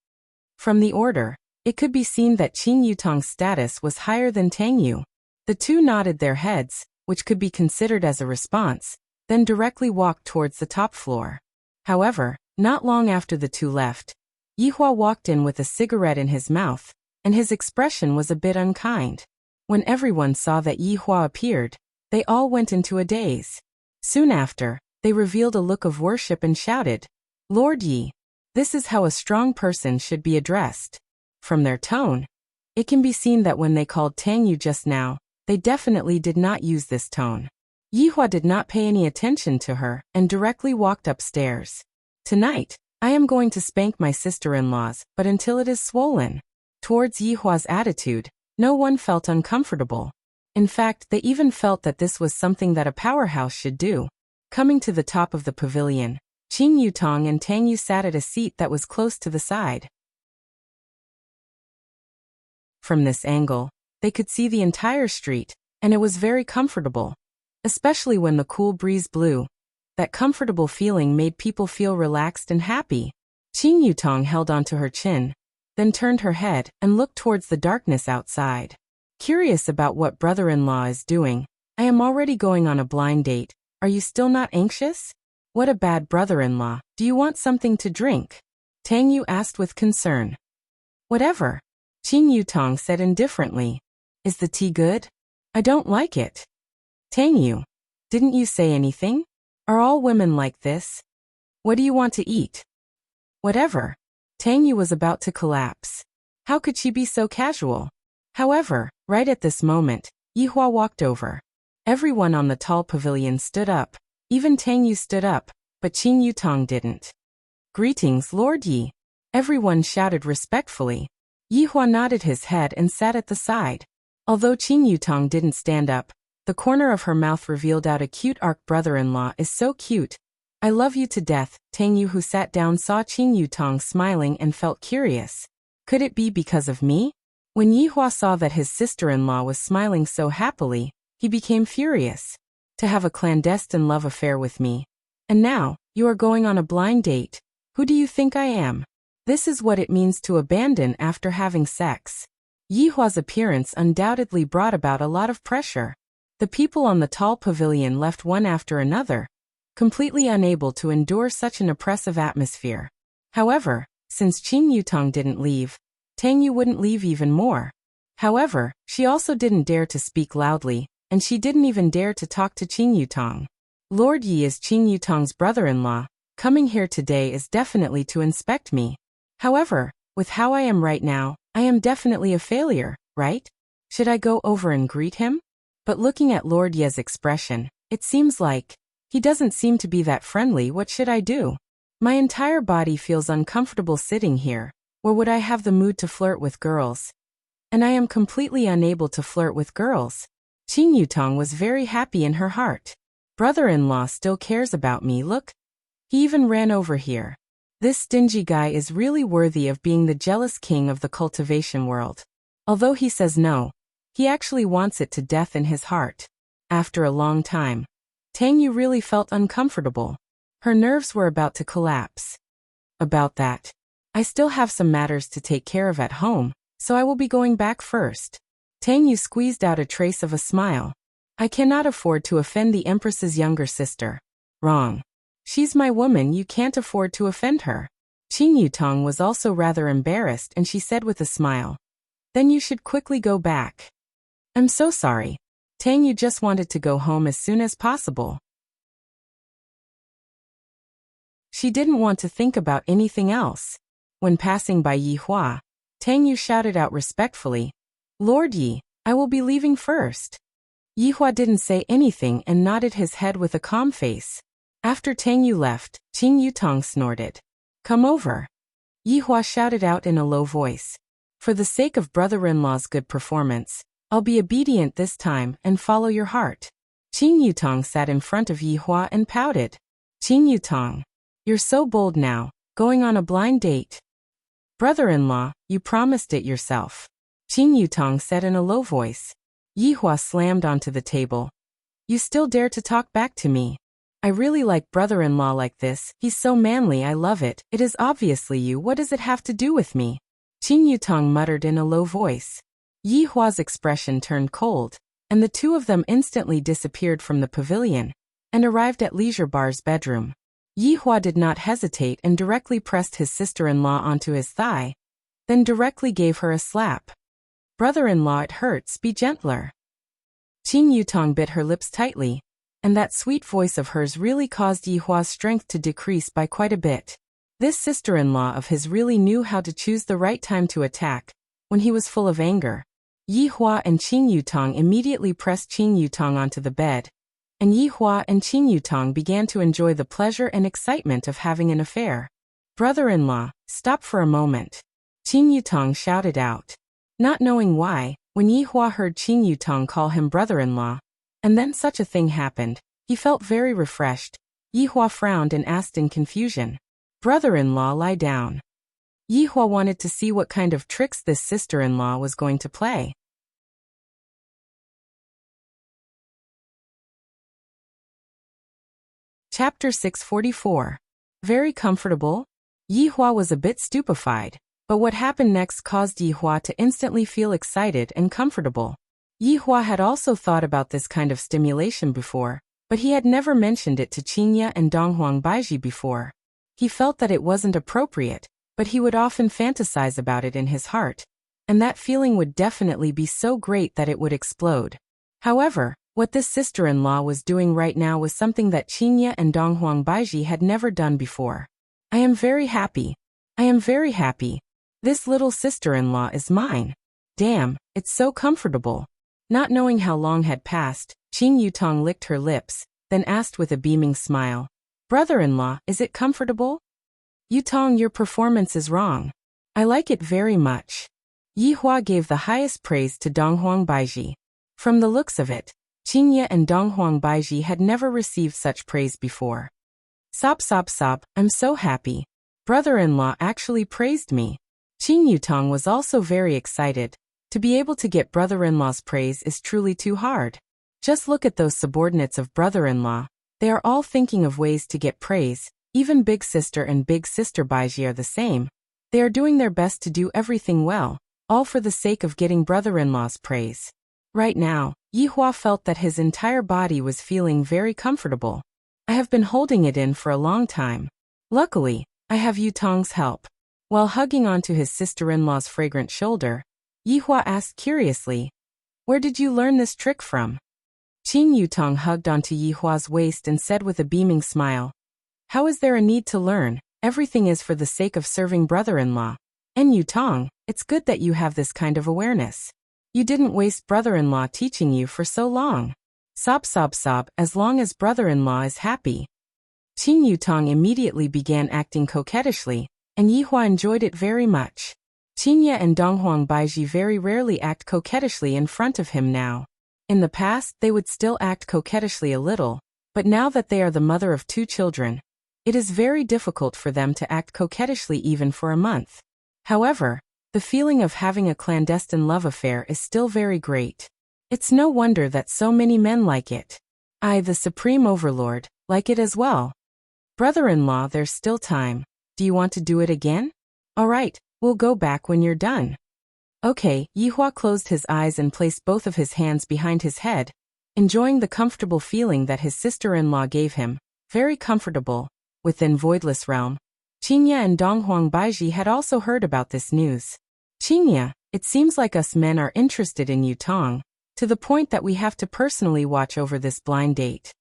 From the order, it could be seen that Qin Yutong's status was higher than Tang Yu. The two nodded their heads, which could be considered as a response, then directly walked towards the top floor. However, not long after the two left, Yihua walked in with a cigarette in his mouth, and his expression was a bit unkind. When everyone saw that Yihua appeared, they all went into a daze. Soon after, they revealed a look of worship and shouted, "Lord Yi, this is how a strong person should be addressed." From their tone, it can be seen that when they called Tang Yu just now, they definitely did not use this tone. Yihua did not pay any attention to her and directly walked upstairs. "Tonight, I am going to spank my sister-in-laws, but until it is swollen." Towards Yihua's attitude, no one felt uncomfortable. In fact, they even felt that this was something that a powerhouse should do. Coming to the top of the pavilion, Qin Yutong and Tang Yu sat at a seat that was close to the side. From this angle, they could see the entire street, and it was very comfortable. Especially when the cool breeze blew. That comfortable feeling made people feel relaxed and happy. Qin Yutong held onto her chin, then turned her head and looked towards the darkness outside. "Curious about what brother-in-law is doing. I am already going on a blind date. Are you still not anxious? What a bad brother-in-law. Do you want something to drink?" Tang Yu asked with concern. "Whatever," Qin Yutong said indifferently. "Is the tea good? I don't like it." "Tang Yu, didn't you say anything? Are all women like this? What do you want to eat?" "Whatever." Tang Yu was about to collapse. How could she be so casual? However, right at this moment, Yihua walked over. Everyone on the tall pavilion stood up. Even Tang Yu stood up, but Qin Yutong didn't. "Greetings, Lord Yi." Everyone shouted respectfully. Yihua nodded his head and sat at the side. Although Qin Yutong didn't stand up, the corner of her mouth revealed out a cute arc. "Brother-in-law is so cute. I love you to death." Tang Yu, who sat down, saw Qin Yutong smiling and felt curious. Could it be because of me? When Yihua saw that his sister-in-law was smiling so happily, he became furious. "To have a clandestine love affair with me. And now, you are going on a blind date. Who do you think I am? This is what it means to abandon after having sex." Yihua's appearance undoubtedly brought about a lot of pressure. The people on the tall pavilion left one after another, completely unable to endure such an oppressive atmosphere. However, since Qin Yutong didn't leave, Tang Yu wouldn't leave even more. However, she also didn't dare to speak loudly, and she didn't even dare to talk to Qin Yutong. "Lord Yi is Qin Yutong's brother-in-law. Coming here today is definitely to inspect me. However, with how I am right now, I am definitely a failure, right? Should I go over and greet him?" But looking at Lord Ye's expression, it seems like he doesn't seem to be that friendly. What should I do? My entire body feels uncomfortable sitting here. Or would I have the mood to flirt with girls? And I am completely unable to flirt with girls. Qin Yutong was very happy in her heart. Brother-in-law still cares about me. Look. He even ran over here. This stingy guy is really worthy of being the jealous king of the cultivation world. Although he says no, he actually wants it to death in his heart. After a long time, Tang Yu really felt uncomfortable. Her nerves were about to collapse. "About that, I still have some matters to take care of at home, so I will be going back first." Tang Yu squeezed out a trace of a smile. "I cannot afford to offend the Empress's younger sister." "Wrong. She's my woman, you can't afford to offend her." Qin Yutong was also rather embarrassed, and she said with a smile, "Then you should quickly go back." "I'm so sorry." Tang Yu just wanted to go home as soon as possible. She didn't want to think about anything else. When passing by Yi Hua, Tang Yu shouted out respectfully, "Lord Yi, I will be leaving first." Yi Hua didn't say anything and nodded his head with a calm face. After Tang Yu left, Qing Yutong snorted. "Come over." Yi Hua shouted out in a low voice. "For the sake of brother-in-law's good performance, I'll be obedient this time and follow your heart." Qing Yutong sat in front of Yi Hua and pouted. "Qing Yutong, you're so bold now, going on a blind date." "Brother-in-law, you promised it yourself," Qing Yutong said in a low voice. Yi Hua slammed onto the table. "You still dare to talk back to me? I really like brother-in-law like this, he's so manly, I love it. It is obviously you, what does it have to do with me?" Qing Yutong muttered in a low voice. Yi Hua's expression turned cold, and the two of them instantly disappeared from the pavilion and arrived at Leisure Bar's bedroom. Yi Hua did not hesitate and directly pressed his sister-in-law onto his thigh, then directly gave her a slap. "Brother-in-law, it hurts, be gentler." Qing Yutong bit her lips tightly, and that sweet voice of hers really caused Yi Hua's strength to decrease by quite a bit. This sister-in-law of his really knew how to choose the right time to attack, when he was full of anger. Yi Hua and Qing Yutong immediately pressed Qing Yutong onto the bed, and Yi Hua and Qing Yutong began to enjoy the pleasure and excitement of having an affair. "Brother-in-law, stop for a moment," Qing Yutong shouted out. Not knowing why, when Yi Hua heard Qing Yutong call him brother-in-law, and then such a thing happened, he felt very refreshed. Yi Hua frowned and asked in confusion, "Brother-in-law, lie down." Yi Hua wanted to see what kind of tricks this sister-in-law was going to play. Chapter 644. Very comfortable? Yi Hua was a bit stupefied, but what happened next caused Yi Hua to instantly feel excited and comfortable. Yi Hua had also thought about this kind of stimulation before, but he had never mentioned it to Qingye and Donghuang Baiji before. He felt that it wasn't appropriate, but he would often fantasize about it in his heart, and that feeling would definitely be so great that it would explode. However, what this sister-in-law was doing right now was something that Qingye and Donghuang Baiji had never done before. "I am very happy. I am very happy. This little sister-in-law is mine. Damn, it's so comfortable." Not knowing how long had passed, Qing Yutong licked her lips, then asked with a beaming smile, "Brother-in-law, is it comfortable?" "Yutong, your performance is wrong. I like it very much." Yi Hua gave the highest praise to Donghuang Baiji. From the looks of it, Qingye and Donghuang Baiji had never received such praise before. "Sob sob sob, I'm so happy. Brother-in-law actually praised me." Qing Yutong was also very excited. To be able to get brother-in-law's praise is truly too hard. Just look at those subordinates of brother-in-law. They are all thinking of ways to get praise. Even big sister and big sister Baiji are the same. They are doing their best to do everything well, all for the sake of getting brother-in-law's praise. Right now, Yi Hua felt that his entire body was feeling very comfortable. "I have been holding it in for a long time. Luckily, I have Yutong's help." While hugging onto his sister-in-law's fragrant shoulder, Yi Hua asked curiously, "Where did you learn this trick from?" Qing Yutong hugged onto Yi Hua's waist and said with a beaming smile, "How is there a need to learn? Everything is for the sake of serving brother-in-law. And Yutong, it's good that you have this kind of awareness. You didn't waste brother-in-law teaching you for so long. Sob sob sob, as long as brother-in-law is happy." Qing Yutong immediately began acting coquettishly, and Yi Hua enjoyed it very much. Qingye and Donghuang Baiji very rarely act coquettishly in front of him now. In the past, they would still act coquettishly a little, but now that they are the mother of 2 children, it is very difficult for them to act coquettishly even for a month. However, the feeling of having a clandestine love affair is still very great. It's no wonder that so many men like it. I, the Supreme Overlord, like it as well. "Brother-in-law, there's still time. Do you want to do it again?" "Alright, we'll go back when you're done." "Okay." Yi Hua closed his eyes and placed both of his hands behind his head, enjoying the comfortable feeling that his sister-in-law gave him. Very comfortable, within Voidless Realm. Qingye and Donghuang Baiji had also heard about this news. "Qingye, it seems like us men are interested in Yutong, to the point that we have to personally watch over this blind date."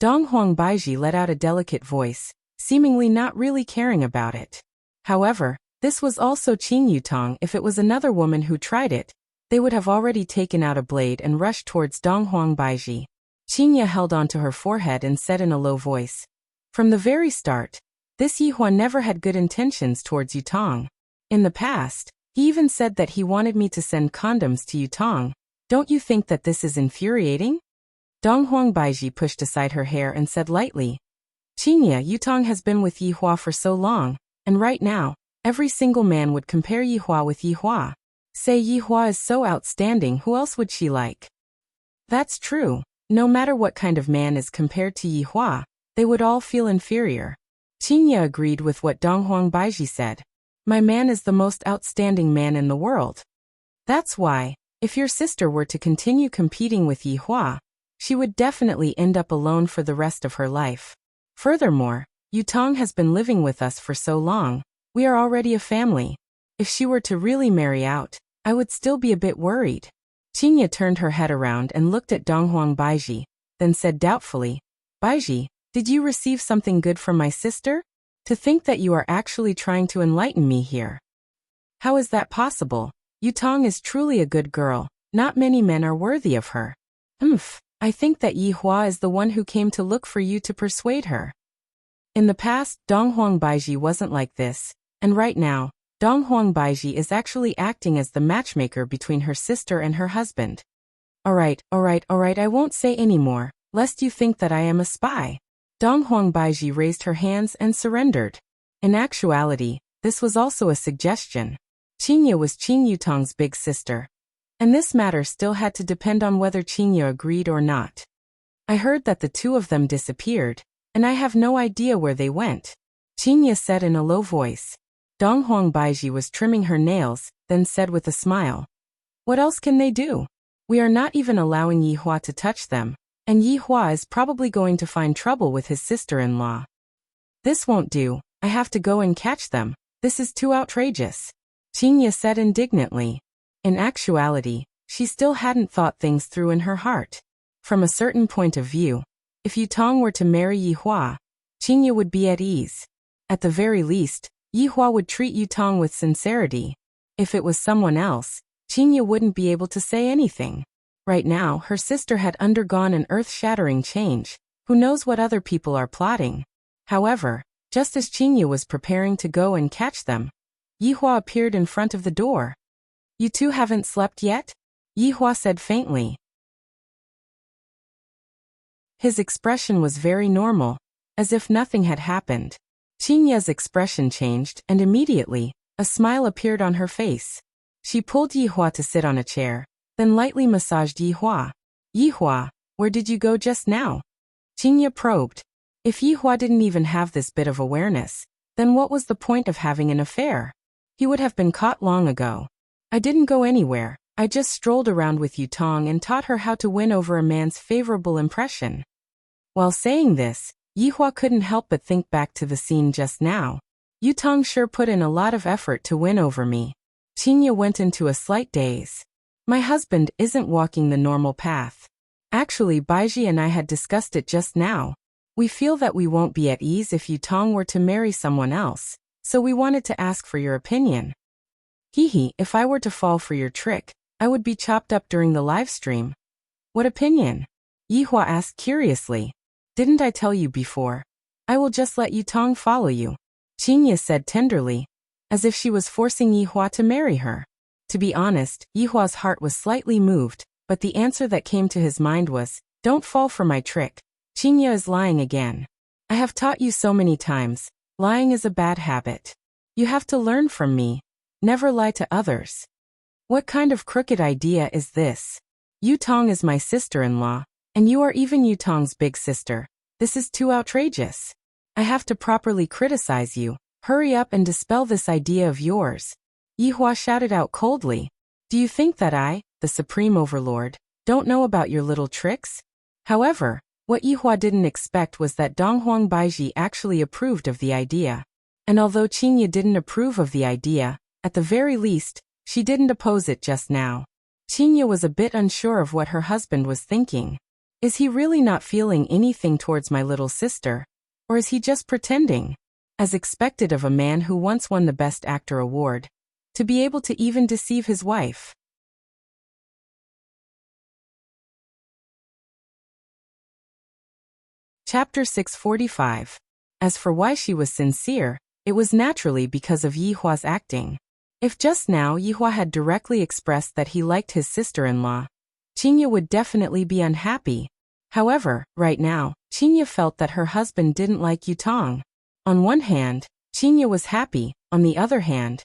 Dong Huang Baiji let out a delicate voice, seemingly not really caring about it. However, this was also Qing Yutong. If it was another woman who tried it, they would have already taken out a blade and rushed towards Dong Huang Baiji. Qingya held onto her forehead and said in a low voice, "From the very start, this Yihua never had good intentions towards Yutong. In the past, he even said that he wanted me to send condoms to Yutong. Don't you think that this is infuriating?" Dong Huang Baiji pushed aside her hair and said lightly, "Qingya, Yutong has been with Yihua for so long, and right now, every single man would compare Yihua with Yihua. Say Yihua is so outstanding, who else would she like?" That's true. No matter what kind of man is compared to Yihua, they would all feel inferior. Qingya agreed with what Dong Huang Baiji said. "My man is the most outstanding man in the world. That's why, if your sister were to continue competing with Yihua, she would definitely end up alone for the rest of her life. Furthermore, Yutong has been living with us for so long, we are already a family. If she were to really marry out, I would still be a bit worried." Qingya turned her head around and looked at Dong Huang Baiji, then said doubtfully, "Baiji, did you receive something good from my sister? To think that you are actually trying to enlighten me here. How is that possible? Yutong is truly a good girl, not many men are worthy of her." I think that Yihua is the one who came to look for you to persuade her." In the past, Dong Huang Baiji wasn't like this, and right now, Dong Huang Baiji is actually acting as the matchmaker between her sister and her husband. Alright, I won't say any more, lest you think that I am a spy." Dong Huang Baiji raised her hands and surrendered. In actuality, this was also a suggestion. Qingya was Qing Yutong's big sister, and this matter still had to depend on whether Qingya agreed or not. "I heard that the two of them disappeared, and I have no idea where they went," Qingya said in a low voice. Dong Huang Baiji was trimming her nails, then said with a smile, "What else can they do? We are not even allowing Yihua to touch them, and Yihua is probably going to find trouble with his sister-in-law. This won't do, I have to go and catch them, this is too outrageous," Qingya said indignantly. In actuality, she still hadn't thought things through in her heart. From a certain point of view, if Yutong were to marry Yihua, Qingya would be at ease. At the very least, Yihua would treat Yutong with sincerity. If it was someone else, Qingya wouldn't be able to say anything. Right now, her sister had undergone an earth-shattering change. Who knows what other people are plotting? However, just as Qingya was preparing to go and catch them, Yihua appeared in front of the door. "You two haven't slept yet?" Yihua said faintly. His expression was very normal, as if nothing had happened. Qingya's expression changed, and immediately, a smile appeared on her face. She pulled Yihua to sit on a chair, then lightly massaged Yihua. "Yihua, where did you go just now?" Qingya probed. If Yihua didn't even have this bit of awareness, then what was the point of having an affair? He would have been caught long ago. "I didn't go anywhere, I just strolled around with Yutong and taught her how to win over a man's favorable impression." While saying this, Yihua couldn't help but think back to the scene just now. "Yutong sure put in a lot of effort to win over me." Qingya went into a slight daze. "My husband isn't walking the normal path. Actually, Baiji and I had discussed it just now. We feel that we won't be at ease if Yutong were to marry someone else, so we wanted to ask for your opinion." If I were to fall for your trick, I would be chopped up during the live stream." "What opinion?" Yihua asked curiously. "Didn't I tell you before? I will just let Yutong follow you," Qingya said tenderly, as if she was forcing Yihua to marry her. To be honest, Yihua's heart was slightly moved, but the answer that came to his mind was, "Don't fall for my trick. Qingya is lying again. I have taught you so many times, lying is a bad habit. You have to learn from me. Never lie to others." "What kind of crooked idea is this? Yutong is my sister-in-law, and you are even Yutong's big sister. This is too outrageous. I have to properly criticize you. Hurry up and dispel this idea of yours." Yihua shouted out coldly. "Do you think that I, the Supreme Overlord, don't know about your little tricks?" However, what Yihua didn't expect was that Dong Huang Baiji actually approved of the idea. And although Qingya didn't approve of the idea, at the very least, she didn't oppose it just now. Qingya was a bit unsure of what her husband was thinking. Is he really not feeling anything towards my little sister? Or is he just pretending? As expected of a man who once won the Best Actor award, to be able to even deceive his wife. Chapter 645. As for why she was sincere, it was naturally because of Yihua's acting. If just now Yihua had directly expressed that he liked his sister-in-law, Qinya would definitely be unhappy. However, right now, Qinya felt that her husband didn't like Yutong. On one hand, Qinya was happy. On the other hand,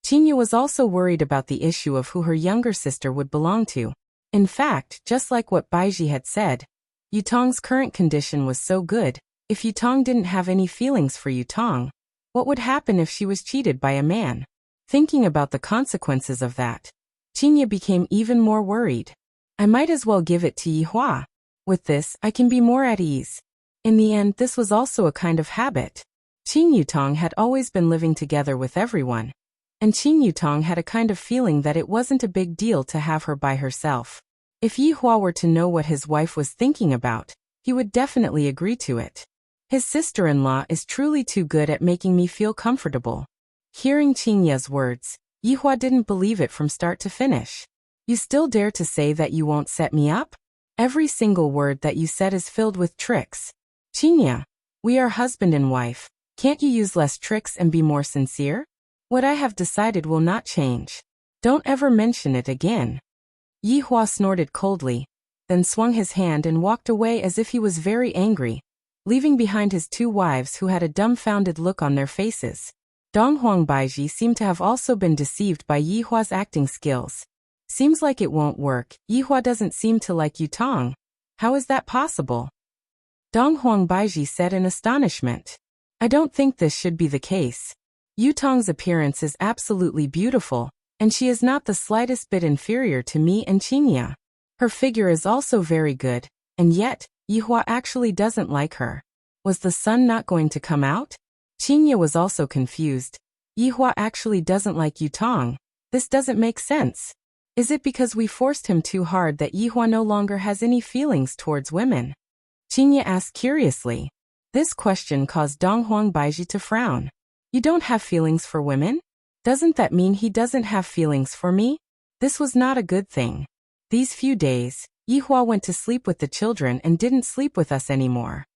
Qinya was also worried about the issue of who her younger sister would belong to. In fact, just like what Baiji had said, Yutong's current condition was so good. If Yutong didn't have any feelings for Yutong, what would happen if she was cheated by a man? Thinking about the consequences of that, Qinya became even more worried. I might as well give it to Yihua. With this, I can be more at ease. In the end, this was also a kind of habit. Qin Yutong had always been living together with everyone, and Qin Yutong had a kind of feeling that it wasn't a big deal to have her by herself. If Yihua were to know what his wife was thinking about, he would definitely agree to it. His sister-in-law is truly too good at making me feel comfortable. Hearing Qinya's words, Yihua didn't believe it from start to finish. You still dare to say that you won't set me up? Every single word that you said is filled with tricks. Qinya, we are husband and wife. Can't you use less tricks and be more sincere? What I have decided will not change. Don't ever mention it again. Yihua snorted coldly, then swung his hand and walked away as if he was very angry, leaving behind his two wives who had a dumbfounded look on their faces. Donghuang Baiji seemed to have also been deceived by Yihua's acting skills. Seems like it won't work. Yihua doesn't seem to like Yutong. How is that possible? Donghuang Baiji said in astonishment. I don't think this should be the case. Yutong's appearance is absolutely beautiful, and she is not the slightest bit inferior to me and Qinya. Her figure is also very good, and yet, Yihua actually doesn't like her. Was the sun not going to come out? Qinya was also confused. Yihua actually doesn't like Yutong. This doesn't make sense. Is it because we forced him too hard that Yihua no longer has any feelings towards women? Qinya asked curiously. This question caused Donghuang Baiji to frown. You don't have feelings for women? Doesn't that mean he doesn't have feelings for me? This was not a good thing. These few days, Yihua went to sleep with the children and didn't sleep with us anymore.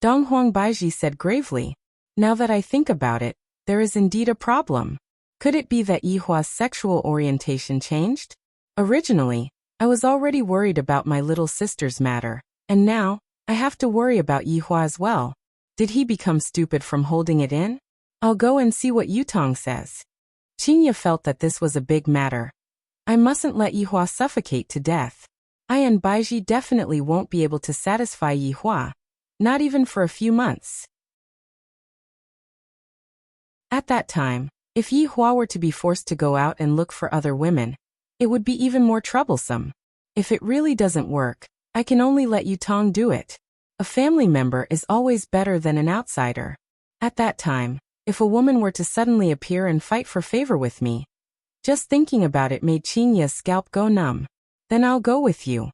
Donghuang Baiji said gravely. Now that I think about it, there is indeed a problem. Could it be that Yihua's sexual orientation changed? Originally, I was already worried about my little sister's matter, and now, I have to worry about Yihua as well. Did he become stupid from holding it in? I'll go and see what Yutong says. Qinya felt that this was a big matter. I mustn't let Yihua suffocate to death. I and Baiji definitely won't be able to satisfy Yihua, not even for a few months. At that time, if Yihua were to be forced to go out and look for other women, it would be even more troublesome. If it really doesn't work, I can only let Yutong do it. A family member is always better than an outsider. At that time, if a woman were to suddenly appear and fight for favor with me, just thinking about it made Qinya's scalp go numb. Then I'll go with you.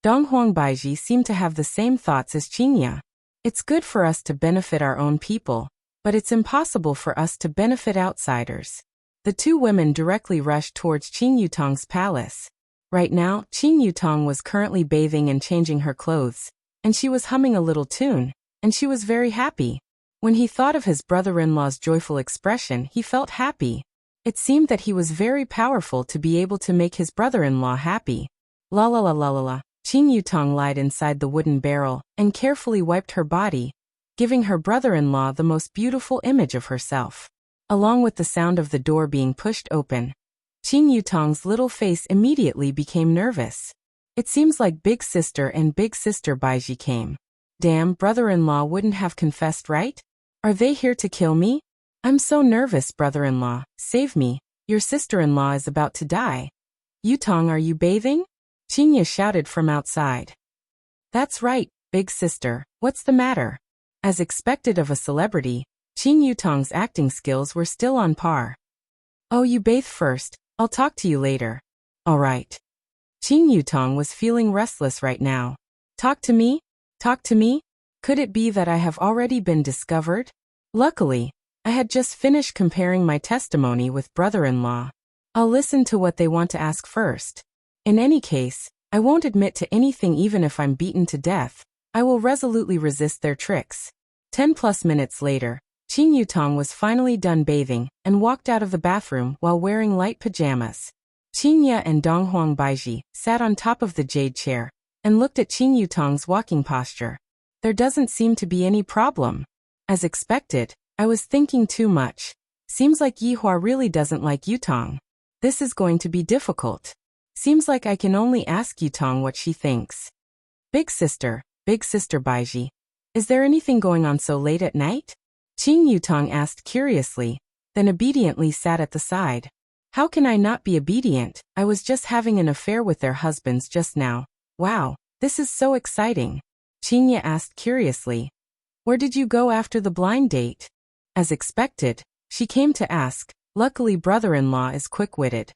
Donghuang Baiji seemed to have the same thoughts as Qinya. It's good for us to benefit our own people, but it's impossible for us to benefit outsiders. The two women directly rushed towards Qin Yutong's palace. Right now, Qin Yutong was currently bathing and changing her clothes, and she was humming a little tune, and she was very happy. When he thought of his brother-in-law's joyful expression, he felt happy. It seemed that he was very powerful to be able to make his brother-in-law happy. La la la la la la. Qin Yutong lied inside the wooden barrel and carefully wiped her body, giving her brother-in-law the most beautiful image of herself. Along with the sound of the door being pushed open, Qin Yutong's little face immediately became nervous. It seems like Big Sister and Big Sister Baiji came. Damn, brother-in-law wouldn't have confessed, right? Are they here to kill me? I'm so nervous, brother-in-law. Save me. Your sister-in-law is about to die. Yutong, are you bathing? Qinya shouted from outside. That's right, Big Sister. What's the matter? As expected of a celebrity, Qin Yutong's acting skills were still on par. Oh, you bathe first. I'll talk to you later. All right. Qin Yutong was feeling restless right now. Talk to me? Talk to me? Could it be that I have already been discovered? Luckily, I had just finished comparing my testimony with brother-in-law. I'll listen to what they want to ask first. In any case, I won't admit to anything even if I'm beaten to death. I will resolutely resist their tricks. 10+ minutes later, Qin Yutong was finally done bathing and walked out of the bathroom while wearing light pajamas. Qin and Donghuang Baiji sat on top of the jade chair and looked at Qin Yutong's walking posture. There doesn't seem to be any problem. As expected, I was thinking too much. Seems like Yihua really doesn't like Yutong. This is going to be difficult. Seems like I can only ask Yutong what she thinks. Big sister Baiji, is there anything going on so late at night? Qin Yutong asked curiously, then obediently sat at the side. How can I not be obedient? I was just having an affair with their husbands just now. Wow, this is so exciting. Qin asked curiously. Where did you go after the blind date? As expected, she came to ask. Luckily brother-in-law is quick-witted.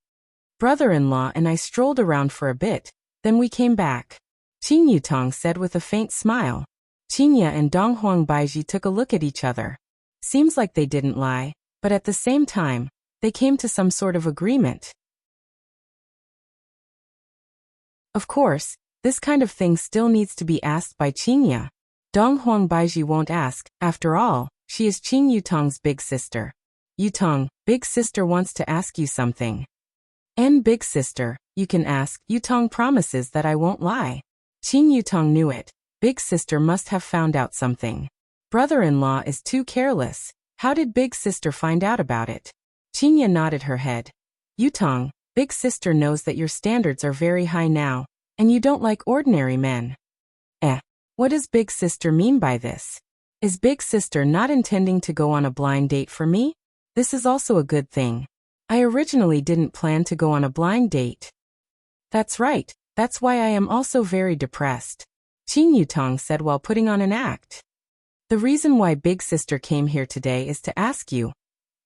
Brother-in-law and I strolled around for a bit, then we came back. Qin Yutong said with a faint smile. Qin and Donghuang Baiji took a look at each other. Seems like they didn't lie, but at the same time, they came to some sort of agreement. Of course, this kind of thing still needs to be asked by Qin. Donghuang Baiji won't ask, after all, she is Qin Yutong's big sister. Yutong, big sister wants to ask you something. And big sister, you can ask. Yutong promises that I won't lie. Qin Yutong knew it. Big sister must have found out something. Brother-in-law is too careless. How did big sister find out about it? Qin nodded her head. Yutong, big sister knows that your standards are very high now, and you don't like ordinary men. What does big sister mean by this? Is big sister not intending to go on a blind date for me? This is also a good thing. I originally didn't plan to go on a blind date. That's right, that's why I am also very depressed. Qin Yutong said while putting on an act. The reason why big sister came here today is to ask you,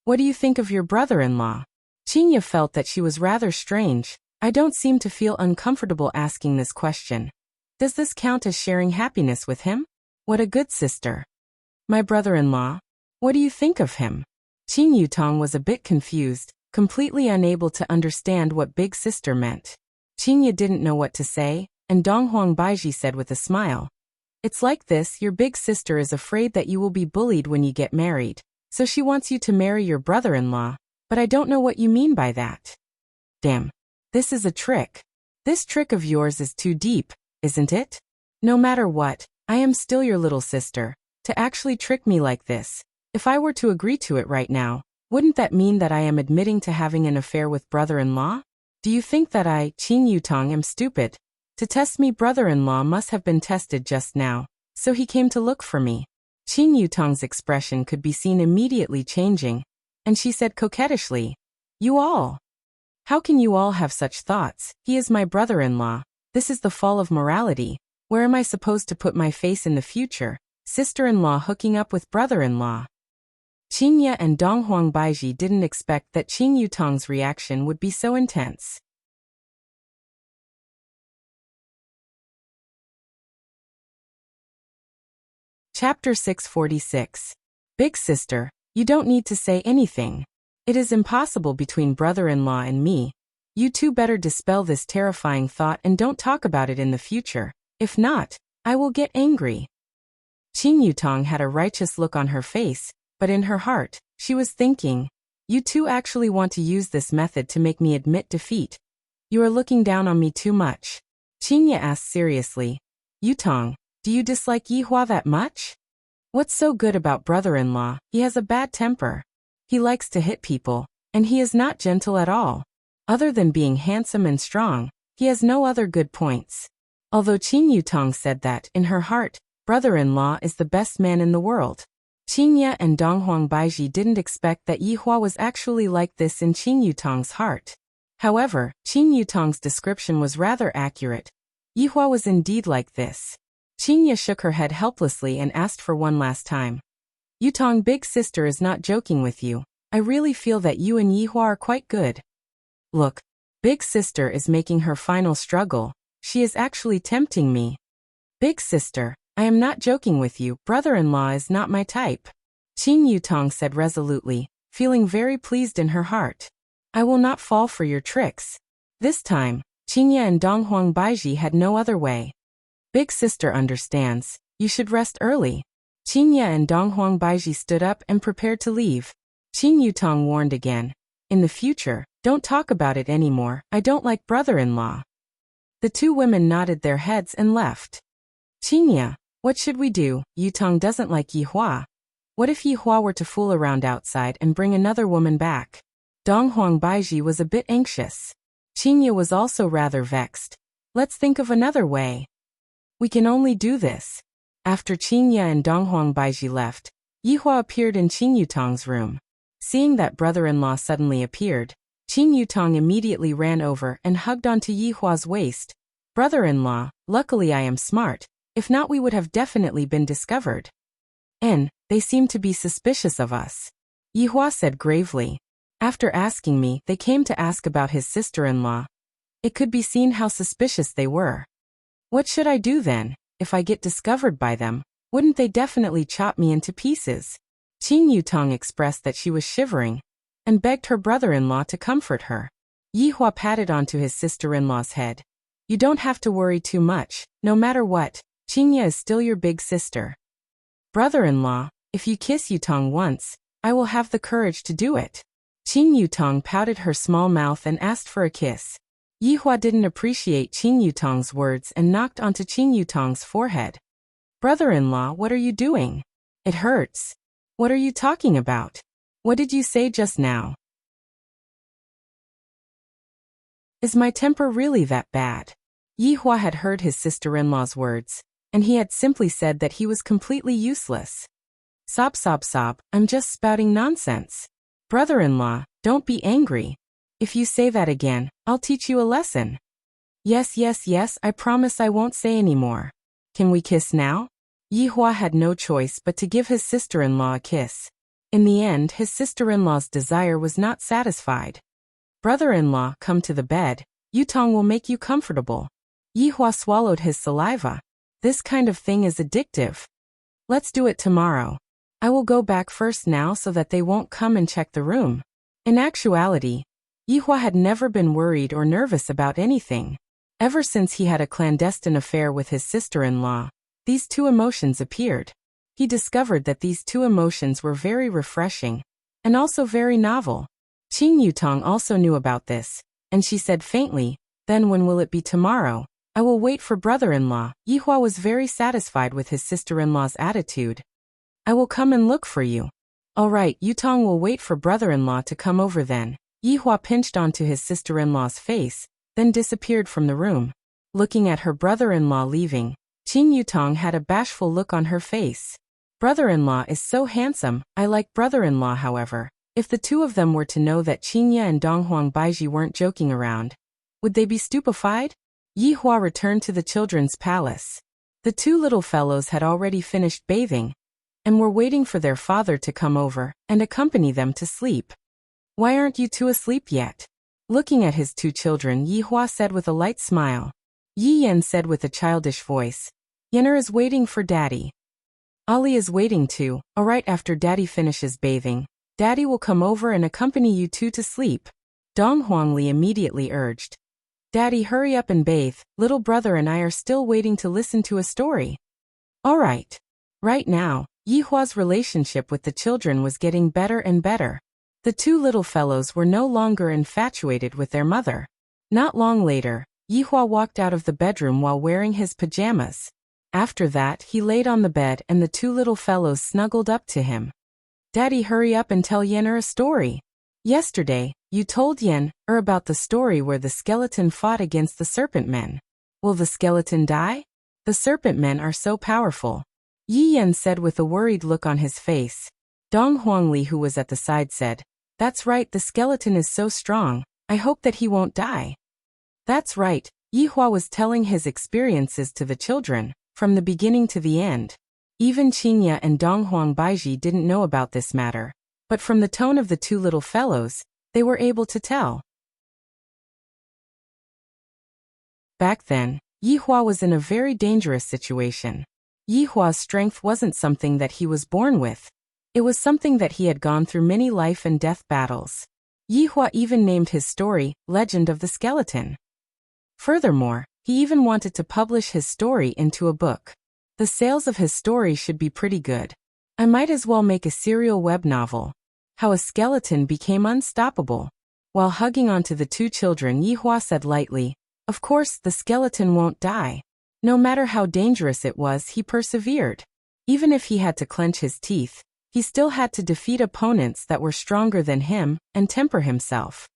what do you think of your brother-in-law? Qin felt that she was rather strange. I don't seem to feel uncomfortable asking this question. Does this count as sharing happiness with him? What a good sister. My brother-in-law? What do you think of him? Qin Yutong was a bit confused, completely unable to understand what big sister meant. Qin didn't know what to say, and Donghuang Baiji said with a smile. It's like this, your big sister is afraid that you will be bullied when you get married, so she wants you to marry your brother-in-law, but I don't know what you mean by that. Damn. This is a trick. This trick of yours is too deep, isn't it? No matter what, I am still your little sister. To actually trick me like this, if I were to agree to it right now, wouldn't that mean that I am admitting to having an affair with brother-in-law? Do you think that I, Qin Yutong, am stupid? To test me, brother-in-law must have been tested just now, so he came to look for me. Qin Yutong's expression could be seen immediately changing, and she said coquettishly, You all. How can you all have such thoughts? He is my brother-in-law. This is the fall of morality. Where am I supposed to put my face in the future? Sister-in-law hooking up with brother-in-law. Qin and Donghuang Baiji didn't expect that Qin Yutong's reaction would be so intense. Chapter 646. Big sister, you don't need to say anything. It is impossible between brother-in-law and me. You two better dispel this terrifying thought and don't talk about it in the future. If not, I will get angry. Qin Yutong had a righteous look on her face, but in her heart, she was thinking, you two actually want to use this method to make me admit defeat. You are looking down on me too much. Qin asked seriously, Yutong, do you dislike Yihua that much? What's so good about brother-in-law? He has a bad temper. He likes to hit people, and he is not gentle at all. Other than being handsome and strong, he has no other good points. Although Qin Yutong said that, in her heart, brother-in-law is the best man in the world. Qin and Donghuang Baiji didn't expect that Yihua was actually like this in Qin Yutong's heart. However, Qin Yutong's description was rather accurate. Yihua was indeed like this. Qin shook her head helplessly and asked for one last time. Yutong, big sister is not joking with you. I really feel that you and Yihua are quite good. Look, big sister is making her final struggle. She is actually tempting me. Big sister, I am not joking with you, brother-in-law is not my type. Qin Yutong said resolutely, feeling very pleased in her heart. I will not fall for your tricks. This time, Qingye and Donghuang Baiji had no other way. Big sister understands, you should rest early. Qingye and Donghuang Baiji stood up and prepared to leave. Qin Yutong warned again. In the future, don't talk about it anymore, I don't like brother-in-law. The two women nodded their heads and left. Qingye, what should we do? Yutong doesn't like Yihua. What if Yihua were to fool around outside and bring another woman back? Donghuang Baiji was a bit anxious. Qingye was also rather vexed. Let's think of another way. We can only do this. After Qingye and Donghuang Baiji left, Yihua appeared in Qin Yutong's room. Seeing that brother-in-law suddenly appeared, Qin Yutong immediately ran over and hugged onto Yihua's waist. Brother-in-law, luckily I am smart, if not we would have definitely been discovered. They seem to be suspicious of us. Yihua said gravely. After asking me, they came to ask about his sister-in-law. It could be seen how suspicious they were. What should I do then? If I get discovered by them, wouldn't they definitely chop me into pieces? Qin Yutong expressed that she was shivering, and begged her brother-in-law to comfort her. Yihua patted onto his sister-in-law's head. You don't have to worry too much, no matter what, Qingye is still your big sister. Brother-in-law, if you kiss Yutong once, I will have the courage to do it. Qin Yutong pouted her small mouth and asked for a kiss. Yihua didn't appreciate Qin Yutong's words and knocked onto Qin Yutong's forehead. Brother-in-law, what are you doing? It hurts. What are you talking about? What did you say just now? Is my temper really that bad? Yihua had heard his sister-in-law's words, and he had simply said that he was completely useless. Sob sob sob, I'm just spouting nonsense. Brother-in-law, don't be angry. If you say that again, I'll teach you a lesson. Yes, yes, yes, I promise I won't say any more. Can we kiss now? Yihua had no choice but to give his sister-in-law a kiss. In the end, his sister-in-law's desire was not satisfied. Brother-in-law, come to the bed. Yutong will make you comfortable. Yihua swallowed his saliva. This kind of thing is addictive. Let's do it tomorrow. I will go back first now so that they won't come and check the room. In actuality, Yihua had never been worried or nervous about anything. Ever since he had a clandestine affair with his sister-in-law, these two emotions appeared. He discovered that these two emotions were very refreshing, and also very novel. Qin Yutong also knew about this, and she said faintly, then when will it be tomorrow? I will wait for brother-in-law. Yihua was very satisfied with his sister-in-law's attitude. I will come and look for you. All right, Yutong will wait for brother-in-law to come over then. Yihua pinched onto his sister-in-law's face, then disappeared from the room. Looking at her brother-in-law leaving, Qin Yutong had a bashful look on her face. Brother-in-law is so handsome, I like brother-in-law however. If the two of them were to know that Qingye and Donghuang Baiji weren't joking around, would they be stupefied? Yihua returned to the children's palace. The two little fellows had already finished bathing, and were waiting for their father to come over and accompany them to sleep. Why aren't you two asleep yet? Looking at his two children, Yihua said with a light smile. Yi Yan said with a childish voice, Yener is waiting for Daddy. Ali is waiting too. Alright, after Daddy finishes bathing, Daddy will come over and accompany you two to sleep. Dong Huangli immediately urged. Daddy, hurry up and bathe, little brother and I are still waiting to listen to a story. Alright. Right now, Yihua's relationship with the children was getting better and better. The two little fellows were no longer infatuated with their mother. Not long later, Yihua walked out of the bedroom while wearing his pajamas. After that, he laid on the bed and the two little fellows snuggled up to him. Daddy, hurry up and tell Yener a story. Yesterday, you told Yener about the story where the skeleton fought against the serpent men. Will the skeleton die? The serpent men are so powerful. Yi Yan said with a worried look on his face. Dong Huangli, who was at the side, said, That's right, the skeleton is so strong, I hope that he won't die. That's right, Yihua was telling his experiences to the children, from the beginning to the end. Even Qingye and Donghuang Baiji didn't know about this matter, but from the tone of the two little fellows, they were able to tell. Back then, Yihua was in a very dangerous situation. Yihua's strength wasn't something that he was born with. It was something that he had gone through many life and death battles. Yihua even named his story, Legend of the Skeleton. Furthermore, he even wanted to publish his story into a book. The sales of his story should be pretty good. I might as well make a serial web novel. How a skeleton became unstoppable. While hugging onto the two children, Yihua said lightly, "Of course, the skeleton won't die." No matter how dangerous it was, he persevered. Even if he had to clench his teeth, he still had to defeat opponents that were stronger than him and temper himself.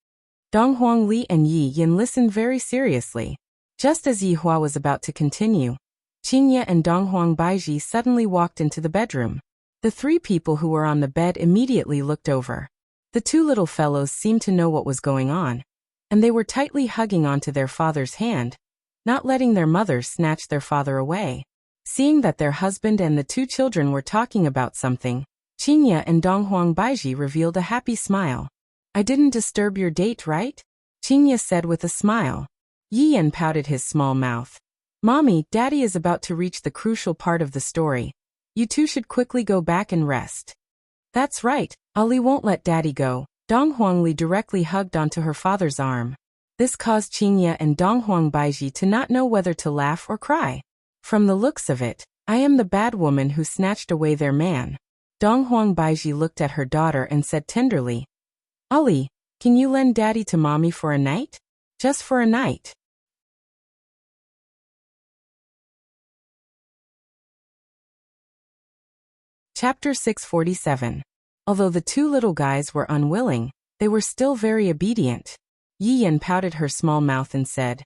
Donghuang Li and Yi Yin listened very seriously. Just as Yihua was about to continue, Qingye and Donghuang Baiji suddenly walked into the bedroom. The three people who were on the bed immediately looked over. The two little fellows seemed to know what was going on, and they were tightly hugging onto their father's hand, not letting their mother snatch their father away. Seeing that their husband and the two children were talking about something, Qingye and Donghuang Baiji revealed a happy smile. "I didn't disturb your date, right?" Qingye said with a smile. Yi Yin pouted his small mouth. "Mommy, Daddy is about to reach the crucial part of the story. You two should quickly go back and rest." "That's right, Ali won't let Daddy go." Donghuang Li directly hugged onto her father's arm. This caused Qingye and Donghuang Baiji to not know whether to laugh or cry. "From the looks of it, I am the bad woman who snatched away their man." Donghuang Baiji looked at her daughter and said tenderly, "Ali, can you lend Daddy to Mommy for a night? Just for a night." Chapter 647. Although the two little guys were unwilling, they were still very obedient. Yi Yin pouted her small mouth and said,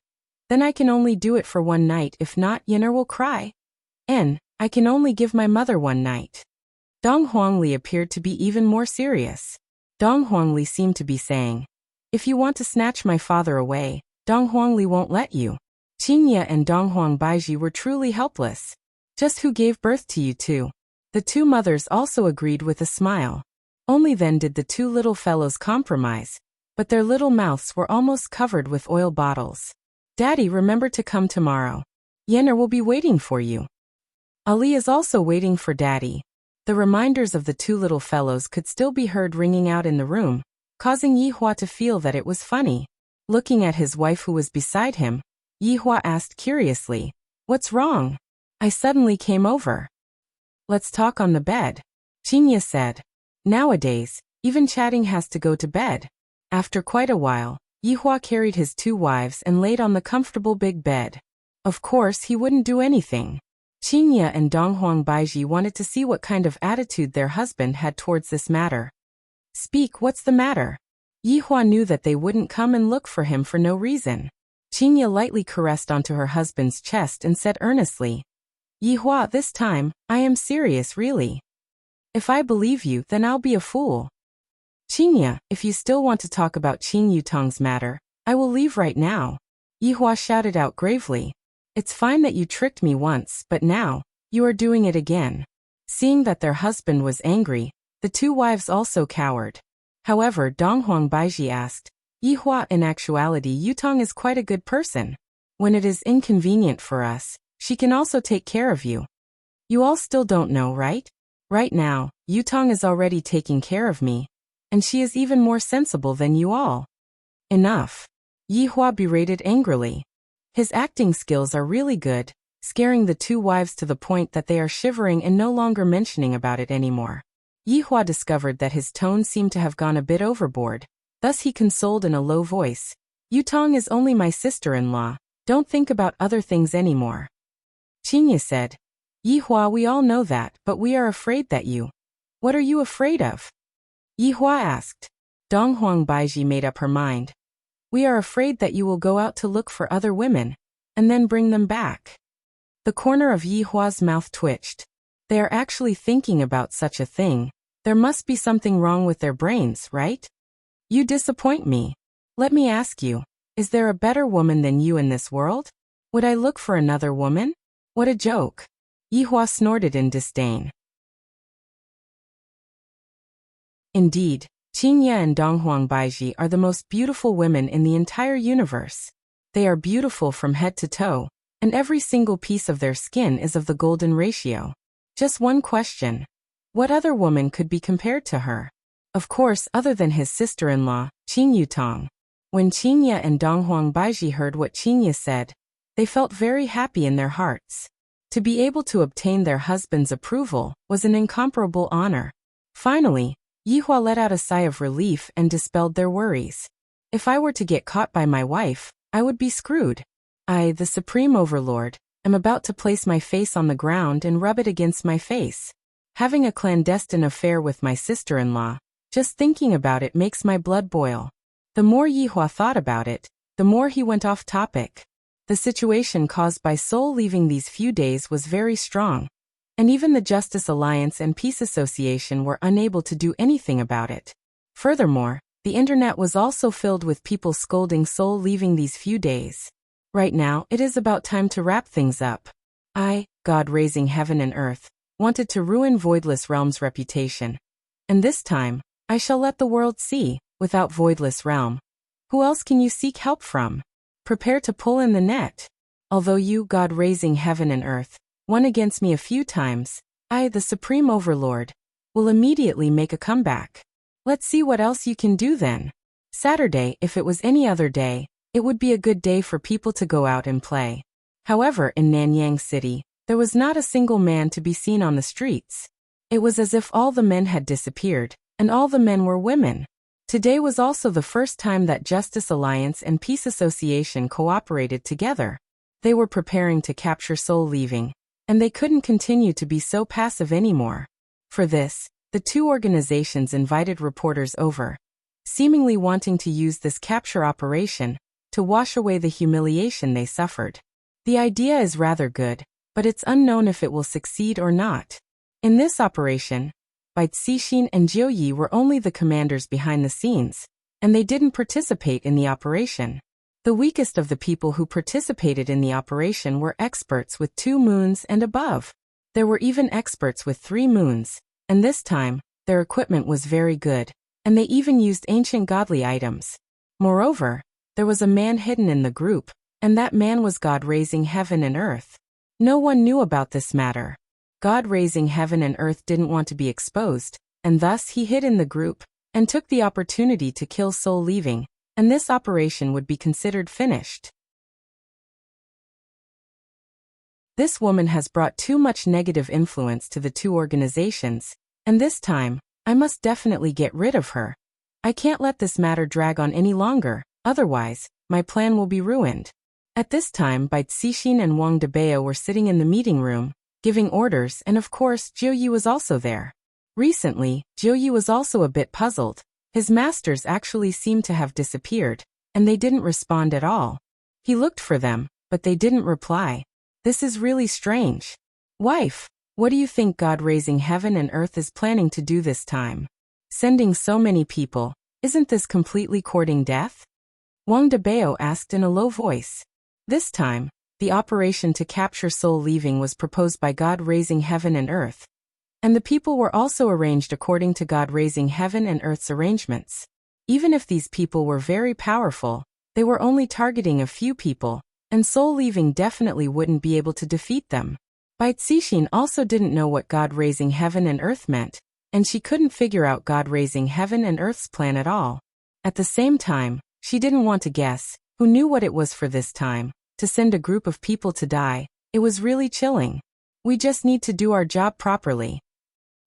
"Then I can only do it for one night, if not, Yinner will cry. And I can only give my mother one night." Donghuang Li appeared to be even more serious. Donghuang Li seemed to be saying, "If you want to snatch my father away, Donghuang Li won't let you." Qingye and Donghuang Baiji were truly helpless. "Just who gave birth to you two?" The two mothers also agreed with a smile. Only then did the two little fellows compromise, but their little mouths were almost covered with oil bottles. "Daddy, remember to come tomorrow. Yenner will be waiting for you. Ali is also waiting for Daddy." The reminders of the two little fellows could still be heard ringing out in the room, causing Yihua to feel that it was funny. Looking at his wife who was beside him, Yihua asked curiously, "What's wrong?" "I suddenly came over." "Let's talk on the bed," Qingye said. Nowadays, even chatting has to go to bed. After quite a while, Yihua carried his two wives and laid on the comfortable big bed. Of course, he wouldn't do anything. Qingye and Donghuang Baiji wanted to see what kind of attitude their husband had towards this matter. "Speak, what's the matter?" Yihua knew that they wouldn't come and look for him for no reason. Qingye lightly caressed onto her husband's chest and said earnestly, "Yihua, this time, I am serious, really. If I believe you, then I'll be a fool." "Qingye, if you still want to talk about Qing Yutong's matter, I will leave right now," Yihua shouted out gravely. "It's fine that you tricked me once, but now, you are doing it again." Seeing that their husband was angry, the two wives also cowered. However, Donghuang Baiji asked, "Yihua, in actuality, Yutong is quite a good person. When it is inconvenient for us, she can also take care of you. You all still don't know, right? Right now, Yutong is already taking care of me, and she is even more sensible than you all." "Enough," Yihua berated angrily. His acting skills are really good, scaring the two wives to the point that they are shivering and no longer mentioning about it anymore. Yihua discovered that his tone seemed to have gone a bit overboard. Thus he consoled in a low voice, "Yutong is only my sister-in-law. Don't think about other things anymore." Qingye said, "Yihua, we all know that, but we are afraid that you—" "What are you afraid of?" Yihua asked. Donghuang Baiji made up her mind. "We are afraid that you will go out to look for other women, and then bring them back." The corner of Yihua's mouth twitched. They are actually thinking about such a thing. There must be something wrong with their brains, right? "You disappoint me. Let me ask you, is there a better woman than you in this world? Would I look for another woman? What a joke." Yihua snorted in disdain. Indeed, Qingye and Donghuang Baiji are the most beautiful women in the entire universe. They are beautiful from head to toe, and every single piece of their skin is of the golden ratio. Just one question. What other woman could be compared to her? Of course, other than his sister-in-law, Qing Yutong. When Qingye and Donghuang Baiji heard what Qingye said, they felt very happy in their hearts. To be able to obtain their husband's approval was an incomparable honor. Finally, Yihua let out a sigh of relief and dispelled their worries. If I were to get caught by my wife, I would be screwed. I, the Supreme Overlord, am about to place my face on the ground and rub it against my face. Having a clandestine affair with my sister-in-law, just thinking about it makes my blood boil. The more Yihua thought about it, the more he went off topic. The situation caused by Seoul leaving these few days was very strong, and even the Justice Alliance and Peace Association were unable to do anything about it. Furthermore, the internet was also filled with people scolding Seoul leaving these few days. Right now, it is about time to wrap things up. I, God raising heaven and earth, wanted to ruin Voidless Realm's reputation. And this time, I shall let the world see, without Voidless Realm, who else can you seek help from? Prepare to pull in the net. Although you, God raising heaven and earth, won against me a few times, I, the Supreme Overlord, will immediately make a comeback. Let's see what else you can do then. Saturday, if it was any other day, it would be a good day for people to go out and play. However, in Nanyang City, there was not a single man to be seen on the streets. It was as if all the men had disappeared, and all the men were women. Today was also the first time that Justice Alliance and Peace Association cooperated together. They were preparing to capture Seoul leaving, and they couldn't continue to be so passive anymore. For this, the two organizations invited reporters over, seemingly wanting to use this capture operation to wash away the humiliation they suffered. The idea is rather good, but it's unknown if it will succeed or not. In this operation, Bai Cixin and Jiu Yi were only the commanders behind the scenes, and they didn't participate in the operation. The weakest of the people who participated in the operation were experts with 2 moons and above. There were even experts with 3 moons, and this time, their equipment was very good, and they even used ancient godly items. Moreover, there was a man hidden in the group, and that man was God raising heaven and earth. No one knew about this matter. God raising heaven and earth didn't want to be exposed, and thus he hid in the group, and took the opportunity to kill Seoul leaving, and this operation would be considered finished. This woman has brought too much negative influence to the two organizations, and this time, I must definitely get rid of her. I can't let this matter drag on any longer, otherwise, my plan will be ruined. At this time, Bai Cixin and Wang Debao were sitting in the meeting room, giving orders, and of course, Jiu Yi was also there. Recently, Jiu Yi was also a bit puzzled. His masters actually seemed to have disappeared, and they didn't respond at all. He looked for them, but they didn't reply. This is really strange. Wife, what do you think God raising heaven and earth is planning to do this time? Sending so many people, isn't this completely courting death? Wang Debao asked in a low voice. This time, the operation to capture Seoul leaving was proposed by God raising heaven and earth, and the people were also arranged according to God raising heaven and earth's arrangements. Even if these people were very powerful, they were only targeting a few people, and Seoul leaving definitely wouldn't be able to defeat them. Bai Cixin also didn't know what God raising heaven and earth meant, and she couldn't figure out God raising heaven and earth's plan at all. At the same time, she didn't want to guess who knew what it was for this time. To send a group of people to die, it was really chilling. We just need to do our job properly.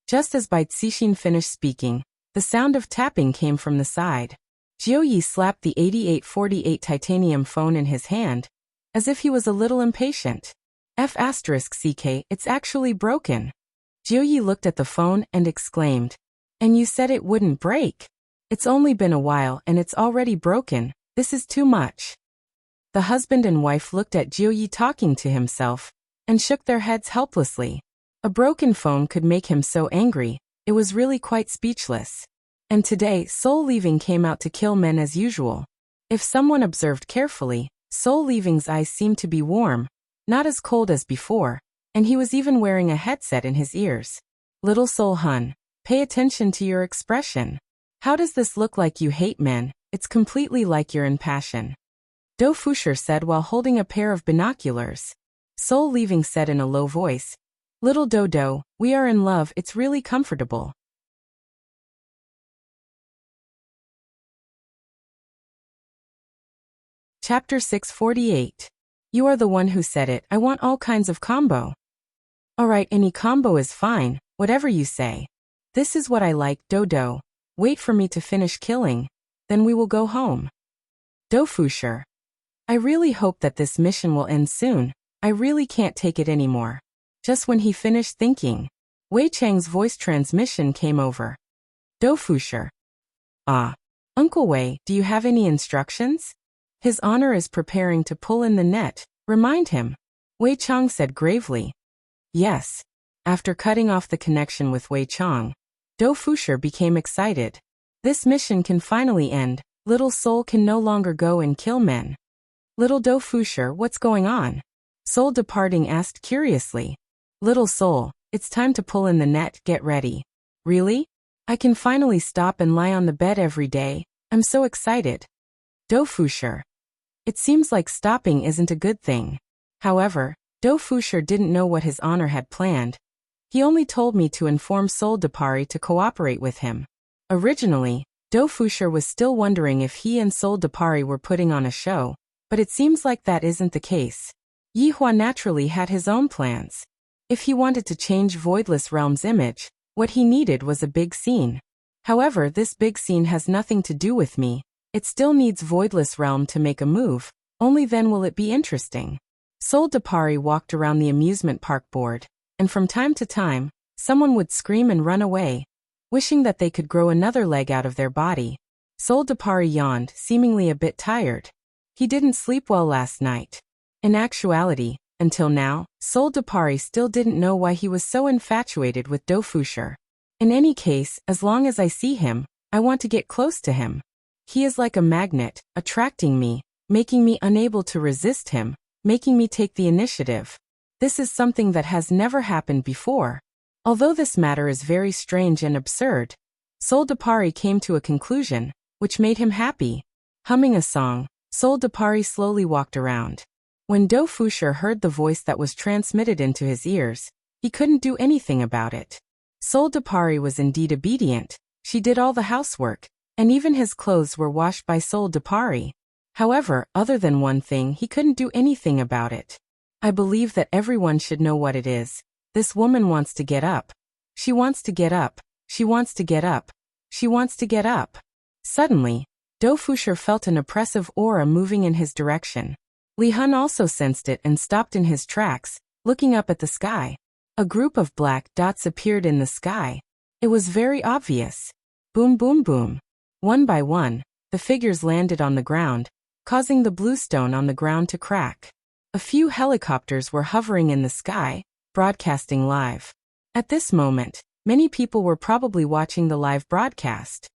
Just as Bai Cixin finished speaking, the sound of tapping came from the side. Jiu Yi slapped the 8848 titanium phone in his hand, as if he was a little impatient. F***CK, it's actually broken. Jiu Yi looked at the phone and exclaimed, "And you said it wouldn't break? It's only been a while and it's already broken, this is too much." The husband and wife looked at Jiu Yi talking to himself, and shook their heads helplessly. A broken phone could make him so angry, it was really quite speechless. And today, Seoul leaving came out to kill men as usual. If someone observed carefully, Seoul leaving's eyes seemed to be warm, not as cold as before, and he was even wearing a headset in his ears. Little Seoul Hun, pay attention to your expression. How does this look like you hate men? It's completely like you're in passion. Do Fusher said while holding a pair of binoculars. Soul Leaving said in a low voice. Little Dodo, we are in love, it's really comfortable. Chapter 648. You are the one who said it, I want all kinds of combo. Alright, any combo is fine, whatever you say. This is what I like, Dodo. Wait for me to finish killing, then we will go home. Dofusher. I really hope that this mission will end soon, I really can't take it anymore. Just when he finished thinking, Wei Chang's voice transmission came over. Dofusher. Ah. Uncle Wei, do you have any instructions? His honor is preparing to pull in the net, remind him. Wei Chang said gravely. Yes. After cutting off the connection with Wei Chang, Dofusher became excited. This mission can finally end, Little Soul can no longer go and kill men. Little Dofusher, what's going on? Soul Departing asked curiously. Little Soul, it's time to pull in the net, get ready. Really? I can finally stop and lie on the bed every day, I'm so excited. Dofusher. It seems like stopping isn't a good thing. However, Dofusher didn't know what his honor had planned. He only told me to inform Soul Depari to cooperate with him. Originally, Dofusher was still wondering if he and Soul Depari were putting on a show, but it seems like that isn't the case. Yihua naturally had his own plans. If he wanted to change Voidless Realm's image, what he needed was a big scene. However, this big scene has nothing to do with me. It still needs Voidless Realm to make a move, only then will it be interesting. Soul Depari walked around the amusement park board, and from time to time, someone would scream and run away, wishing that they could grow another leg out of their body. Soul Depari yawned, seemingly a bit tired. He didn't sleep well last night. In actuality, until now, Soul Depari still didn't know why he was so infatuated with Dofusher. In any case, as long as I see him, I want to get close to him. He is like a magnet, attracting me, making me unable to resist him, making me take the initiative. This is something that has never happened before. Although this matter is very strange and absurd, Soul Depari came to a conclusion, which made him happy. Humming a song, Soul Depari slowly walked around. When Dofusher heard the voice that was transmitted into his ears, he couldn't do anything about it. Soul Depari was indeed obedient, she did all the housework, and even his clothes were washed by Soul Depari. However, other than one thing, he couldn't do anything about it. I believe that everyone should know what it is. This woman wants to get up. She wants to get up. She wants to get up. She wants to get up. Suddenly, Dofusher felt an oppressive aura moving in his direction. Li Hun also sensed it and stopped in his tracks, looking up at the sky. A group of black dots appeared in the sky. It was very obvious. Boom boom boom. One by one, the figures landed on the ground, causing the blue stone on the ground to crack. A few helicopters were hovering in the sky, broadcasting live. At this moment, many people were probably watching the live broadcast.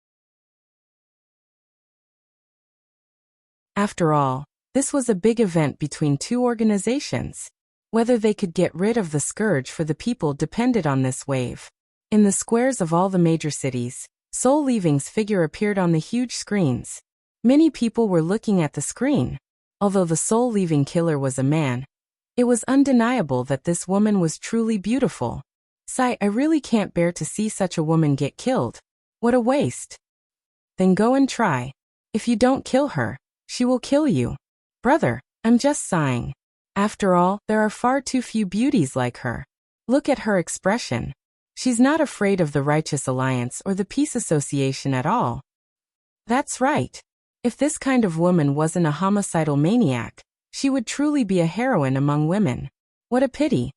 After all, this was a big event between two organizations. Whether they could get rid of the scourge for the people depended on this wave. In the squares of all the major cities, Soul Leaving's figure appeared on the huge screens. Many people were looking at the screen. Although the Soul Leaving killer was a man, it was undeniable that this woman was truly beautiful. Sigh, I really can't bear to see such a woman get killed. What a waste. Then go and try. If you don't kill her, she will kill you. Brother, I'm just sighing. After all, there are far too few beauties like her. Look at her expression. She's not afraid of the Righteous Alliance or the Peace Association at all. That's right. If this kind of woman wasn't a homicidal maniac, she would truly be a heroine among women. What a pity.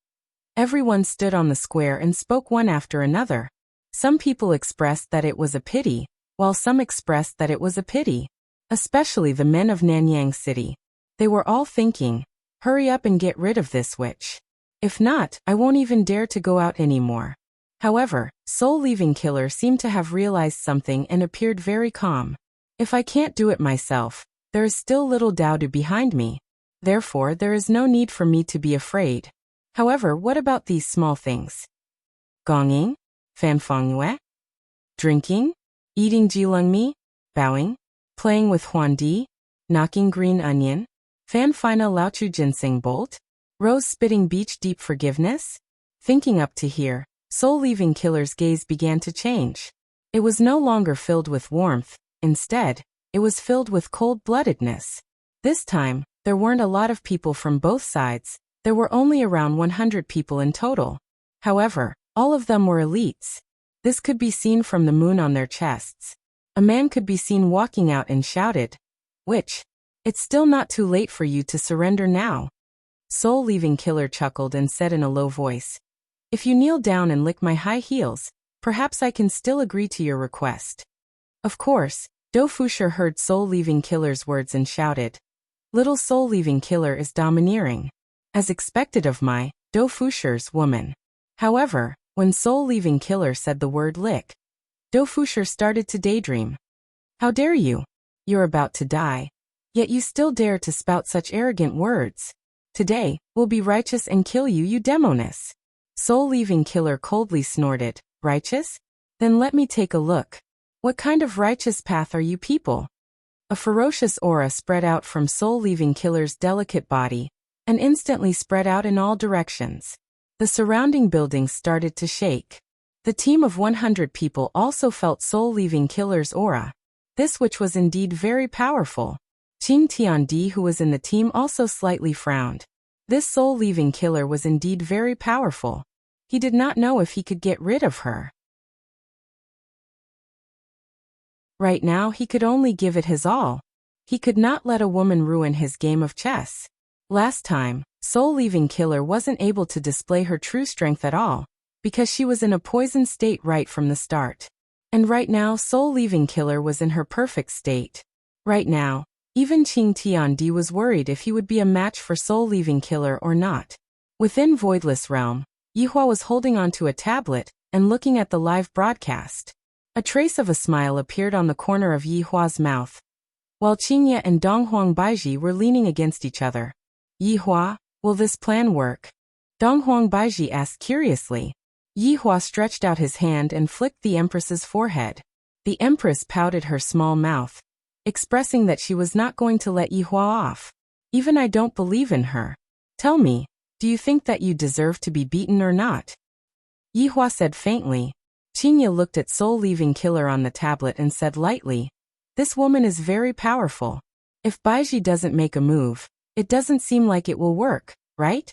Everyone stood on the square and spoke one after another. Some people expressed that it was a pity, while some expressed that it was a pity. Especially the men of Nanyang City. They were all thinking, hurry up and get rid of this witch. If not, I won't even dare to go out anymore. However, Soul Leaving Killer seemed to have realized something and appeared very calm. If I can't do it myself, there is still little Daodu behind me. Therefore, there is no need for me to be afraid. However, what about these small things? Gonging? Fanfangyue? Drinking? Eating jilungmi? Bowing? Playing with Huan Di? Knocking green onion? Fanfina Laochu Ginseng Bolt? Rose spitting beach deep forgiveness? Thinking up to here, soul-leaving killer's gaze began to change. It was no longer filled with warmth, instead, it was filled with cold-bloodedness. This time, there weren't a lot of people from both sides, there were only around 100 people in total. However, all of them were elites. This could be seen from the moon on their chests. A man could be seen walking out and shouted, "Witch, it's still not too late for you to surrender now." Soul-leaving killer chuckled and said in a low voice, "If you kneel down and lick my high heels, perhaps I can still agree to your request." Of course, Do Fusher heard soul-leaving killer's words and shouted, "Little soul-leaving killer is domineering. As expected of my, Do Fusher's woman." However, when soul-leaving killer said the word lick, Do Fusher started to daydream. "How dare you? You're about to die. Yet you still dare to spout such arrogant words. Today, we'll be righteous and kill you, you demoness." Soul-leaving killer coldly snorted, "Righteous? Then let me take a look. What kind of righteous path are you people?" A ferocious aura spread out from soul-leaving killer's delicate body, and instantly spread out in all directions. The surrounding buildings started to shake. The team of 100 people also felt soul-leaving killer's aura. This which was indeed very powerful. Qing Tiandi, who was in the team, also slightly frowned. This soul-leaving killer was indeed very powerful. He did not know if he could get rid of her. Right now he could only give it his all. He could not let a woman ruin his game of chess. Last time, soul-leaving killer wasn't able to display her true strength at all, because she was in a poisoned state right from the start. And right now soul-leaving killer was in her perfect state. Right now, even Qing Tiandi was worried if he would be a match for soul-leaving killer or not. Within Voidless Realm, Yihua was holding onto a tablet and looking at the live broadcast. A trace of a smile appeared on the corner of Yihua's mouth, while Qingye and Donghuang Baiji were leaning against each other. "Yihua, will this plan work?" Donghuang Baiji asked curiously. Yihua stretched out his hand and flicked the Empress's forehead. The Empress pouted her small mouth, expressing that she was not going to let Yihua off. "Even I don't believe in her. Tell me, do you think that you deserve to be beaten or not?" Yihua said faintly. Qingye looked at soul-leaving killer on the tablet and said lightly, "This woman is very powerful. If Baiji doesn't make a move, it doesn't seem like it will work, right?"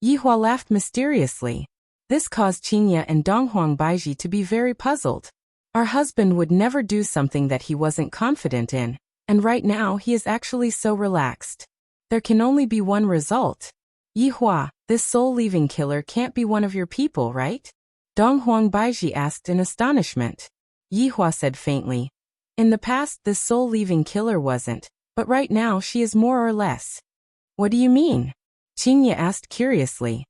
Yihua laughed mysteriously. This caused Qingye and Donghuang Baiji to be very puzzled. Our husband would never do something that he wasn't confident in, and right now he is actually so relaxed. There can only be one result. "Yihua, this soul-leaving killer can't be one of your people, right?" Donghuang Baiji asked in astonishment. Yihua said faintly, "In the past this soul-leaving killer wasn't, but right now she is more or less." "What do you mean?" Qingye asked curiously.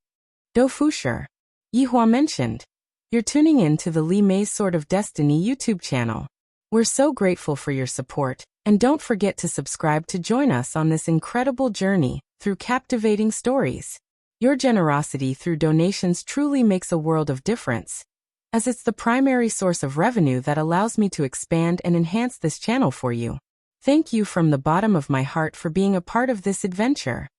"Do Fusher," Yihua mentioned. "You're tuning in to the Li Mei's Sword of Destiny YouTube channel. We're so grateful for your support, and don't forget to subscribe to join us on this incredible journey through captivating stories. Your generosity through donations truly makes a world of difference, as it's the primary source of revenue that allows me to expand and enhance this channel for you. Thank you from the bottom of my heart for being a part of this adventure."